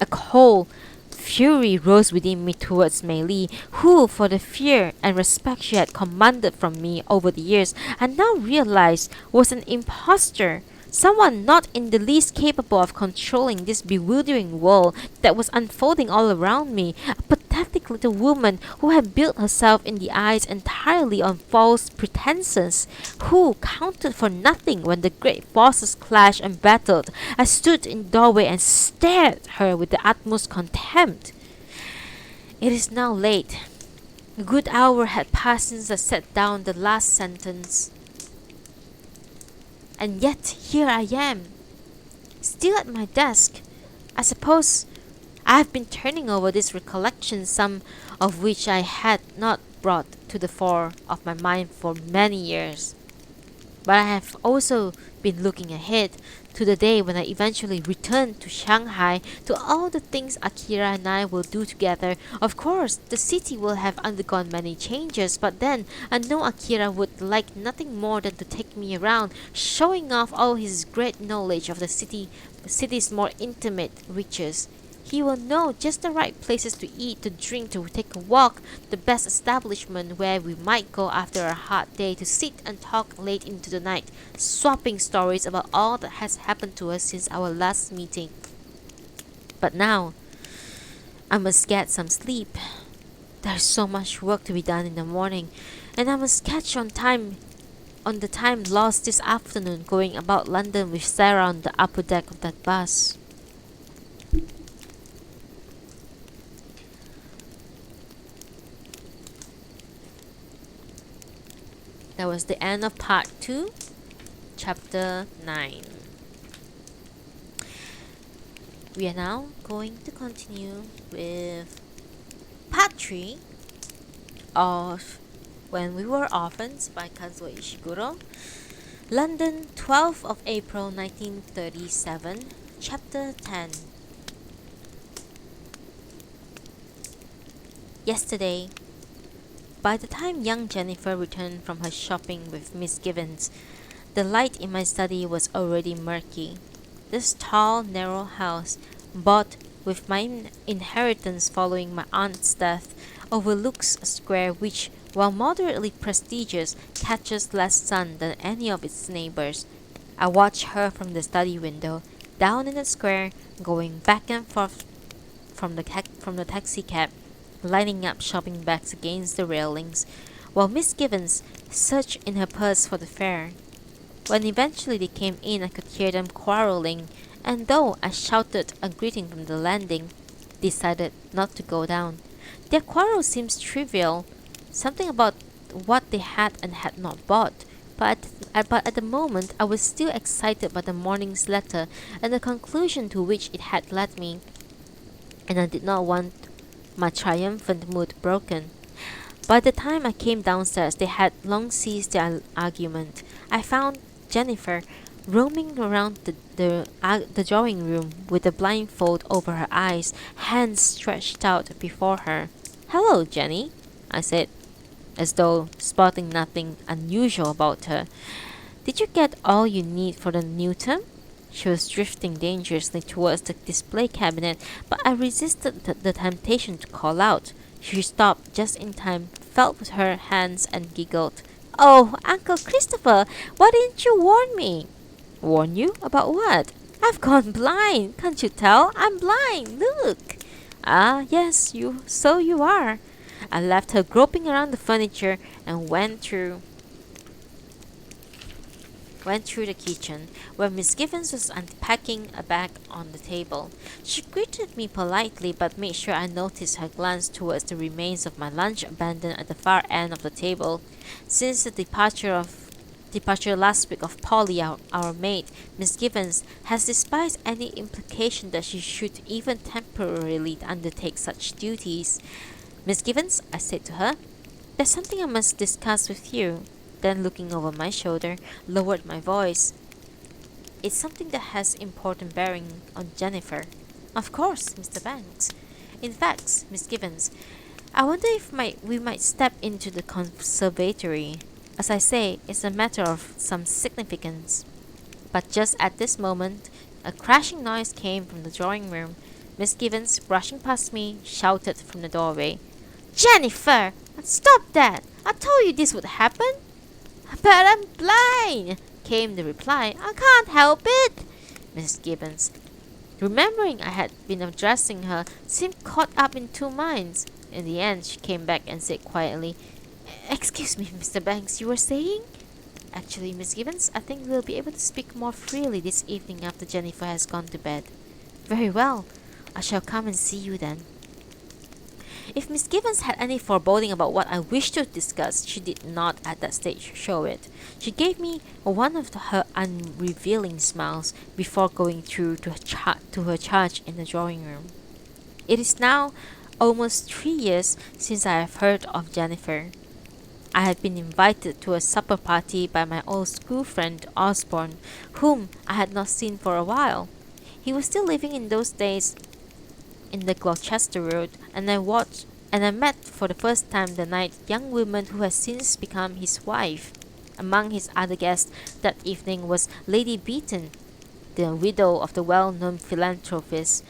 A cold fury rose within me towards Mei Li, who, for the fear and respect she had commanded from me over the years, I now realized was an impostor. Someone not in the least capable of controlling this bewildering world that was unfolding all around me. A pathetic little woman who had built herself in the eyes entirely on false pretenses, who counted for nothing when the great forces clashed and battled. I stood in the doorway and stared at her with the utmost contempt. It is now late. A good hour had passed since I set down the last sentence. And yet here I am, still at my desk. I suppose I have been turning over these recollections, some of which I had not brought to the fore of my mind for many years. But I have also been looking ahead to the day when I eventually return to Shanghai, to all the things Akira and I will do together. Of course, the city will have undergone many changes, but then I know Akira would like nothing more than to take me around, showing off all his great knowledge of the city's more intimate riches. He will know just the right places to eat, to drink, to take a walk, the best establishment where we might go after a hard day, to sit and talk late into the night, swapping stories about all that has happened to us since our last meeting. But now, I must get some sleep. There's so much work to be done in the morning, and I must catch on the time lost this afternoon going about London with Sarah on the upper deck of that bus. That was the end of part 2, chapter 9. We are now going to continue with part 3 of When We Were Orphans by Kazuo Ishiguro. London, 12th of April 1937, chapter 10. Yesterday, by the time young Jennifer returned from her shopping with Miss Gibbons, the light in my study was already murky. This tall, narrow house, bought with my inheritance following my aunt's death, overlooks a square which, while moderately prestigious, catches less sun than any of its neighbors. I watched her from the study window, down in the square, going back and forth from the taxi cab, lining up shopping bags against the railings, while Miss Gibbons searched in her purse for the fare. When eventually they came in, I could hear them quarreling, and though I shouted a greeting from the landing, decided not to go down. Their quarrel seems trivial, something about what they had and had not bought, but at the moment I was still excited by the morning's letter and the conclusion to which it had led me, and I did not want my triumphant mood broken. By the time I came downstairs, they had long ceased their argument. I found Jennifer roaming around the drawing room with a blindfold over her eyes, hands stretched out before her. "Hello, Jenny," I said, as though spotting nothing unusual about her. "Did you get all you need for the new term?" She was drifting dangerously towards the display cabinet, but I resisted the temptation to call out. She stopped just in time, felt with her hands, and giggled. "Oh, Uncle Christopher, why didn't you warn me?" "Warn you? About what?" "I've gone blind. Can't you tell? I'm blind. Look." "Ah, yes, so you are." I left her groping around the furniture and went through the kitchen, where Miss Gibbons was unpacking a bag on the table. She greeted me politely, but made sure I noticed her glance towards the remains of my lunch abandoned at the far end of the table. Since the departure last week of Polly, our maid, Miss Gibbons has despised any implication that she should even temporarily undertake such duties. "Miss Gibbons," I said to her, "there's something I must discuss with you." Then, looking over my shoulder, lowered my voice. "It's something that has important bearing on Jennifer." "Of course, Mr. Banks. In fact, Miss Gibbons, I wonder if we might step into the conservatory. As I say, it's a matter of some significance." But just at this moment, a crashing noise came from the drawing room. Miss Gibbons, brushing past me, shouted from the doorway, "Jennifer! Stop that! I told you this would happen." "But I'm blind," came the reply. "I can't help it." Miss Gibbons, remembering I had been addressing her, seemed caught up in two minds. In the end, she came back and said quietly, "Excuse me, Mr. Banks, you were saying?" "Actually, Miss Gibbons, I think we'll be able to speak more freely this evening after Jennifer has gone to bed." "Very well. I shall come and see you then." If Miss Gibbons had any foreboding about what I wished to discuss, she did not at that stage show it. She gave me one of her unrevealing smiles before going through to her charge in the drawing room. It is now almost 3 years since I have heard of Jennifer. I had been invited to a supper party by my old school friend Osborne, whom I had not seen for a while. He was still living in those days in the Gloucester Road, and I met for the first time the night young woman who has since become his wife. Among his other guests that evening was Lady Beaton, the widow of the well-known philanthropist.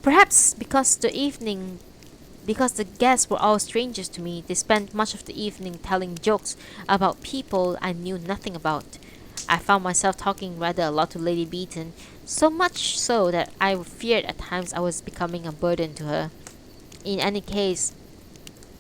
Perhaps because the guests were all strangers to me, they spent much of the evening telling jokes about people I knew nothing about. I found myself talking rather a lot to Lady Beaton, so much so that I feared at times I was becoming a burden to her. In any case,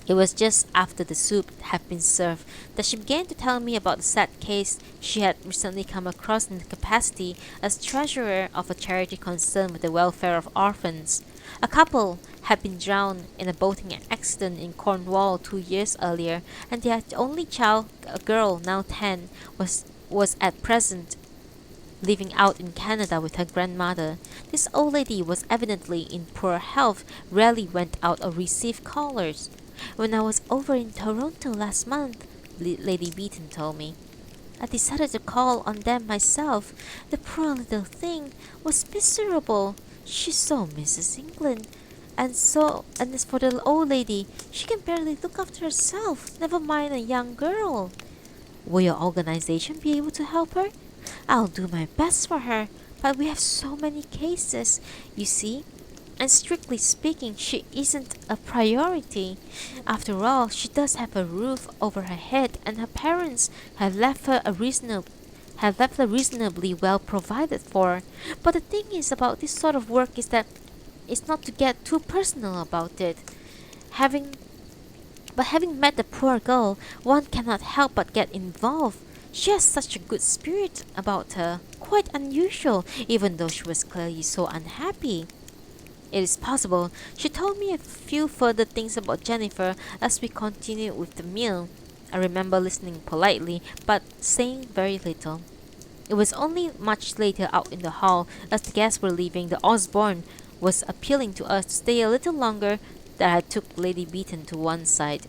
it was just after the soup had been served that she began to tell me about the sad case she had recently come across in the capacity as treasurer of a charity concerned with the welfare of orphans. A couple had been drowned in a boating accident in Cornwall 2 years earlier, and their only child, a girl now 10, was at present living out in Canada with her grandmother. This old lady was evidently in poor health, rarely went out or received callers. "When I was over in Toronto last month," Lady Beaton told me, "I decided to call on them myself. The poor little thing was miserable. She so Mrs. England. And as for the old lady, she can barely look after herself, never mind a young girl." "Will your organization be able to help her?" "I'll do my best for her, but we have so many cases, you see. And strictly speaking, she isn't a priority. After all, she does have a roof over her head, and her parents have left her reasonably well provided for. But the thing is about this sort of work is that it's not to get too personal about it. Having met the poor girl, one cannot help but get involved. She has such a good spirit about her, quite unusual, even though she was clearly so unhappy." It is possible she told me a few further things about Jennifer as we continued with the meal. I remember listening politely, but saying very little. It was only much later out in the hall, as the guests were leaving, the Osborne was appealing to us to stay a little longer, that I took Lady Beaton to one side.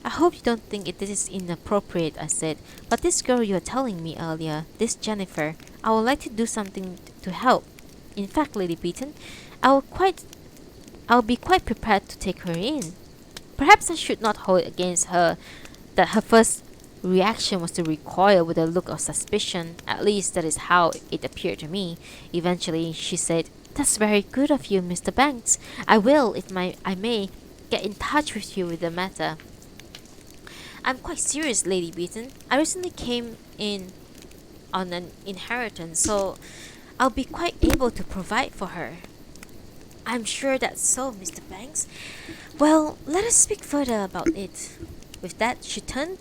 "I hope you don't think this is inappropriate," I said, "but this girl you were telling me earlier, this Jennifer, I would like to do something to help. In fact, Lady Beaton, I'll be quite prepared to take her in. Perhaps I should not hold it against her that her first reaction was to recoil with a look of suspicion. At least that is how it appeared to me. Eventually, she said, "That's very good of you, Mr. Banks. I will, if I may, get in touch with you with the matter." "I'm quite serious, Lady Beaton. I recently came in on an inheritance, so I'll be quite able to provide for her." "I'm sure that's so, Mr. Banks. Well, let us speak further about it." With that, she turned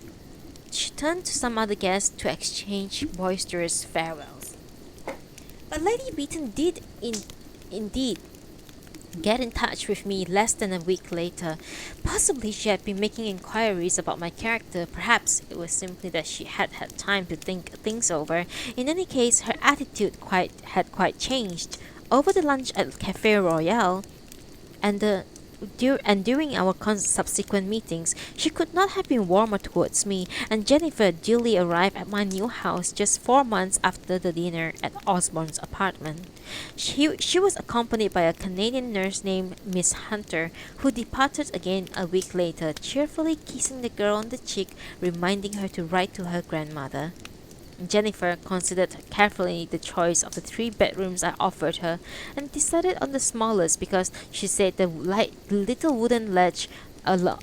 to some other guests to exchange boisterous farewells. But Lady Beaton did indeed get in touch with me less than a week later. Possibly she had been making inquiries about my character. Perhaps it was simply that she had had time to think things over. In any case, her attitude had quite changed. Over the lunch at Cafe Royale, and during our subsequent meetings, she could not have been warmer towards me, and Jennifer duly arrived at my new house just 4 months after the dinner at Osborne's apartment. She was accompanied by a Canadian nurse named Miss Hunter, who departed again a week later, cheerfully kissing the girl on the cheek, reminding her to write to her grandmother. Jennifer considered carefully the choice of the 3 bedrooms I offered her, and decided on the smallest because she said the little wooden ledge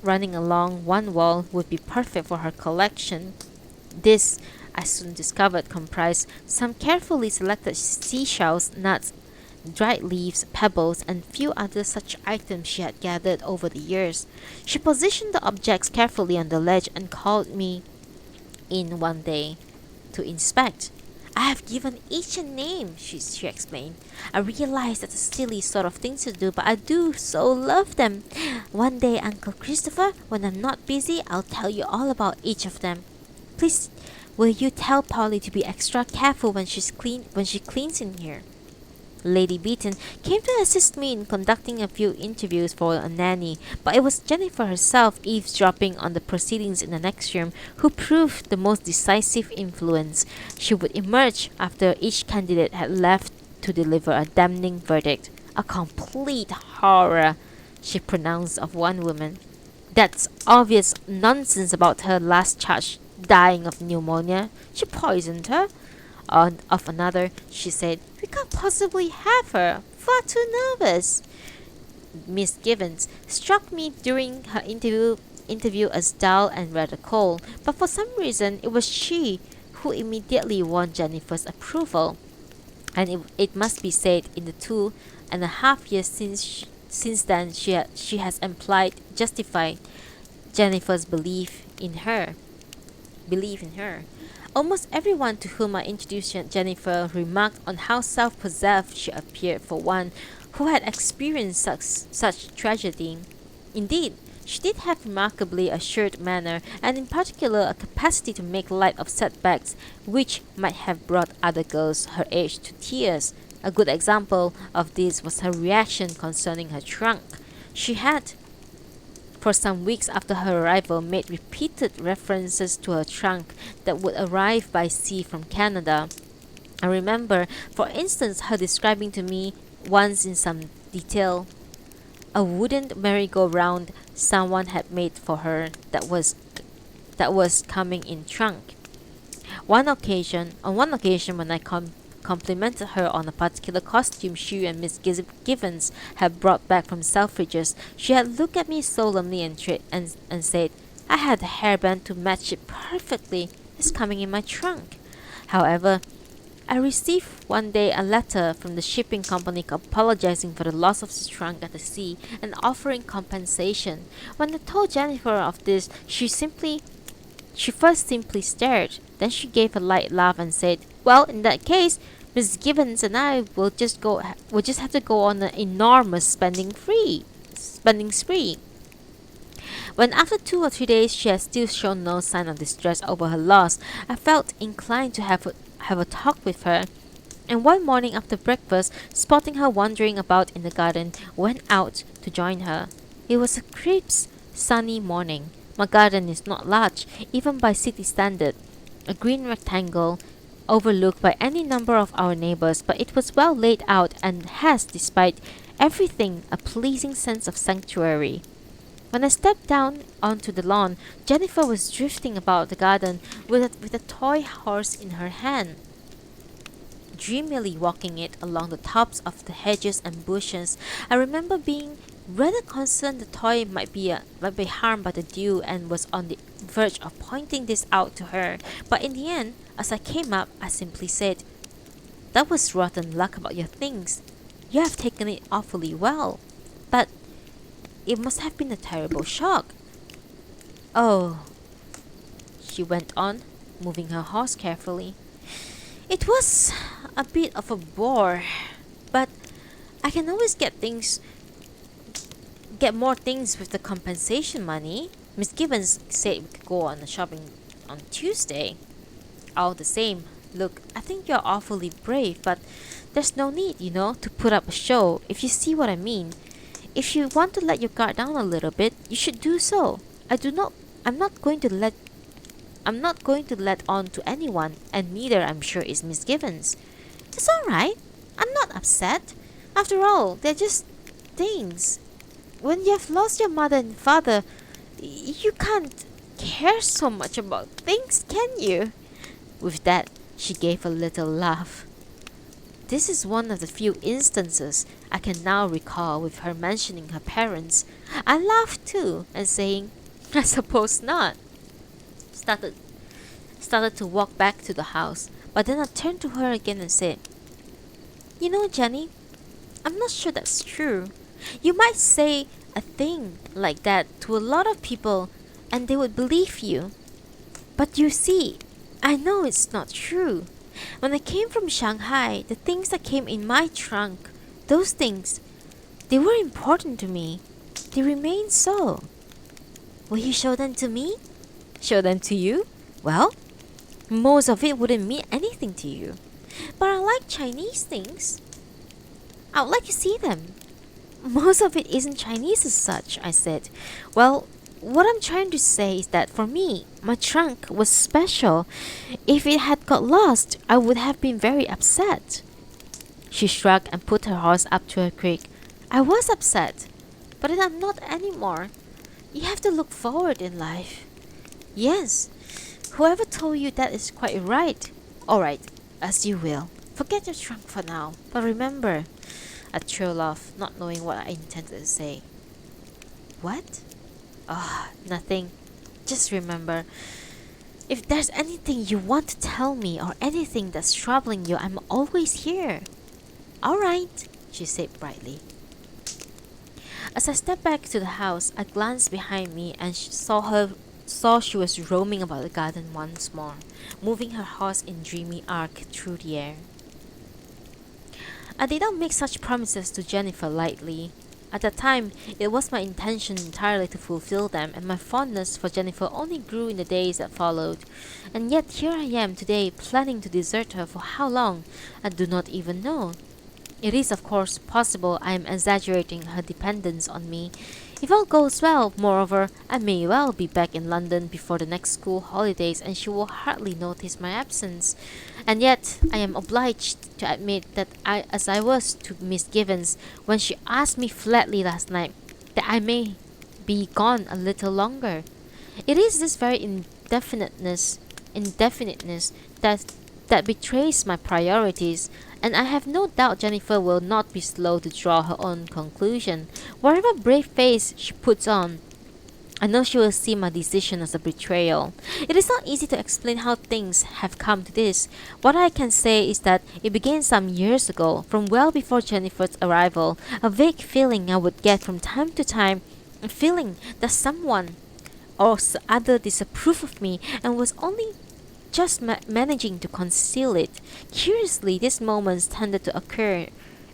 running along one wall would be perfect for her collection. This, I soon discovered, comprised some carefully selected seashells, nuts, dried leaves, pebbles, and few other such items she had gathered over the years. She positioned the objects carefully on the ledge and called me in one day to inspect. "I have given each a name," she explained. "I realize that's a silly sort of thing to do, but I do so love them. One day, Uncle Christopher, when I'm not busy, I'll tell you all about each of them. Please, will you tell Polly to be extra careful when she cleans in here?" Lady Beaton came to assist me in conducting a few interviews for a nanny, but it was Jennifer herself, eavesdropping on the proceedings in the next room, who proved the most decisive influence. She would emerge after each candidate had left to deliver a damning verdict. "A complete horror," she pronounced of one woman. "That's obvious nonsense about her last charge dying of pneumonia. She poisoned her." Of another, she said, "We can't possibly have her. Far too nervous." Miss Givens struck me during her interview as dull and rather cold, but for some reason it was she who immediately won Jennifer's approval. And it must be said, in the 2.5 years since then, she has justified Jennifer's belief in her. Almost everyone to whom I introduced Jennifer remarked on how self-possessed she appeared for one who had experienced such tragedy. Indeed, she did have remarkably assured manner, and in particular a capacity to make light of setbacks which might have brought other girls her age to tears. A good example of this was her reaction concerning her trunk. She had, for some weeks after her arrival, made repeated references to her trunk that would arrive by sea from Canada. I remember, for instance, her describing to me once in some detail a wooden merry-go-round someone had made for her that was coming in trunk. On one occasion when I complimented her on a particular costume she and Miss Givens had brought back from Selfridges, she had looked at me solemnly and said, "I had a hairband to match it perfectly. It's coming in my trunk." However, I received one day a letter from the shipping company apologizing for the loss of the trunk at the sea and offering compensation. When I told Jennifer of this, she first simply stared. Then she gave a light laugh and said, "Well, in that case, Miss Givens and I will just have to go on an enormous spending spree." When after 2 or 3 days she had still shown no sign of distress over her loss, I felt inclined to have a talk with her, and one morning after breakfast, spotting her wandering about in the garden, went out to join her. It was a crisp, sunny morning. My garden is not large, even by city standard, a green rectangle overlooked by any number of our neighbors, but it was well laid out and has, despite everything, a pleasing sense of sanctuary. When I stepped down onto the lawn, Jennifer was drifting about the garden with a toy horse in her hand, dreamily walking it along the tops of the hedges and bushes. I remember being rather concerned the toy might be harmed by the dew and was on the verge of pointing this out to her. But in the end, as I came up, I simply said, "That was rotten luck about your things. You have taken it awfully well. But it must have been a terrible shock." "Oh," she went on, moving her horse carefully. "It was a bit of a bore, but I can always get more things with the compensation money. Miss Gibbons said we could go on a shopping on Tuesday. All the same, look, I think you're awfully brave, but there's no need, to put up a show, if you see what I mean. If you want to let your guard down a little bit, you should do so. I'm not going to let on to anyone, and neither, I'm sure, is Miss Gibbons. It's all right. I'm not upset. After all, they're just things. When you have lost your mother and father, you can't care so much about things, can you?" With that, she gave a little laugh. This is one of the few instances I can now recall with her mentioning her parents. I laughed too, and saying, "I suppose not," started to walk back to the house. But then I turned to her again and said, "Jenny, I'm not sure that's true. You might say a thing like that to a lot of people and they would believe you. But you see, I know it's not true. When I came from Shanghai, the things that came in my trunk, those things, they were important to me. They remain so. Will you show them to me? Show them to you? Well, most of it wouldn't mean anything to you. But I like Chinese things. I would like to see them." "Most of it isn't Chinese as such," I said. "Well, what I'm trying to say is that for me, my trunk was special. If it had got lost, I would have been very upset." She shrugged and put her horse up to her creek. "I was upset, but then I'm not anymore. You have to look forward in life." "Yes, whoever told you that is quite right." "All right, as you will. Forget your trunk for now. But remember," I trailed off, not knowing what I intended to say. "What?" Nothing. Just remember, if there's anything you want to tell me or anything that's troubling you, I'm always here." "All right," she said brightly. As I stepped back to the house, I glanced behind me and saw she was roaming about the garden once more, moving her horse in dreamy arc through the air. I did not make such promises to Jennifer lightly. At that time, it was my intention entirely to fulfill them, and my fondness for Jennifer only grew in the days that followed. And yet here I am today, planning to desert her for how long, I do not even know. It is, of course, possible I am exaggerating her dependence on me. If all goes well, moreover, I may well be back in London before the next school holidays, and she will hardly notice my absence. And yet, I am obliged to admit that as I was to Miss Gibbons when she asked me flatly last night that I may be gone a little longer. It is this very indefiniteness that betrays my priorities, and I have no doubt Jennifer will not be slow to draw her own conclusion. Whatever brave face she puts on, I know she will see my decision as a betrayal. It is not easy to explain how things have come to this. What I can say is that it began some years ago, from well before Jennifer's arrival, a vague feeling I would get from time to time, a feeling that someone or other disapproved of me and was only just managing to conceal it. Curiously, these moments tended to occur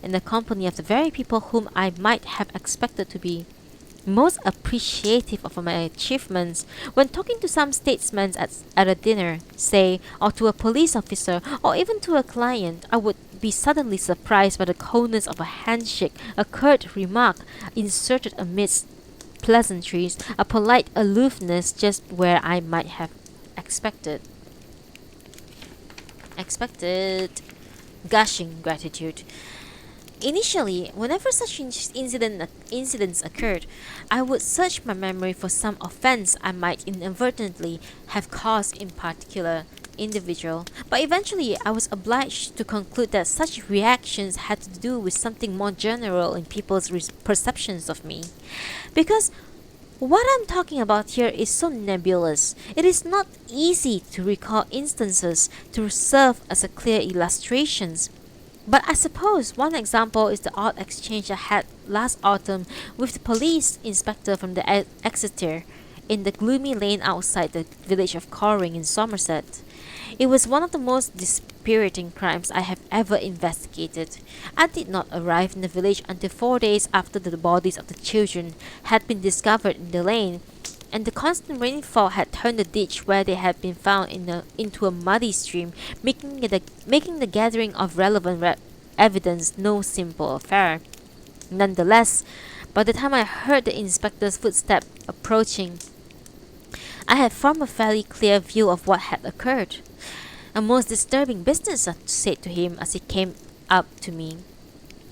in the company of the very people whom I might have expected to be most appreciative of my achievements. When talking to some statesman at a dinner, say, or to a police officer, or even to a client, I would be suddenly surprised by the coldness of a handshake, a curt remark inserted amidst pleasantries, a polite aloofness just where I might have expected gushing gratitude. Initially, whenever such incidents occurred, I would search my memory for some offense I might inadvertently have caused in particular individual, but eventually I was obliged to conclude that such reactions had to do with something more general in people's perceptions of me. Because what I'm talking about here is so nebulous, it is not easy to recall instances to serve as a clear illustrations. But I suppose one example is the odd exchange I had last autumn with the police inspector from the Exeter in the gloomy lane outside the village of Coring in Somerset. It was one of the most dispiriting crimes I have ever investigated. I did not arrive in the village until 4 days after the bodies of the children had been discovered in the lane, and the constant rainfall had turned the ditch where they had been found into a muddy stream, making the gathering of relevant evidence no simple affair. Nonetheless, by the time I heard the inspector's footstep approaching, I had formed a fairly clear view of what had occurred. A most disturbing business, I said to him as he came up to me.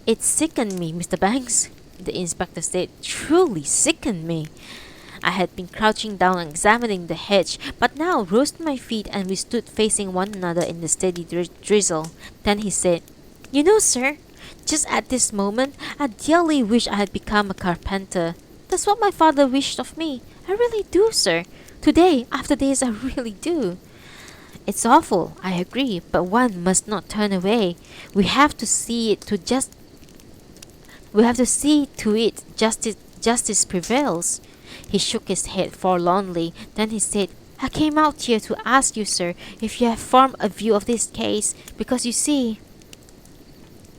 It sickened me, Mr. Banks, the inspector said. Truly sickened me. I had been crouching down and examining the hedge, but now rose to my feet and we stood facing one another in the steady drizzle. Then he said, You know, sir, just at this moment, I dearly wish I had become a carpenter. That's what my father wished of me. I really do, sir. Today, after this, I really do. It's awful, I agree, but one must not turn away. We have to see to it justice prevails. He shook his head forlornly. Then he said, I came out here to ask you, sir, if you have formed a view of this case, because you see...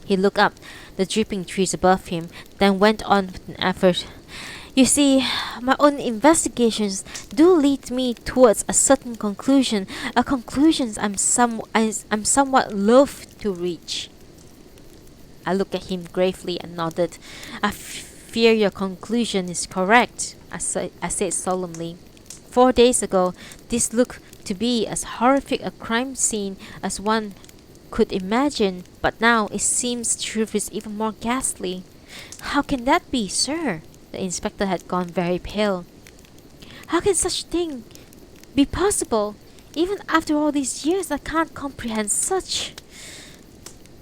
He looked up the dripping trees above him, then went on with an effort. You see, my own investigations do lead me towards a certain conclusion, a conclusion I'm somewhat loath to reach. I looked at him gravely and nodded. I fear your conclusion is correct, I said solemnly. 4 days ago, this looked to be as horrific a crime scene as one could imagine, but now it seems the truth is even more ghastly. How can that be, sir? The inspector had gone very pale. How can such thing be possible? Even after all these years, I can't comprehend such...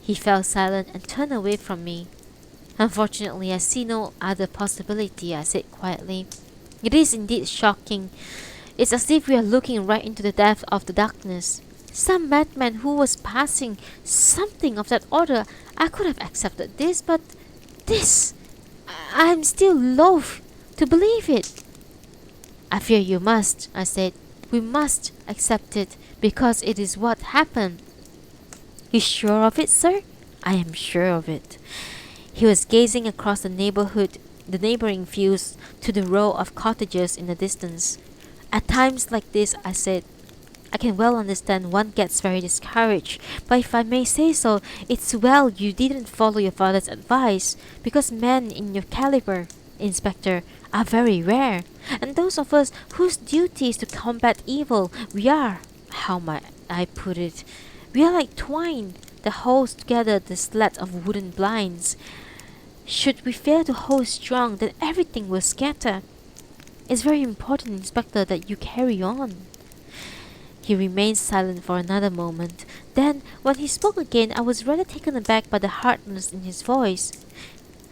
He fell silent and turned away from me. Unfortunately, I see no other possibility, I said quietly. It is indeed shocking. It's as if we are looking right into the depth of the darkness. Some madman who was passing, something of that order. I could have accepted this, but this... I am still loath to believe it. I fear you must, I said. We must accept it, because it is what happened. You sure of it, sir? I am sure of it. He was gazing across the neighboring fields to the row of cottages in the distance. At times like this, I said, I can well understand one gets very discouraged, but if I may say so, it's well you didn't follow your father's advice, because men in your caliber, Inspector, are very rare, and those of us whose duty is to combat evil, we are, how might I put it, we are like twine that holds together the slat of wooden blinds. Should we fail to hold strong, then everything will scatter. It's very important, Inspector, that you carry on. He remained silent for another moment. Then, when he spoke again, I was rather taken aback by the hardness in his voice.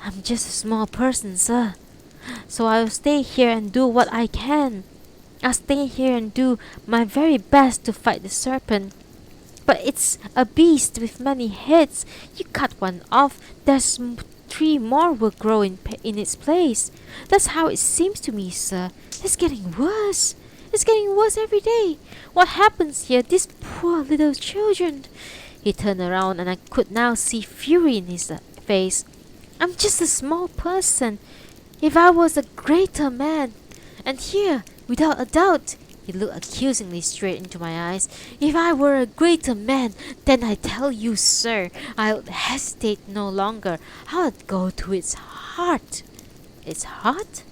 I'm just a small person, sir. So I'll stay here and do what I can. I'll stay here and do my very best to fight the serpent. But it's a beast with many heads. You cut one off, there's 3 more will grow in its place. That's how it seems to me, sir. It's getting worse. It's getting worse every day. What happens here? These poor little children. He turned around and I could now see fury in his face. I'm just a small person. If I was a greater man, and here, without a doubt, he looked accusingly straight into my eyes. If I were a greater man, then I tell you, sir, I would hesitate no longer. I would go to its heart. Its heart?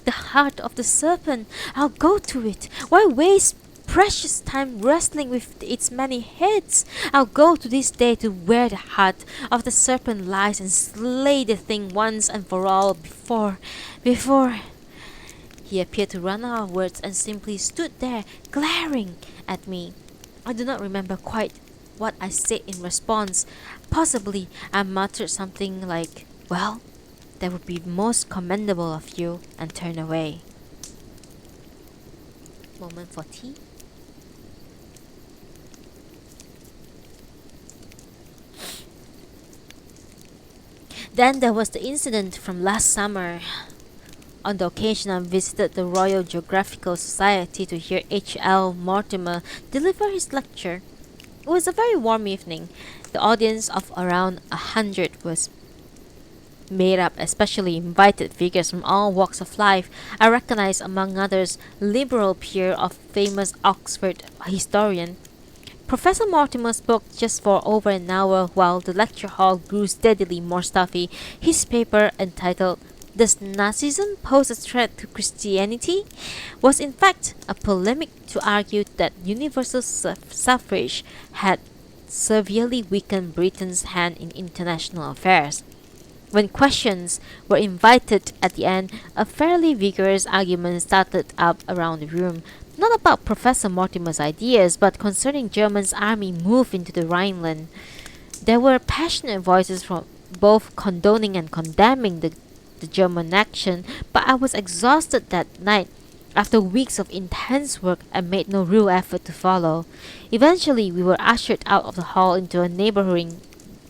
The heart of the serpent. I'll go to it. Why waste precious time wrestling with its many heads. I'll go to this day to where the heart of the serpent lies and slay the thing once and for all before. He appeared to run out of words and simply stood there, glaring at me. I do not remember quite what I said in response. Possibly I muttered something like, "Well, that would be most commendable of you," and turned away. Moment for tea. Then there was the incident from last summer. On the occasion I visited the Royal Geographical Society to hear H.L. Mortimer deliver his lecture. It was a very warm evening. The audience of around 100 was made up especially invited figures from all walks of life. I recognized among others liberal peer of famous Oxford historian. Professor Mortimer spoke just for over an hour while the lecture hall grew steadily more stuffy. His paper, entitled "Does Nazism Pose a Threat to Christianity?" was in fact a polemic to argue that universal suffrage had severely weakened Britain's hand in international affairs. When questions were invited at the end, a fairly vigorous argument started up around the room, not about Professor Mortimer's ideas, but concerning Germany's army move into the Rhineland. There were passionate voices from both condoning and condemning the German action, but I was exhausted that night. After weeks of intense work, I made no real effort to follow. Eventually, we were ushered out of the hall into a neighboring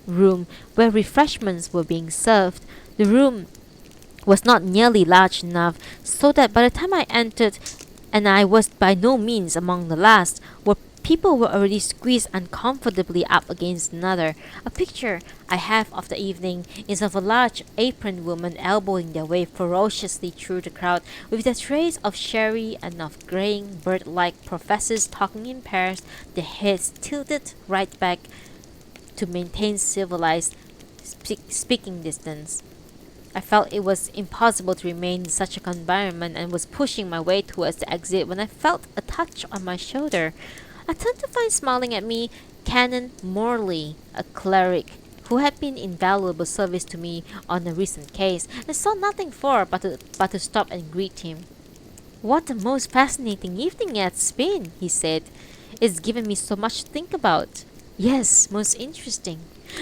room where refreshments were being served. The room was not nearly large enough so that by the time I entered, and I was by no means among the last, where people were already squeezed uncomfortably up against another. A picture I have of the evening is of a large aproned woman elbowing their way ferociously through the crowd with their trays of sherry and of graying bird-like professors talking in pairs, their heads tilted right back to maintain civilized speaking distance. I felt it was impossible to remain in such an environment and was pushing my way towards the exit when I felt a touch on my shoulder. I turned to find smiling at me Canon Morley, a cleric who had been invaluable service to me on a recent case, and saw nothing for but to stop and greet him. "What a most fascinating evening it's been," he said. "It's given me so much to think about." "Yes, most interesting.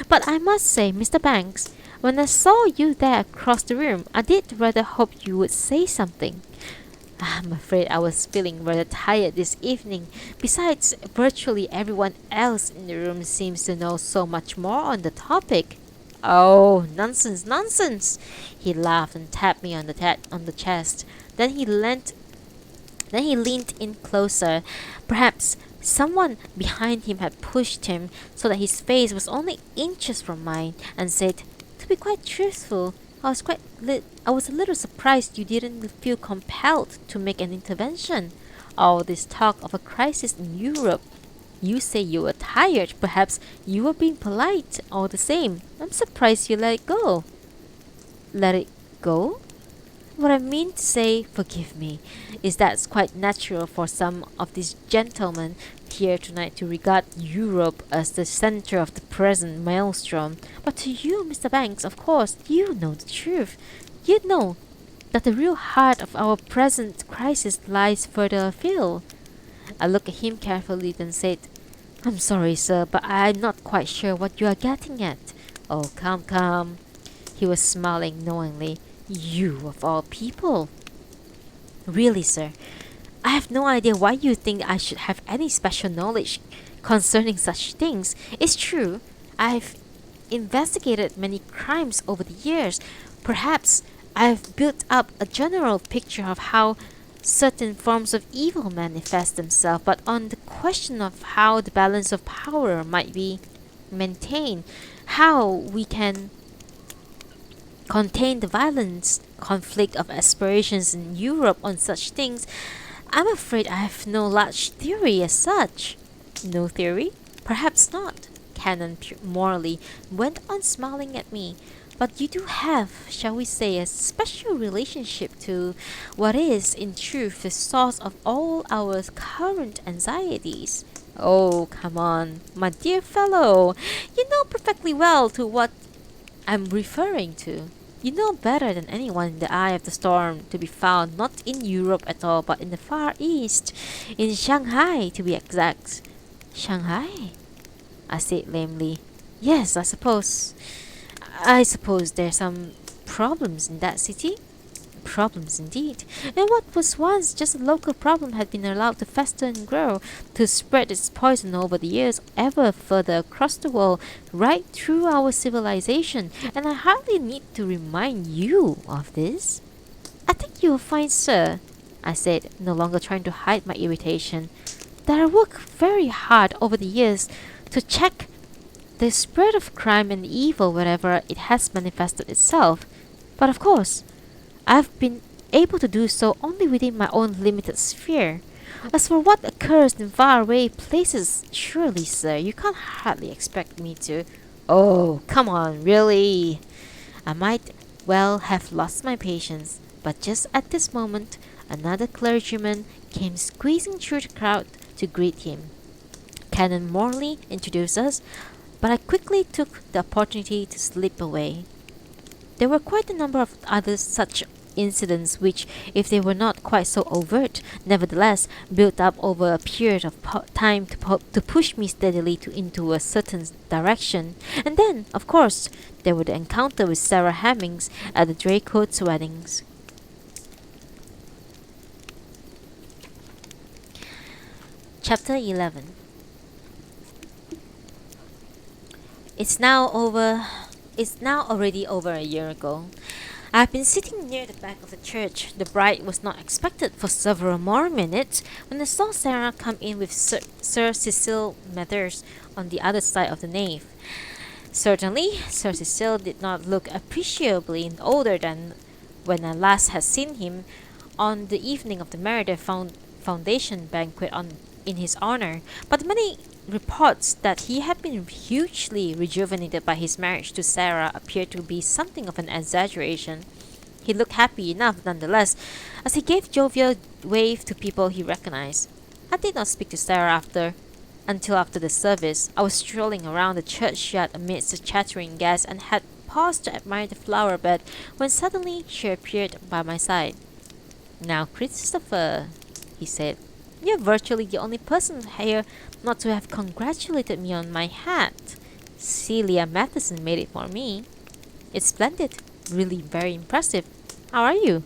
But I must say, Mr. Banks, when I saw you there across the room, I did rather hope you would say something." "I'm afraid I was feeling rather tired this evening. Besides, virtually everyone else in the room seems to know so much more on the topic." "Oh, nonsense, nonsense!" He laughed and tapped me on the chest. Then he leaned in closer. Perhaps someone behind him had pushed him so that his face was only inches from mine, and said, "To be quite truthful, I was a little surprised you didn't feel compelled to make an intervention. All this talk of a crisis in Europe. You say you were tired. Perhaps you were being polite all the same. I'm surprised you let it go." "Let it go?" "What I mean to say, forgive me, is that it's quite natural for some of these gentlemen here tonight to regard Europe as the center of the present maelstrom. But to you, Mr. Banks, of course, you know the truth. You know that the real heart of our present crisis lies further afield." I looked at him carefully, then said, "I'm sorry, sir, but I'm not quite sure what you are getting at." "Oh, come, come." He was smiling knowingly. "You of all people." "Really, sir, I have no idea why you think I should have any special knowledge concerning such things. It's true, I've investigated many crimes over the years. Perhaps I've built up a general picture of how certain forms of evil manifest themselves, but on the question of how the balance of power might be maintained, how we can contain the violent conflict of aspirations in Europe, on such things, I'm afraid I have no large theory as such." "No theory? Perhaps not." Canon Morley went on smiling at me. But you do have, shall we say, a special relationship to what is, in truth, the source of all our current anxieties. Oh, come on, my dear fellow. You know perfectly well to what I'm referring to. You know better than anyone in the eye of the storm to be found not in Europe at all, but in the Far East, in Shanghai to be exact. Shanghai? I said lamely. Yes, I suppose. I suppose there's some problems in that city. Problems indeed. And what was once just a local problem had been allowed to fester and grow, to spread its poison over the years ever further across the world, right through our civilization. And I hardly need to remind you of this. I think you will find, sir, I said, no longer trying to hide my irritation, that I work very hard over the years to check the spread of crime and evil wherever it has manifested itself. But of course, I've been able to do so only within my own limited sphere. As for what occurs in faraway places, surely, sir, you can't hardly expect me to. Oh, come on, really? I might well have lost my patience, but just at this moment, another clergyman came squeezing through the crowd to greet him. Canon Morley introduced us, but I quickly took the opportunity to slip away. There were quite a number of other such incidents which, if they were not quite so overt, nevertheless built up over a period of time to push me steadily into a certain direction. And then, of course, there were the encounter with Sarah Hemmings at the Draycoats' weddings. Chapter 11. It's now already over a year ago. I've been sitting near the back of the church. The bride was not expected for several more minutes when I saw Sarah come in with Sir Cecil Mathers on the other side of the nave. Certainly, Sir Cecil did not look appreciably older than when I last had seen him on the evening of the Meredith Foundation banquet in his honor, but many reports that he had been hugely rejuvenated by his marriage to Sarah appeared to be something of an exaggeration. He looked happy enough nonetheless, as he gave jovial wave to people he recognized. I did not speak to Sarah until after the service. I was strolling around the churchyard amidst the chattering guests and had paused to admire the flower bed when suddenly she appeared by my side. "Now, Christopher," he said, "you're virtually the only person here not to have congratulated me on my hat. Celia Matheson made it for me. It's splendid, really very impressive. How are you?"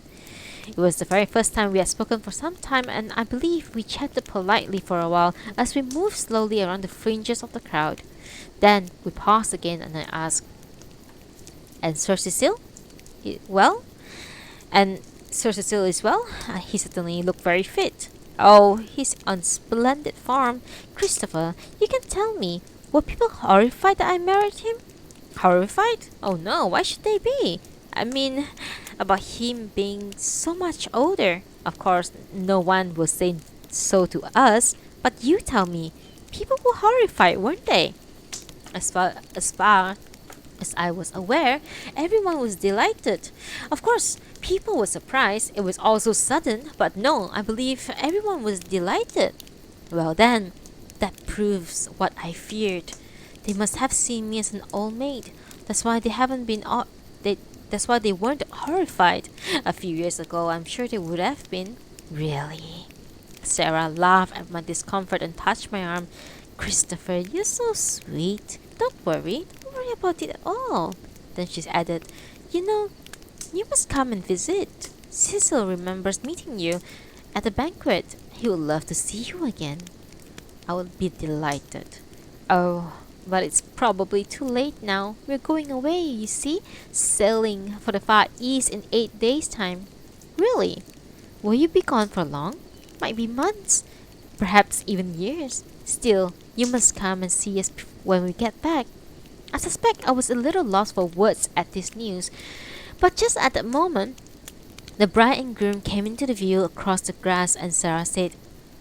It was the very first time we had spoken for some time, and I believe we chatted politely for a while as we moved slowly around the fringes of the crowd. Then we paused again, and I asked, "And Sir Cecil? Well?" "And Sir Cecil is well. He certainly looked very fit." "Oh, he's on splendid form. Christopher, you can tell me, were people horrified that I married him?" "Horrified? Oh no, why should they be? I mean, about him being so much older. Of course, no one will say so to us, but you tell me, people were horrified, weren't they?" As far as I was aware, everyone was delighted. Of course, people were surprised. It was all so sudden, but no, I believe everyone was delighted. Well then, that proves what I feared. They must have seen me as an old maid. That's why that's why they weren't horrified. A few years ago, I'm sure they would have been. Really? Sarah laughed at my discomfort and touched my arm. "Christopher, you're so sweet. Don't worry about it at all." Then she added, "You know, you must come and visit. Cecil remembers meeting you at the banquet. He would love to see you again." "I would be delighted." "Oh, but it's probably too late now. We're going away, you see, sailing for the Far East in 8 days' time." "Really? Will you be gone for long?" "Might be months, perhaps even years. Still, you must come and see us when we get back." I suspect I was a little lost for words at this news, but just at that moment, the bride and groom came into the view across the grass, and Sarah said,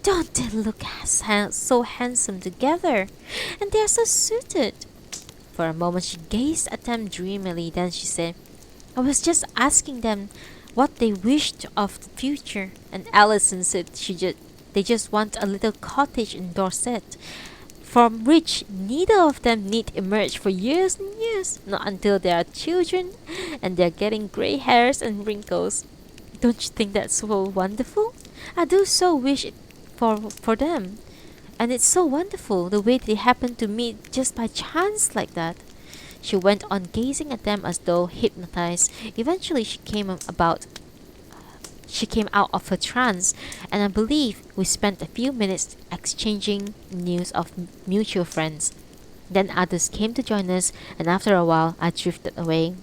"Don't they look so handsome together? And they are so suited." For a moment she gazed at them dreamily, then she said, I was just asking them what they wished of the future, and Alison said they just want a little cottage in Dorset, from which neither of them need emerge for years and years, not until they are children and they're getting grey hairs and wrinkles. Don't you think that's so wonderful? I do so wish it for them. And it's so wonderful the way they happened to meet just by chance like that. She went on gazing at them as though hypnotized. Eventually she came out of her trance, and I believe we spent a few minutes exchanging news of mutual friends. Then others came to join us, and after a while I drifted away.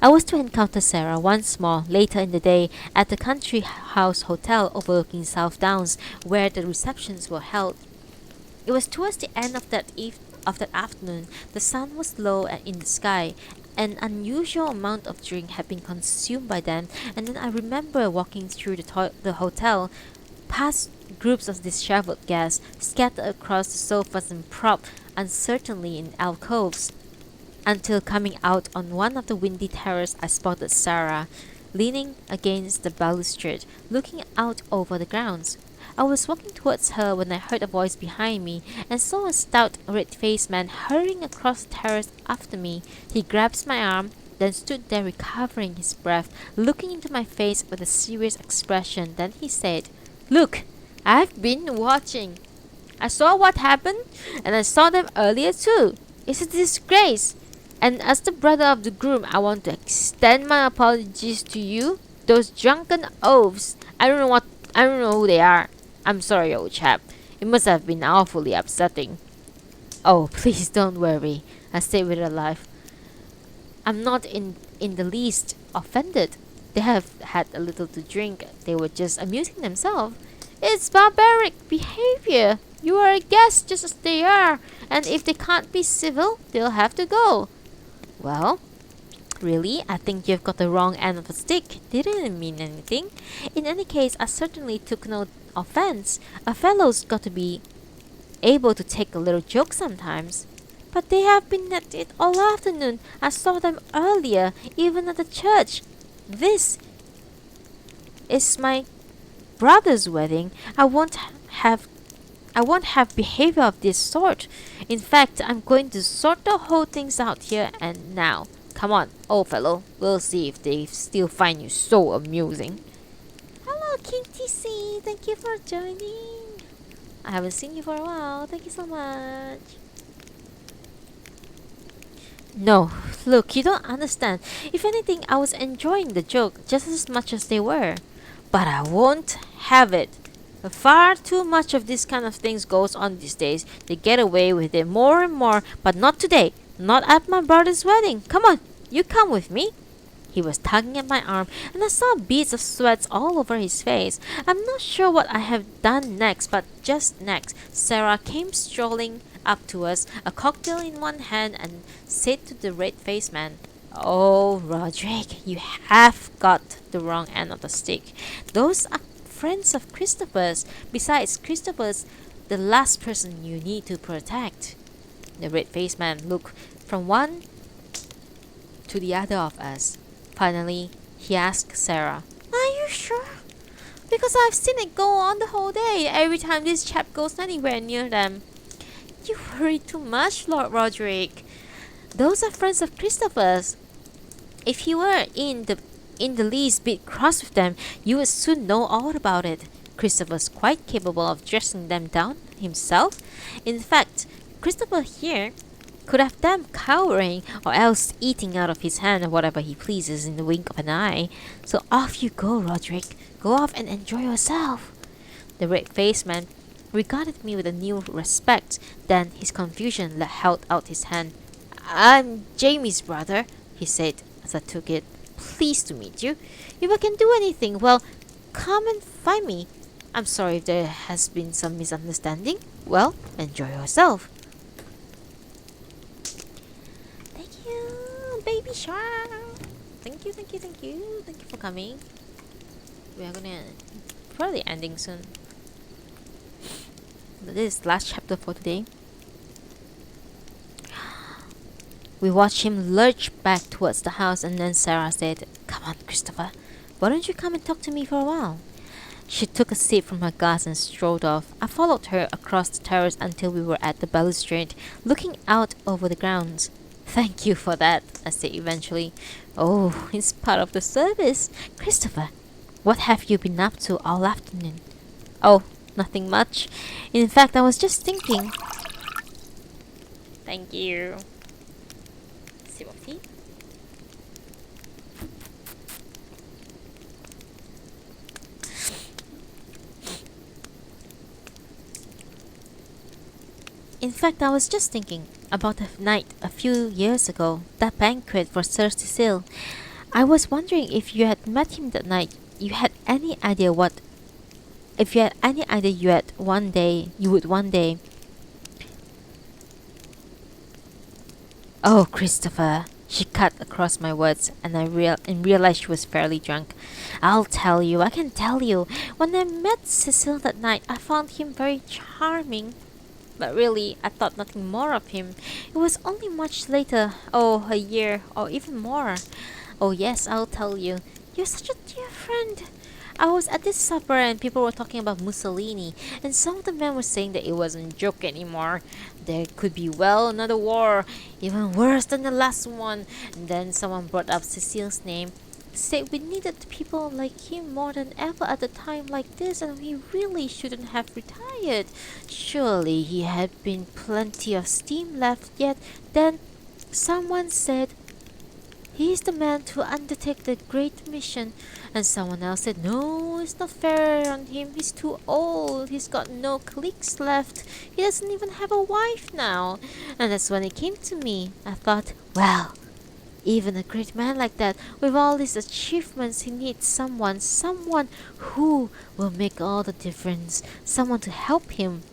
I was to encounter Sarah once more later in the day at the country house hotel overlooking South Downs, where the receptions were held. It was towards the end of that afternoon. The sun was low in the sky. An unusual amount of drink had been consumed by then, and then I remember walking through the hotel, past groups of disheveled guests scattered across the sofas and propped uncertainly in alcoves, until coming out on one of the windy terraces I spotted Sarah, leaning against the balustrade, looking out over the grounds. I was walking towards her when I heard a voice behind me and saw a stout, red-faced man hurrying across the terrace after me. He grasped my arm, then stood there recovering his breath, looking into my face with a serious expression. Then he said, Look, I've been watching. I saw what happened, and I saw them earlier too. It's a disgrace. And as the brother of the groom, I want to extend my apologies to you. Those drunken oafs, I don't know who they are. I'm sorry, old chap. It must have been awfully upsetting. Oh, please don't worry, I said with a laugh. I'm not in the least offended. They have had a little to drink. They were just amusing themselves. It's barbaric behavior. You are a guest just as they are, and if they can't be civil, they'll have to go. Well, really, I think you've got the wrong end of the stick. They didn't mean anything. In any case, I certainly took no offense. A fellow's got to be able to take a little joke sometimes. But they have been at it all afternoon. I saw them earlier, even at the church. This is my brother's wedding. I won't have behavior of this sort. In fact, I'm going to sort the whole things out here and now. Come on, old fellow. We'll see if they still find you so amusing. Hello, King TC. Thank you for joining. I haven't seen you for a while. Thank you so much. No, look, you don't understand. If anything, I was enjoying the joke just as much as they were. But I won't have it. Far too much of this kind of things goes on these days. They get away with it more and more, but not today. Not at my brother's wedding. Come on, you come with me. He was tugging at my arm, and I saw beads of sweat all over his face. I'm not sure what I have done next, but just next, Sarah came strolling up to us, a cocktail in one hand, and said to the red-faced man, Oh, Roderick, you have got the wrong end of the stick. Those are friends of Christopher's. Besides, Christopher's the last person you need to protect. The red-faced man looked from one to the other of us. Finally, he asked Sarah, Are you sure? Because I've seen it go on the whole day, every time this chap goes anywhere near them. You worry too much, Lord Roderick. Those are friends of Christopher's. If he were in the least bit cross with them, you would soon know all about it. Christopher's quite capable of dressing them down himself. In fact, Christopher here could have them cowering or else eating out of his hand whatever he pleases in the wink of an eye. So off you go, Roderick. Go off and enjoy yourself. The red-faced man regarded me with a new respect. Then his confusion held out his hand. I'm Jamie's brother, he said as I took it. Pleased to meet you. If I can do anything, well, come and find me. I'm sorry if there has been some misunderstanding. Well, enjoy yourself. Thank you, baby shark. Thank you. Thank you for coming. We are gonna probably ending soon. This is last chapter for today. We watched him lurch back towards the house, and then Sarah said, "Come on, Christopher. Why don't you come and talk to me for a while?" She took a sip from her glass and strolled off. I followed her across the terrace until we were at the balustrade, looking out over the grounds. "Thank you for that," I said eventually. "Oh, it's part of the service. Christopher, what have you been up to all afternoon?" "Oh, nothing much. In fact, I was just thinking." Thank you. Sip of tea. In fact, I was just thinking about a night a few years ago, that banquet for Sir Cecil. I was wondering if you had met him that night. You had any idea what? If you had any idea you would one day. Oh, Christopher. She cut across my words, and I realized she was fairly drunk. "I'll tell you, I can tell you. When I met Cecil that night, I found him very charming. But really, I thought nothing more of him. It was only much later, a year, or even more. Oh yes, I'll tell you. You're such a dear friend. I was at this supper and people were talking about Mussolini, and some of the men were saying that it wasn't a joke anymore. There could be, another war, even worse than the last one. And then someone brought up Cecil's name. Said we needed people like him more than ever at a time like this, and we really shouldn't have retired. Surely he had been plenty of steam left yet. Then someone said, he's the man to undertake the great mission. And someone else said, no, it's not fair on him. He's too old. He's got no cliques left. He doesn't even have a wife now. And that's when it came to me. I thought, well, even a great man like that, with all his achievements, he needs someone who will make all the difference, someone to help him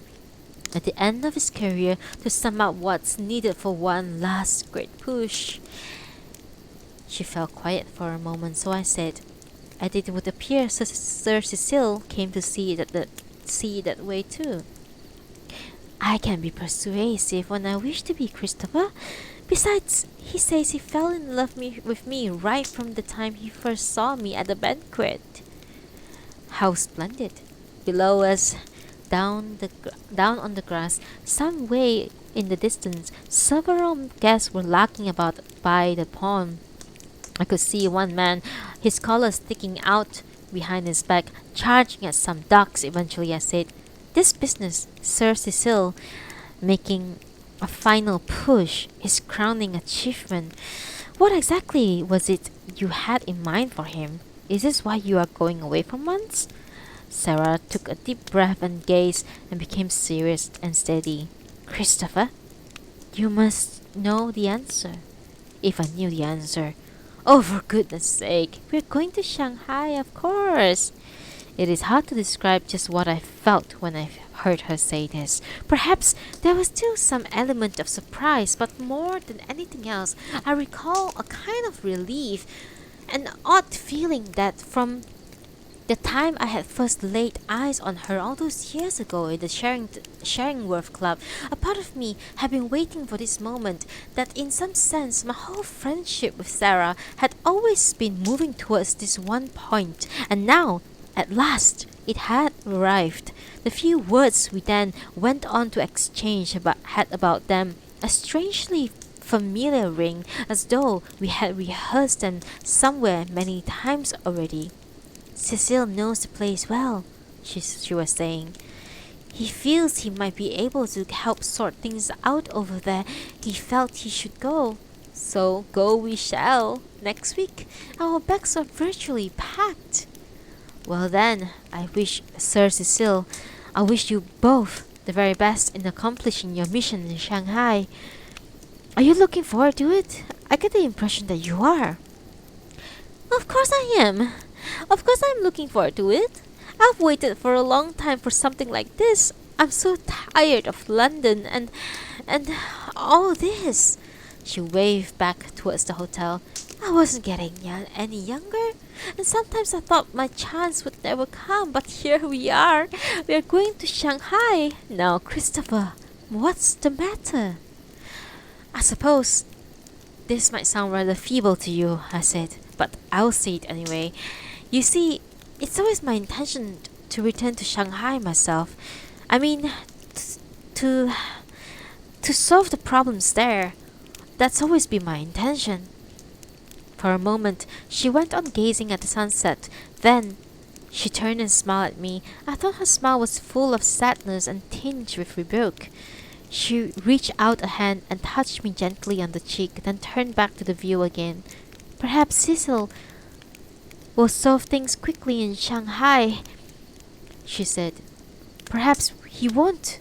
at the end of his career to sum up what's needed for one last great push. She fell quiet for a moment, so I said, "And it would appear Sir Cecil came to see that way too." "I can be persuasive when I wish to be, Christopher. Besides, he says he fell in love with me right from the time he first saw me at the banquet." How splendid! Below us, down on the grass, some way in the distance, several guests were larking about by the pond. I could see one man, his collar sticking out behind his back, charging at some ducks. Eventually I said, "This business, Sir Cecil making a final push, his crowning achievement. What exactly was it you had in mind for him? Is this why you are going away for months?" Sarah took a deep breath and gazed and became serious and steady. "Christopher, you must know the answer." If I knew the answer. "Oh, for goodness sake, we're going to Shanghai, of course." It is hard to describe just what I felt when I heard her say this. Perhaps there was still some element of surprise, but more than anything else, I recall a kind of relief, an odd feeling that from the time I had first laid eyes on her all those years ago in the Sharingworth Club, a part of me had been waiting for this moment, that in some sense my whole friendship with Sarah had always been moving towards this one point, and now, at last, it had arrived. The few words we then went on to exchange had about them a strangely familiar ring, as though we had rehearsed them somewhere many times already. "Cecil knows the place well," she was saying. "He feels he might be able to help sort things out over there. He felt he should go. So go we shall. Next week, our bags are virtually packed." "Well then, I wish you both the very best in accomplishing your mission in Shanghai. Are you looking forward to it? I get the impression that you are." "Of course I am. Of course I'm looking forward to it. I've waited for a long time for something like this. I'm so tired of London and all this." She waved back towards the hotel. "I wasn't getting any younger, and sometimes I thought my chance would never come, but here we are. We are going to Shanghai. Now, Christopher, what's the matter?" I suppose This might sound rather feeble to you, I said, but I'll say it anyway. You see, it's always my intention to return to Shanghai myself. I mean, to to solve the problems there. That's always been my intention. For a moment, she went on gazing at the sunset. Then, she turned and smiled at me. I thought her smile was full of sadness and tinged with rebuke. She reached out a hand and touched me gently on the cheek, then turned back to the view again. Perhaps Cecil will solve things quickly in Shanghai, she said. Perhaps he won't.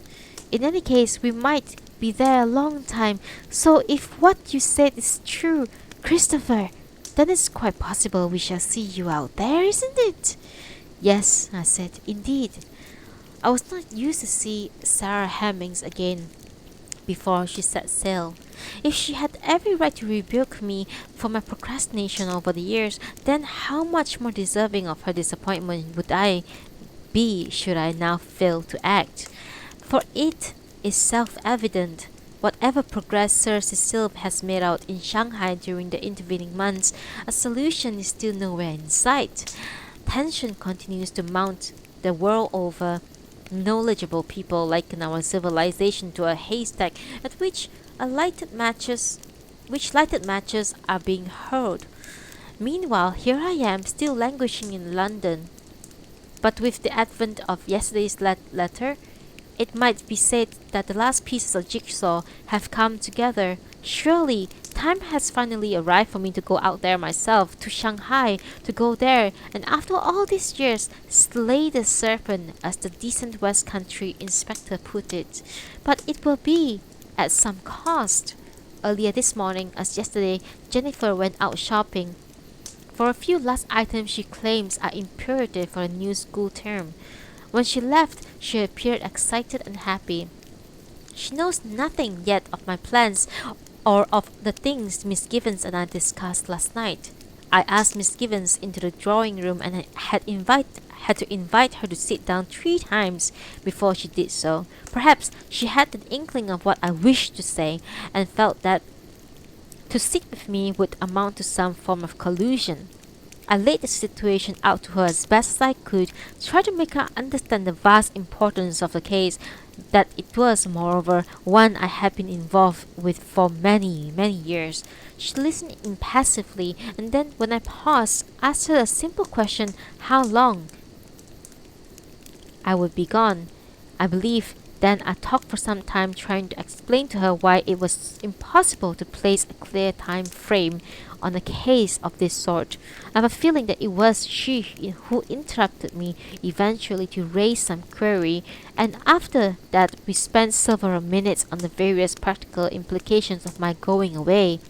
In any case, we might be there a long time. So if what you said is true, Christopher, then it's quite possible we shall see you out there, isn't it? Yes, I said, indeed. I was not used to see Sarah Hemmings again before she set sail. If she had every right to rebuke me for my procrastination over the years, then how much more deserving of her disappointment would I be should I now fail to act? For it is self-evident. Whatever progress Sir Cecil has made out in Shanghai during the intervening months, a solution is still nowhere in sight. Tension continues to mount the world over. Knowledgeable people liken our civilization to a haystack at which lighted matches are being hurled. Meanwhile, here I am, still languishing in London. But with the advent of yesterday's letter, it might be said that the last pieces of jigsaw have come together. Surely, time has finally arrived for me to go out there myself, to Shanghai, to go there, and after all these years, slay the serpent, as the decent West Country inspector put it. But it will be at some cost. Earlier this morning, as yesterday, Jennifer went out shopping for a few last items she claims are imperative for a new school term. When she left, she appeared excited and happy. She knows nothing yet of my plans or of the things Miss Gibbons and I discussed last night. I asked Miss Gibbons into the drawing room and had to invite her to sit down 3 times before she did so. Perhaps she had an inkling of what I wished to say and felt that to sit with me would amount to some form of collusion. I laid the situation out to her as best as I could, trying to make her understand the vast importance of the case, that it was, moreover, one I had been involved with for many, many years. She listened impassively, and then, when I paused, asked her a simple question: how long I would be gone. I believe then I talked for some time, trying to explain to her why it was impossible to place a clear time frame on a case of this sort. I have a feeling that it was she who interrupted me eventually to raise some query, and after that we spent several minutes on the various practical implications of my going away.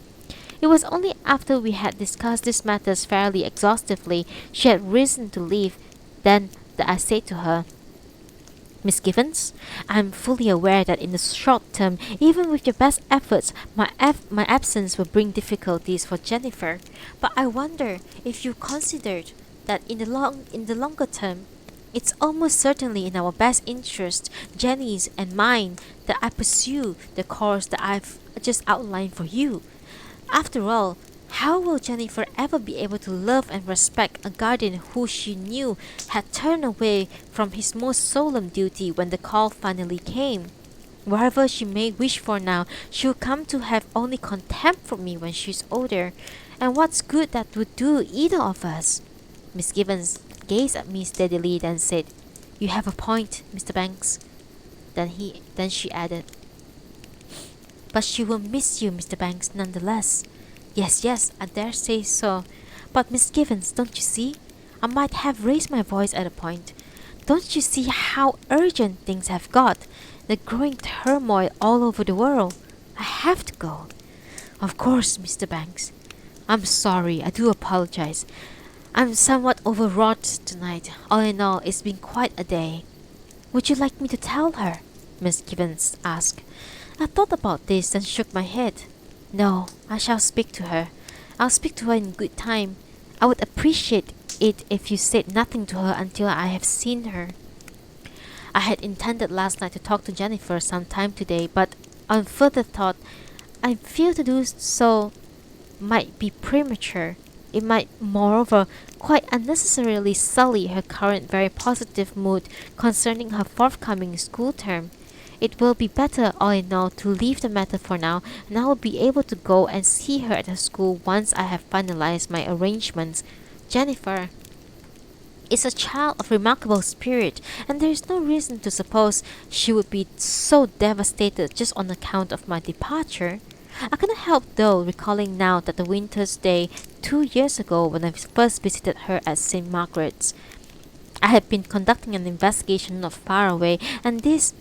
It was only after we had discussed these matters fairly exhaustively, she had risen to leave, then that I said to her, Miss Gibbons, I am fully aware that in the short term, even with your best efforts, my absence will bring difficulties for Jennifer. But I wonder if you considered that in the longer term, it's almost certainly in our best interest, Jenny's and mine, that I pursue the course that I've just outlined for you. After all, how will Jennifer ever be able to love and respect a guardian who she knew had turned away from his most solemn duty when the call finally came? Whatever she may wish for now, she'll come to have only contempt for me when she's older. And what's good that would do either of us? Miss Gibbons gazed at me steadily, then said, You have a point, Mr. Banks. Then she added, But she will miss you, Mr. Banks, nonetheless. Yes, I dare say so. But Miss Gibbons, don't you see? I might have raised my voice at a point. Don't you see how urgent things have got? The growing turmoil all over the world. I have to go. Of course, Mr. Banks. I'm sorry, I do apologize. I'm somewhat overwrought tonight. All in all, it's been quite a day. Would you like me to tell her? Miss Gibbons asked. I thought about this and shook my head. No, I shall speak to her. I'll speak to her in good time. I would appreciate it if you said nothing to her until I have seen her. I had intended last night to talk to Jennifer some time today, but on further thought, I failed to do so might be premature. It might, moreover, quite unnecessarily sully her current very positive mood concerning her forthcoming school term. It will be better, all in all, to leave the matter for now, and I will be able to go and see her at her school once I have finalized my arrangements. Jennifer is a child of remarkable spirit, and there is no reason to suppose she would be so devastated just on account of my departure. I cannot help, though, recalling now that the winter's day 2 years ago when I first visited her at St. Margaret's. I had been conducting an investigation not far away, and this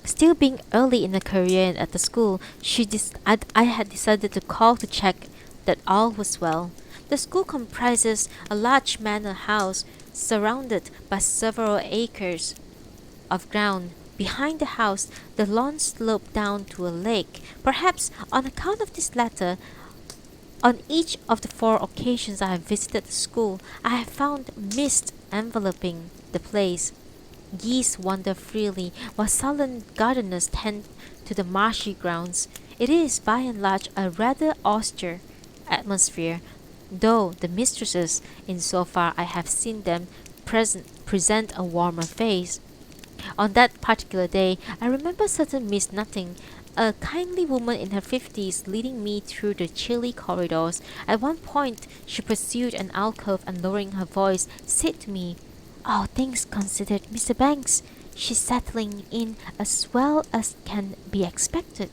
still being early in her career at the school, I had decided to call to check that all was well. The school comprises a large manor house surrounded by several acres of ground. Behind the house, the lawn sloped down to a lake. Perhaps on account of this latter, on each of the 4 occasions I have visited the school, I have found mist enveloping the place. Geese wander freely, while sullen gardeners tend to the marshy grounds. It is, by and large, a rather austere atmosphere, though the mistresses, in so far I have seen them, present a warmer face. On that particular day, I remember certain Miss Nutting, a kindly woman in her 50s, leading me through the chilly corridors. At one point, she pursued an alcove and, lowering her voice, said to me, "All things considered, Mr. Banks, she's settling in as well as can be expected.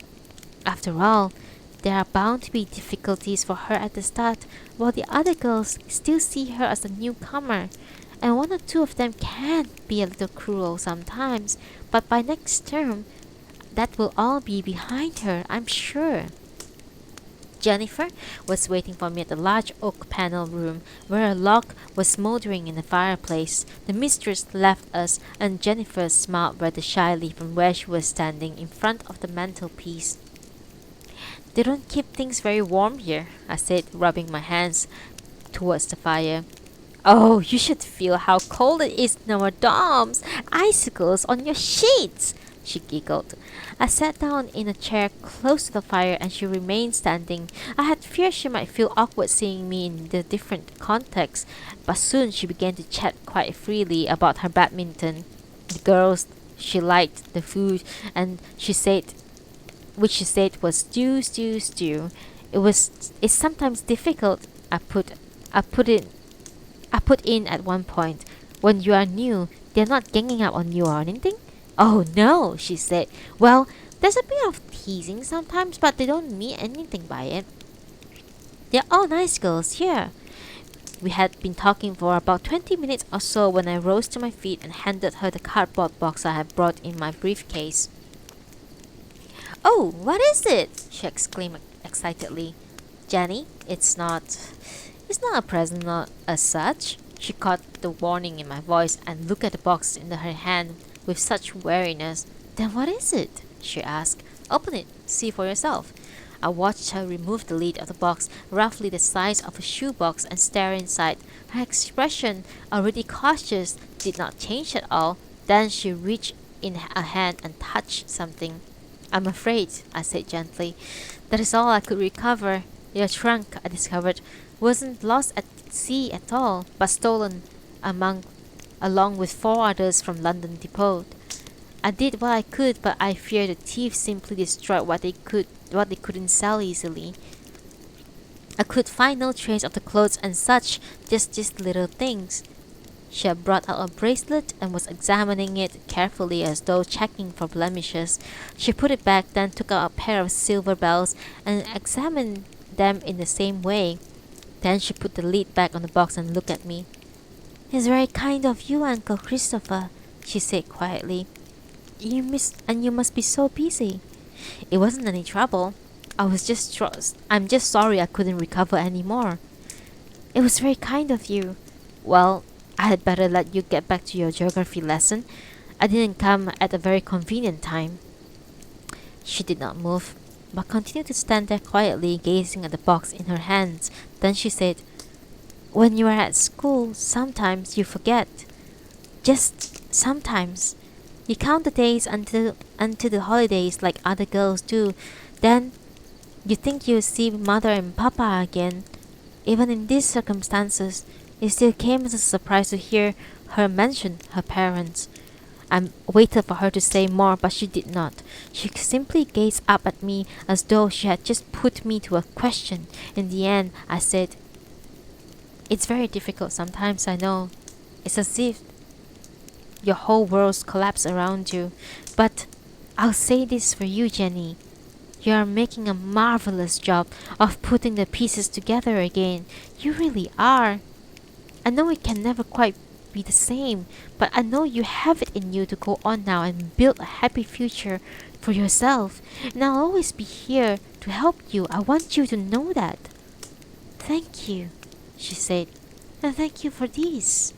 After all, there are bound to be difficulties for her at the start, while the other girls still see her as a newcomer, and 1 or 2 of them can be a little cruel sometimes, but by next term, that will all be behind her, I'm sure." Jennifer was waiting for me at the large oak panel room, where a log was smouldering in the fireplace. The mistress left us, and Jennifer smiled rather shyly from where she was standing in front of the mantelpiece. "They don't keep things very warm here," I said, rubbing my hands towards the fire. "Oh, you should feel how cold it is in our dorms! Icicles on your sheets!" she giggled. I sat down in a chair close to the fire, and she remained standing. I had feared she might feel awkward seeing me in the different contexts, but soon she began to chat quite freely about her badminton, the girls she liked, the food, and which she said was stew, stew, stew. It's sometimes difficult. I put in at one point. When you are new, they're not ganging up on you or anything? "Oh no," she said. "Well, there's a bit of teasing sometimes, but they don't mean anything by it. They're all nice girls here." We had been talking for about 20 minutes or so when I rose to my feet and handed her the cardboard box I had brought in my briefcase. "Oh, what is it?" she exclaimed excitedly. "Jenny, it's not a present, not as such." She caught the warning in my voice and looked at the box in her hand with such wariness. "Then what is it?" she asked. "Open it, see for yourself." I watched her remove the lid of the box, roughly the size of a shoebox, and stare inside. Her expression, already cautious, did not change at all. Then she reached in a hand and touched something. "I'm afraid," I said gently, "that is all I could recover. Your trunk, I discovered, wasn't lost at sea at all, but stolen along with 4 others from London Depot. I did what I could, but I fear the thieves simply destroyed what they couldn't sell easily. I could find no trace of the clothes and such, just these little things." She had brought out a bracelet and was examining it carefully as though checking for blemishes. She put it back, then took out a pair of silver bells and examined them in the same way. Then she put the lid back on the box and looked at me. "It's very kind of you, Uncle Christopher," she said quietly. You must be so busy." "It wasn't any trouble. I'm just sorry I couldn't recover any more." "It was very kind of you." "Well, I had better let you get back to your geography lesson. I didn't come at a very convenient time." She did not move, but continued to stand there quietly, gazing at the box in her hands. Then she said, "When you are at school, sometimes you forget. Just sometimes. You count the days until the holidays like other girls do. Then You think you'll see Mother and Papa again. Even in these circumstances, it still came as a surprise to hear her mention her parents. I waited for her to say more, but she did not. She simply gazed up at me as though she had just put me to a question. In the end, I said, "It's very difficult sometimes, I know. It's as if your whole world's collapsed around you. But I'll say this for you, Jenny. You are making a marvelous job of putting the pieces together again. You really are. I know it can never quite be the same, but I know you have it in you to go on now and build a happy future for yourself. And I'll always be here to help you. I want you to know that." "Thank you," she said. "And thank you for this."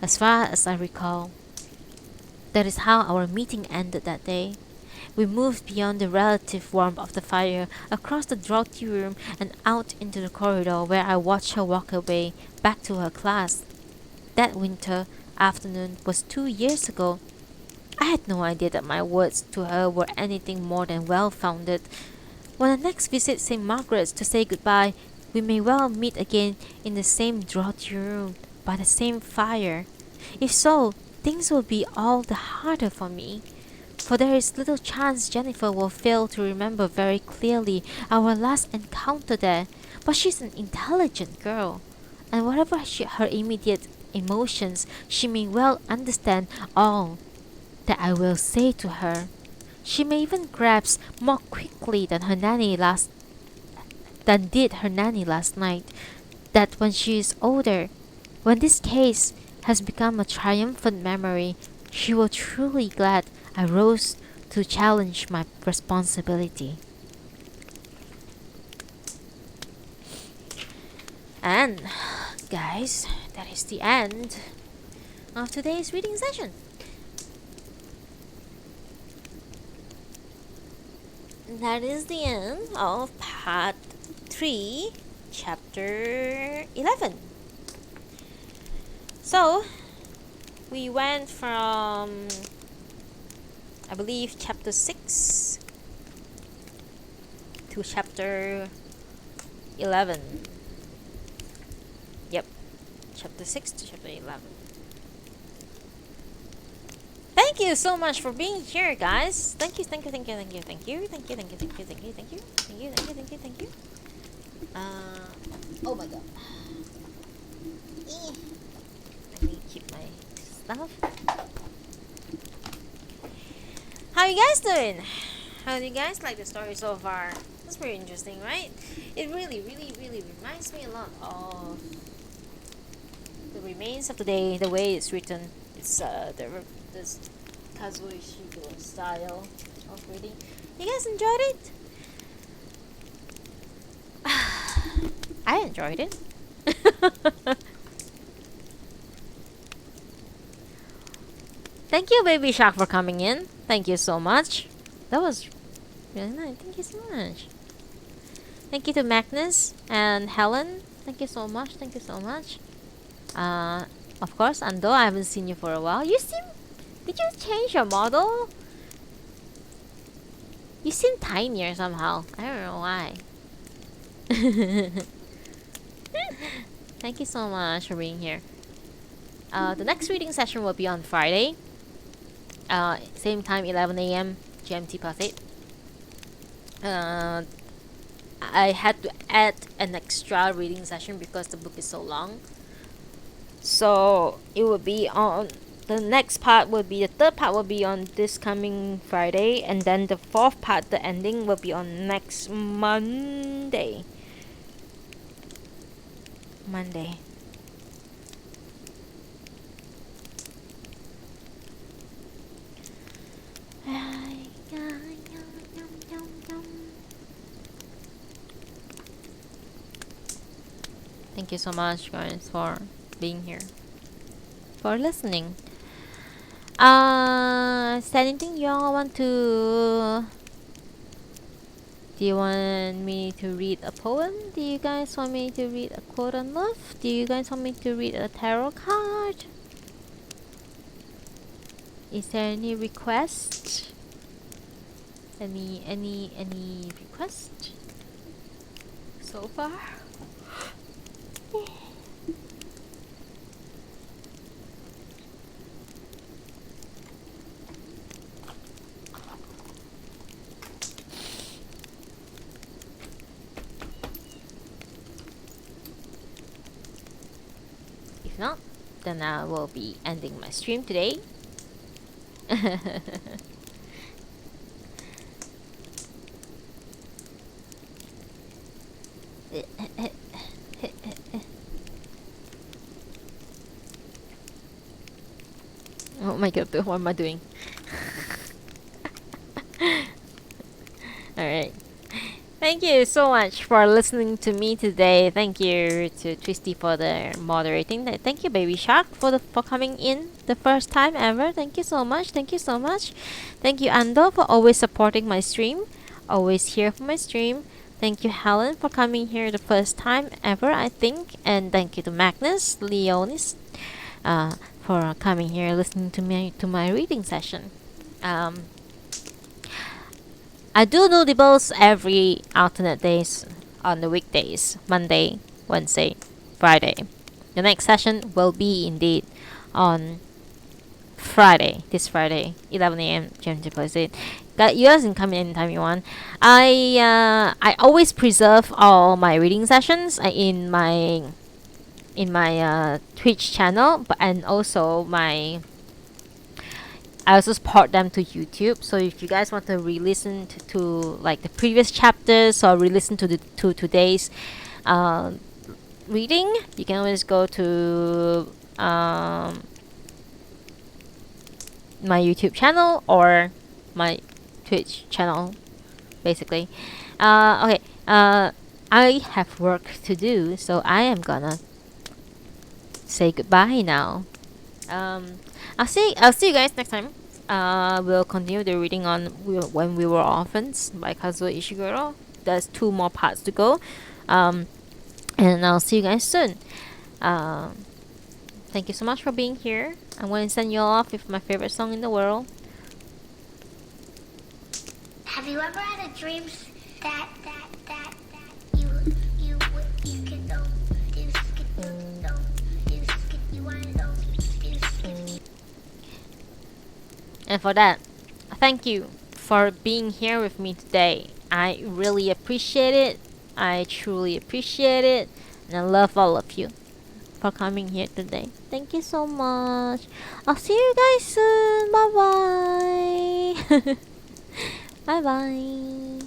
As far as I recall, that is how our meeting ended that day. We moved beyond the relative warmth of the fire, across the draughty room, and out into the corridor where I watched her walk away, back to her class. That winter afternoon was 2 years ago. I had no idea that my words to her were anything more than well-founded. When I next visit St. Margaret's to say goodbye, we may well meet again in the same draughty room, by the same fire. If so, things will be all the harder for me, for there is little chance Jennifer will fail to remember very clearly our last encounter there. But she's an intelligent girl, and whatever her immediate emotions, she may well understand all that I will say to her. She may even grasp more quickly than did her nanny last night, that when she is older, when this case has become a triumphant memory, she will truly glad I rose to challenge my responsibility. And guys, that is the end of today's reading session. That is the end of part 3, chapter 11. So, we went from, I believe, chapter 6 to chapter 11. Yep, chapter 6 to chapter 11. Thank you so much for being here, guys. Thank you. Oh my god. Let me keep my stuff. How you guys doing? How do you guys like the story so far? That's pretty interesting, right? It really reminds me a lot of The Remains of the Day, the way it's written. It's this Kazuo Ishiguro style of reading. You guys enjoyed it? I enjoyed it. Thank you, Baby Shark, for coming in. Thank you so much. That was really nice. Thank you so much. Thank you to Magnus and Helen. Thank you so much. Of course, Ando, I haven't seen you for a while. Did you change your model? You seem tinier somehow. I don't know why. Thank you so much for being here. The next reading session will be on Friday. Same time, 11 a.m. GMT plus 8. I had to add an extra reading session because the book is so long. So it will be on the next part will be the third part will be on this coming Friday, and then the fourth part, the ending, will be on next Monday. Thank you so much, guys, for being here, for listening. Is there anything you all want to? Do you want me to read a poem? Do you guys want me to read a quote on love? Do you guys want me to read a tarot card? Is there any request? Any request? so far. If not, then I will be ending my stream today. Oh my god, what am I doing? Alright. Thank you so much for listening to me today. Thank you to Twisty for the moderating. Thank you, Baby Shark, for coming in the first time ever. Thank you so much. Thank you so much. Thank you, Ando, for always supporting my stream. Always here for my stream. Thank you, Helen, for coming here the first time ever, I think. And thank you to Magnus, Leonis, for coming here, listening to my reading session. I do Noodibles every alternate days on the weekdays, Monday, Wednesday, Friday. The next session will be indeed on Friday, this Friday, 11 a.m. GMT Plus 8. You guys can come in anytime you want. I always preserve all my reading sessions in my Twitch channel, and also I also port them to YouTube. So if you guys want to re-listen to like the previous chapters or re-listen to today's reading, you can always go to my YouTube channel or my Twitch channel, basically. Okay. I have work to do, so I am gonna say goodbye now. I'll see you guys next time. We'll continue the reading on When We Were Orphans by Kazuo Ishiguro. There's 2 more parts to go. And I'll see you guys soon. Thank you so much for being here. I'm going to send you all off with my favorite song in the world. Have you ever had a dream that you can do you want to do. And for that, thank you for being here with me today. I really appreciate it. I truly appreciate it. And I love all of you for coming here today. Thank you so much. I'll see you guys soon. Bye bye. Bye bye.